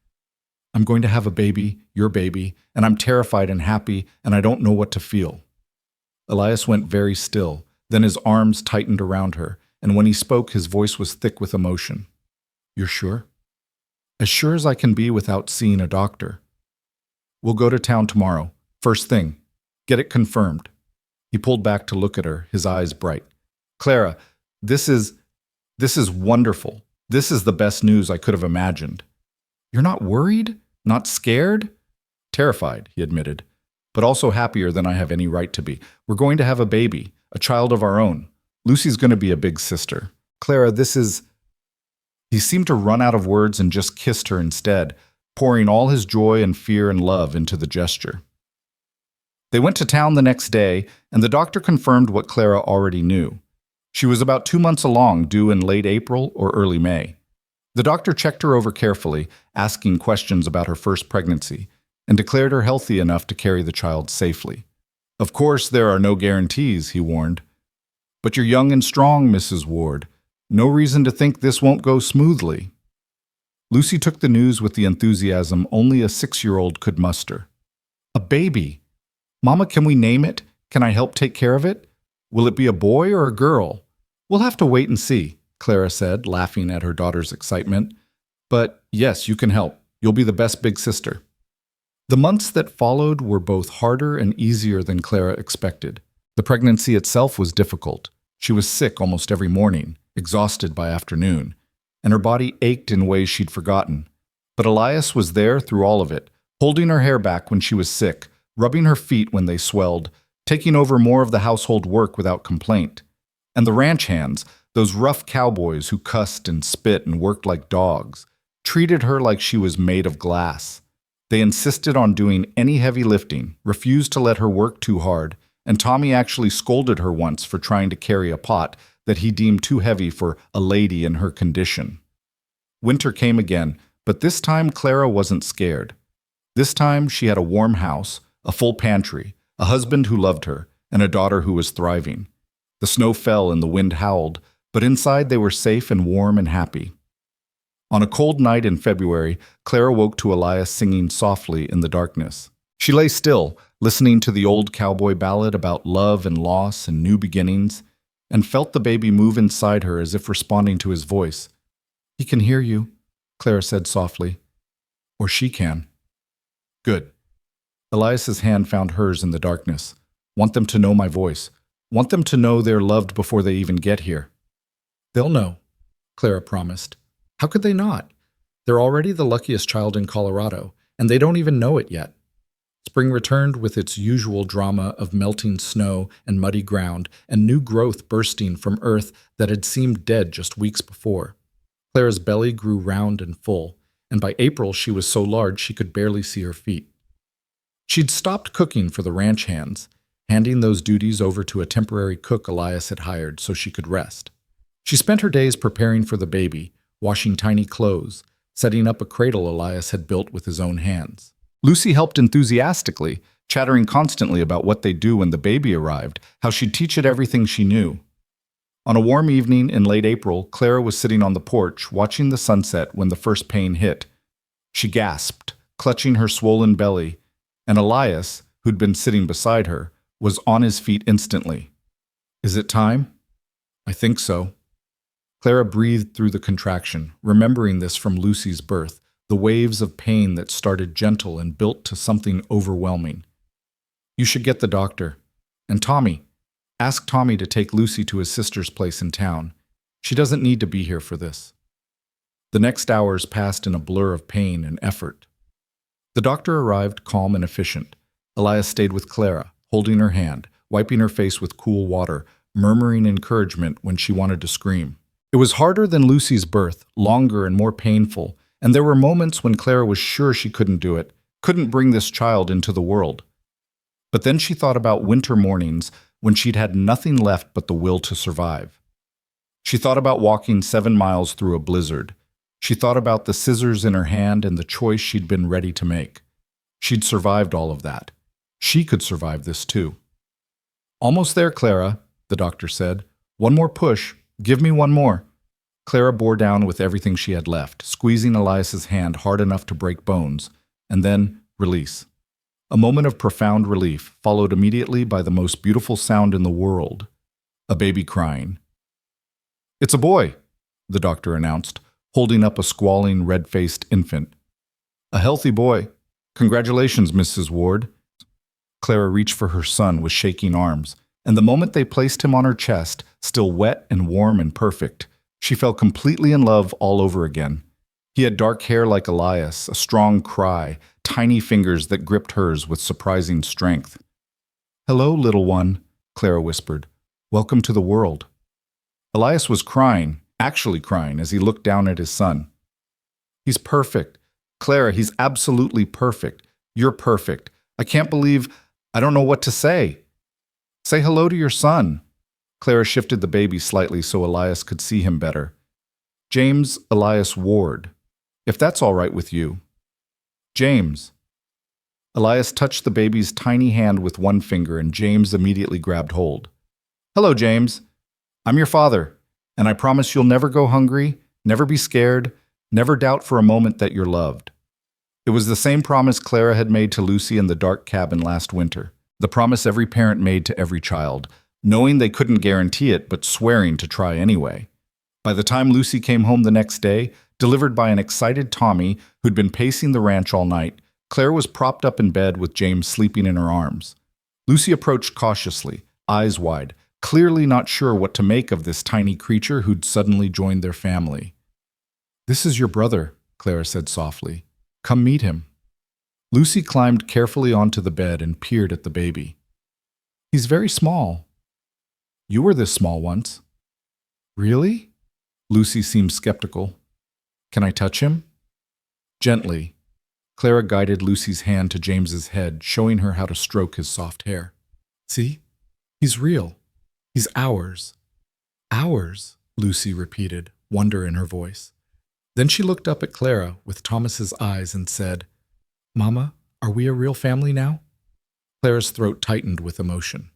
I'm going to have a baby, your baby, and I'm terrified and happy, and I don't know what to feel. Elias went very still, then his arms tightened around her, and when he spoke, his voice was thick with emotion. You're sure? As sure as I can be without seeing a doctor. We'll go to town tomorrow, first thing. Get it confirmed. He pulled back to look at her, his eyes bright. Clara, this is wonderful. This is the best news I could have imagined. You're not worried? Not scared? Terrified, he admitted, but also happier than I have any right to be. We're going to have a baby, a child of our own. Lucy's going to be a big sister. Clara, this is... He seemed to run out of words and just kissed her instead, pouring all his joy and fear and love into the gesture. They went to town the next day, and the doctor confirmed what Clara already knew. She was about 2 months along, due in late April or early May. The doctor checked her over carefully, asking questions about her first pregnancy, and declared her healthy enough to carry the child safely. Of course, there are no guarantees, he warned. But you're young and strong, Mrs. Ward. No reason to think this won't go smoothly. Lucy took the news with the enthusiasm only a 6-year-old could muster. A baby! Mama, can we name it? Can I help take care of it? Will it be a boy or a girl? We'll have to wait and see, Clara said, laughing at her daughter's excitement. But yes, you can help. You'll be the best big sister. The months that followed were both harder and easier than Clara expected. The pregnancy itself was difficult. She was sick almost every morning, exhausted by afternoon, and her body ached in ways she'd forgotten. But Elias was there through all of it, holding her hair back when she was sick, rubbing her feet when they swelled, taking over more of the household work without complaint. And the ranch hands, those rough cowboys who cussed and spit and worked like dogs, treated her like she was made of glass. They insisted on doing any heavy lifting, refused to let her work too hard, and Tommy actually scolded her once for trying to carry a pot that he deemed too heavy for a lady in her condition. Winter came again, but this time Clara wasn't scared. This time she had a warm house, a full pantry, a husband who loved her, and a daughter who was thriving. The snow fell and the wind howled, but inside they were safe and warm and happy. On a cold night in February, Clara woke to Elias singing softly in the darkness. She lay still, listening to the old cowboy ballad about love and loss and new beginnings, and felt the baby move inside her as if responding to his voice. He can hear you, Clara said softly. Or she can. Good. Elias's hand found hers in the darkness. Want them to know my voice. Want them to know they're loved before they even get here. They'll know, Clara promised. How could they not? They're already the luckiest child in Colorado, and they don't even know it yet. Spring returned with its usual drama of melting snow and muddy ground and new growth bursting from earth that had seemed dead just weeks before. Clara's belly grew round and full, and by April she was so large she could barely see her feet. She'd stopped cooking for the ranch hands, handing those duties over to a temporary cook Elias had hired so she could rest. She spent her days preparing for the baby, washing tiny clothes, setting up a cradle Elias had built with his own hands. Lucy helped enthusiastically, chattering constantly about what they'd do when the baby arrived, how she'd teach it everything she knew. On a warm evening in late April, Clara was sitting on the porch, watching the sunset when the first pain hit. She gasped, clutching her swollen belly, and Elias, who'd been sitting beside her, was on his feet instantly. Is it time? I think so. Clara breathed through the contraction, remembering this from Lucy's birth, the waves of pain that started gentle and built to something overwhelming. You should get the doctor. And Tommy. Ask Tommy to take Lucy to his sister's place in town. She doesn't need to be here for this. The next hours passed in a blur of pain and effort. The doctor arrived calm and efficient. Elias stayed with Clara, holding her hand, wiping her face with cool water, murmuring encouragement when she wanted to scream. It was harder than Lucy's birth, longer and more painful, and there were moments when Clara was sure she couldn't do it, couldn't bring this child into the world. But then she thought about winter mornings when she'd had nothing left but the will to survive. She thought about walking 7 miles through a blizzard. She thought about the scissors in her hand and the choice she'd been ready to make. She'd survived all of that. She could survive this too. Almost there, Clara, the doctor said. One more push. Give me one more." Clara bore down with everything she had left, squeezing Elias's hand hard enough to break bones, and then release. A moment of profound relief, followed immediately by the most beautiful sound in the world, a baby crying. "It's a boy," the doctor announced, holding up a squalling, red-faced infant. "A healthy boy. Congratulations, Mrs. Ward." Clara reached for her son with shaking arms, and the moment they placed him on her chest, still wet and warm and perfect, she fell completely in love all over again. He had dark hair like Elias, a strong cry, tiny fingers that gripped hers with surprising strength. "Hello, little one," Clara whispered. "Welcome to the world." Elias was crying, actually crying, as he looked down at his son. "He's perfect. Clara, he's absolutely perfect. You're perfect. I can't believe, I don't know what to say." "Say hello to your son." Clara shifted the baby slightly so Elias could see him better. "James Elias Ward, if that's all right with you." "James." Elias touched the baby's tiny hand with one finger, and James immediately grabbed hold. "Hello, James. I'm your father, and I promise you'll never go hungry, never be scared, never doubt for a moment that you're loved." It was the same promise Clara had made to Lucy in the dark cabin last winter, the promise every parent made to every child, knowing they couldn't guarantee it but swearing to try anyway. By the time Lucy came home the next day, delivered by an excited Tommy who'd been pacing the ranch all night, Clara was propped up in bed with James sleeping in her arms. Lucy approached cautiously, eyes wide, clearly not sure what to make of this tiny creature who'd suddenly joined their family. "This is your brother," Clara said softly. "Come meet him." Lucy climbed carefully onto the bed and peered at the baby. "He's very small." "You were this small once." "Really?" Lucy seemed skeptical. "Can I touch him?" Gently, Clara guided Lucy's hand to James's head, showing her how to stroke his soft hair. "See? He's real. He's ours." "Ours," Lucy repeated, wonder in her voice. Then she looked up at Clara with Thomas's eyes and said, "Mama, are we a real family now?" Clara's throat tightened with emotion.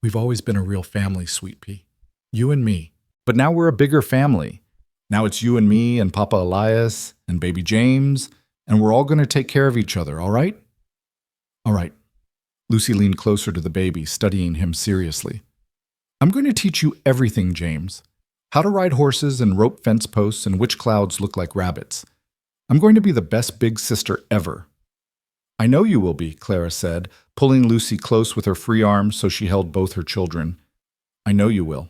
"We've always been a real family, Sweet Pea. You and me. But now we're a bigger family. Now it's you and me and Papa Elias and baby James, and we're all going to take care of each other, all right?" "All right." Lucy leaned closer to the baby, studying him seriously. "I'm going to teach you everything, James. How to ride horses and rope fence posts and which clouds look like rabbits. I'm going to be the best big sister ever." "I know you will be," Clara said, pulling Lucy close with her free arms so she held both her children. "I know you will."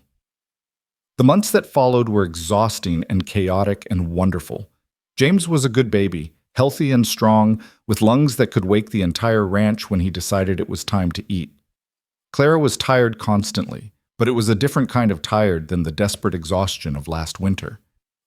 The months that followed were exhausting and chaotic and wonderful. James was a good baby, healthy and strong, with lungs that could wake the entire ranch when he decided it was time to eat. Clara was tired constantly, but it was a different kind of tired than the desperate exhaustion of last winter.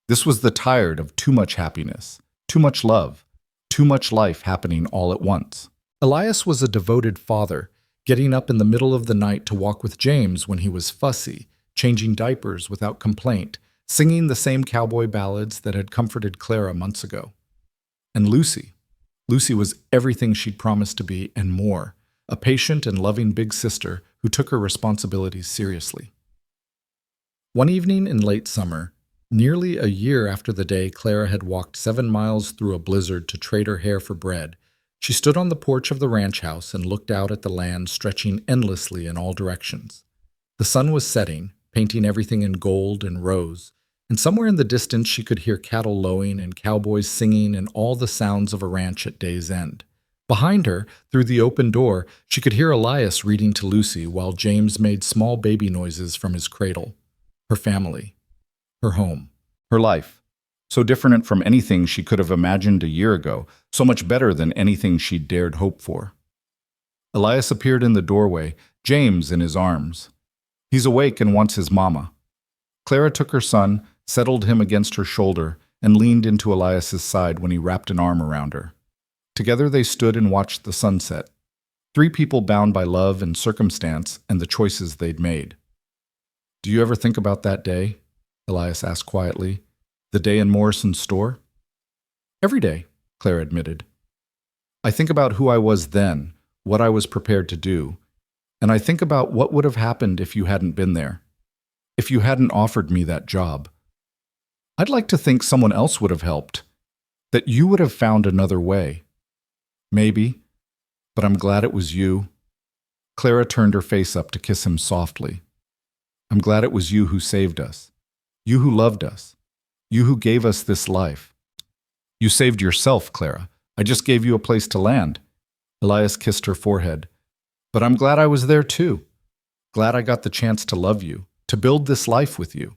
This was the tired of too much happiness, too much love, too much life happening all at once. Elias was a devoted father, getting up in the middle of the night to walk with James when he was fussy, changing diapers without complaint, singing the same cowboy ballads that had comforted Clara months ago. And Lucy. Lucy was everything she'd promised to be and more, a patient and loving big sister who took her responsibilities seriously. One evening in late summer, nearly a year after the day Clara had walked 7 miles through a blizzard to trade her hair for bread, she stood on the porch of the ranch house and looked out at the land stretching endlessly in all directions. The sun was setting, painting everything in gold and rose, and somewhere in the distance she could hear cattle lowing and cowboys singing and all the sounds of a ranch at day's end. Behind her, through the open door, she could hear Elias reading to Lucy while James made small baby noises from his cradle. Her family. Her home. Her life. So different from anything she could have imagined a year ago, so much better than anything she'd dared hope for. Elias appeared in the doorway, James in his arms. He's awake and wants his mama. Clara took her son, settled him against her shoulder, and leaned into Elias's side when he wrapped an arm around her. Together they stood and watched the sunset. 3 people bound by love and circumstance and the choices they'd made. "Do you ever think about that day?" Elias asked quietly. "The day in Morrison's store?" "Every day," Clara admitted. "I think about who I was then, what I was prepared to do, and I think about what would have happened if you hadn't been there. if you hadn't offered me that job. I'd like to think someone else would have helped, that you would have found another way. Maybe, but I'm glad it was you." Clara turned her face up to kiss him softly. "I'm glad it was you who saved us. You who loved us. You who gave us this life." "You saved yourself, Clara. I just gave you a place to land." Elias kissed her forehead. "But I'm glad I was there too. Glad I got the chance to love you, to build this life with you."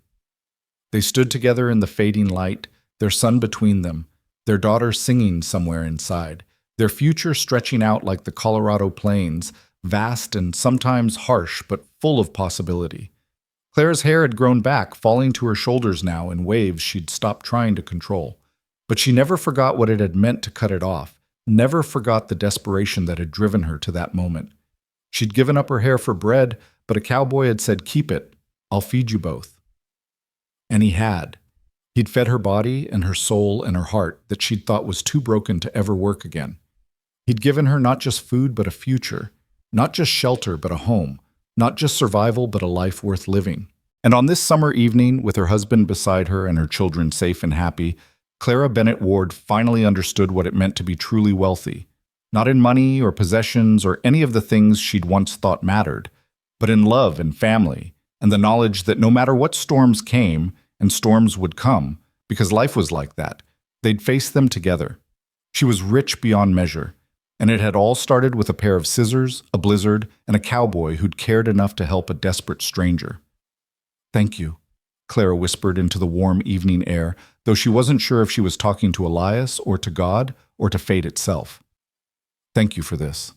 They stood together in the fading light, their son between them, their daughter singing somewhere inside, their future stretching out like the Colorado plains, vast and sometimes harsh but full of possibility. Clara's hair had grown back, falling to her shoulders now in waves she'd stopped trying to control. But she never forgot what it had meant to cut it off, never forgot the desperation that had driven her to that moment. She'd given up her hair for bread, but a cowboy had said, "Keep it, I'll feed you both." And he had. He'd fed her body and her soul and her heart that she'd thought was too broken to ever work again. He'd given her not just food but a future, not just shelter but a home, not just survival but a life worth living. And on this summer evening, with her husband beside her and her children safe and happy, Clara Bennett Ward finally understood what it meant to be truly wealthy, not in money or possessions or any of the things she'd once thought mattered, but in love and family, and the knowledge that no matter what storms came, and storms would come, because life was like that, they'd face them together. She was rich beyond measure, and it had all started with a pair of scissors, a blizzard, and a cowboy who'd cared enough to help a desperate stranger. "Thank you," Clara whispered into the warm evening air, though she wasn't sure if she was talking to Elias or to God or to fate itself. "Thank you for this."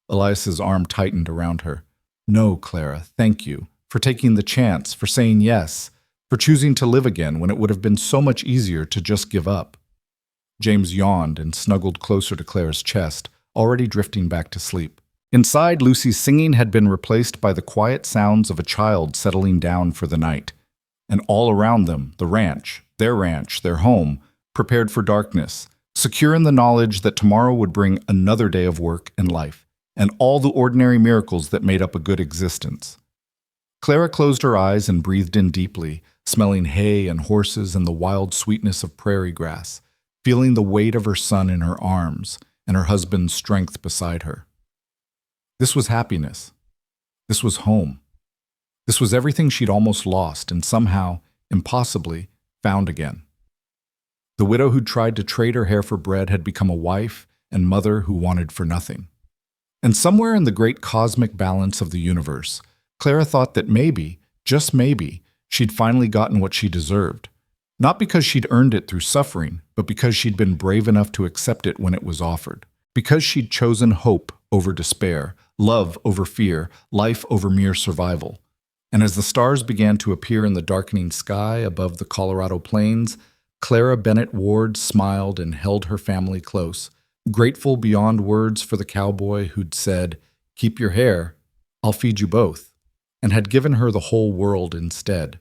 Elias's arm tightened around her. "No, Clara, thank you for taking the chance, for saying yes, for choosing to live again when it would have been so much easier to just give up." James yawned and snuggled closer to Clara's chest, already drifting back to sleep. Inside, Lucy's singing had been replaced by the quiet sounds of a child settling down for the night. And all around them, the ranch, their home, prepared for darkness, secure in the knowledge that tomorrow would bring another day of work and life, and all the ordinary miracles that made up a good existence. Clara closed her eyes and breathed in deeply, smelling hay and horses and the wild sweetness of prairie grass, feeling the weight of her son in her arms and her husband's strength beside her. This was happiness. This was home. This was everything she'd almost lost and somehow, impossibly, found again. The widow who'd tried to trade her hair for bread had become a wife and mother who wanted for nothing. And somewhere in the great cosmic balance of the universe, Clara thought that maybe, just maybe, she'd finally gotten what she deserved. Not because she'd earned it through suffering, but because she'd been brave enough to accept it when it was offered. Because she'd chosen hope over despair, love over fear, life over mere survival. And as the stars began to appear in the darkening sky above the Colorado plains, Clara Bennett Ward smiled and held her family close, grateful beyond words for the cowboy who'd said, "Keep your hair, I'll feed you both," and had given her the whole world instead.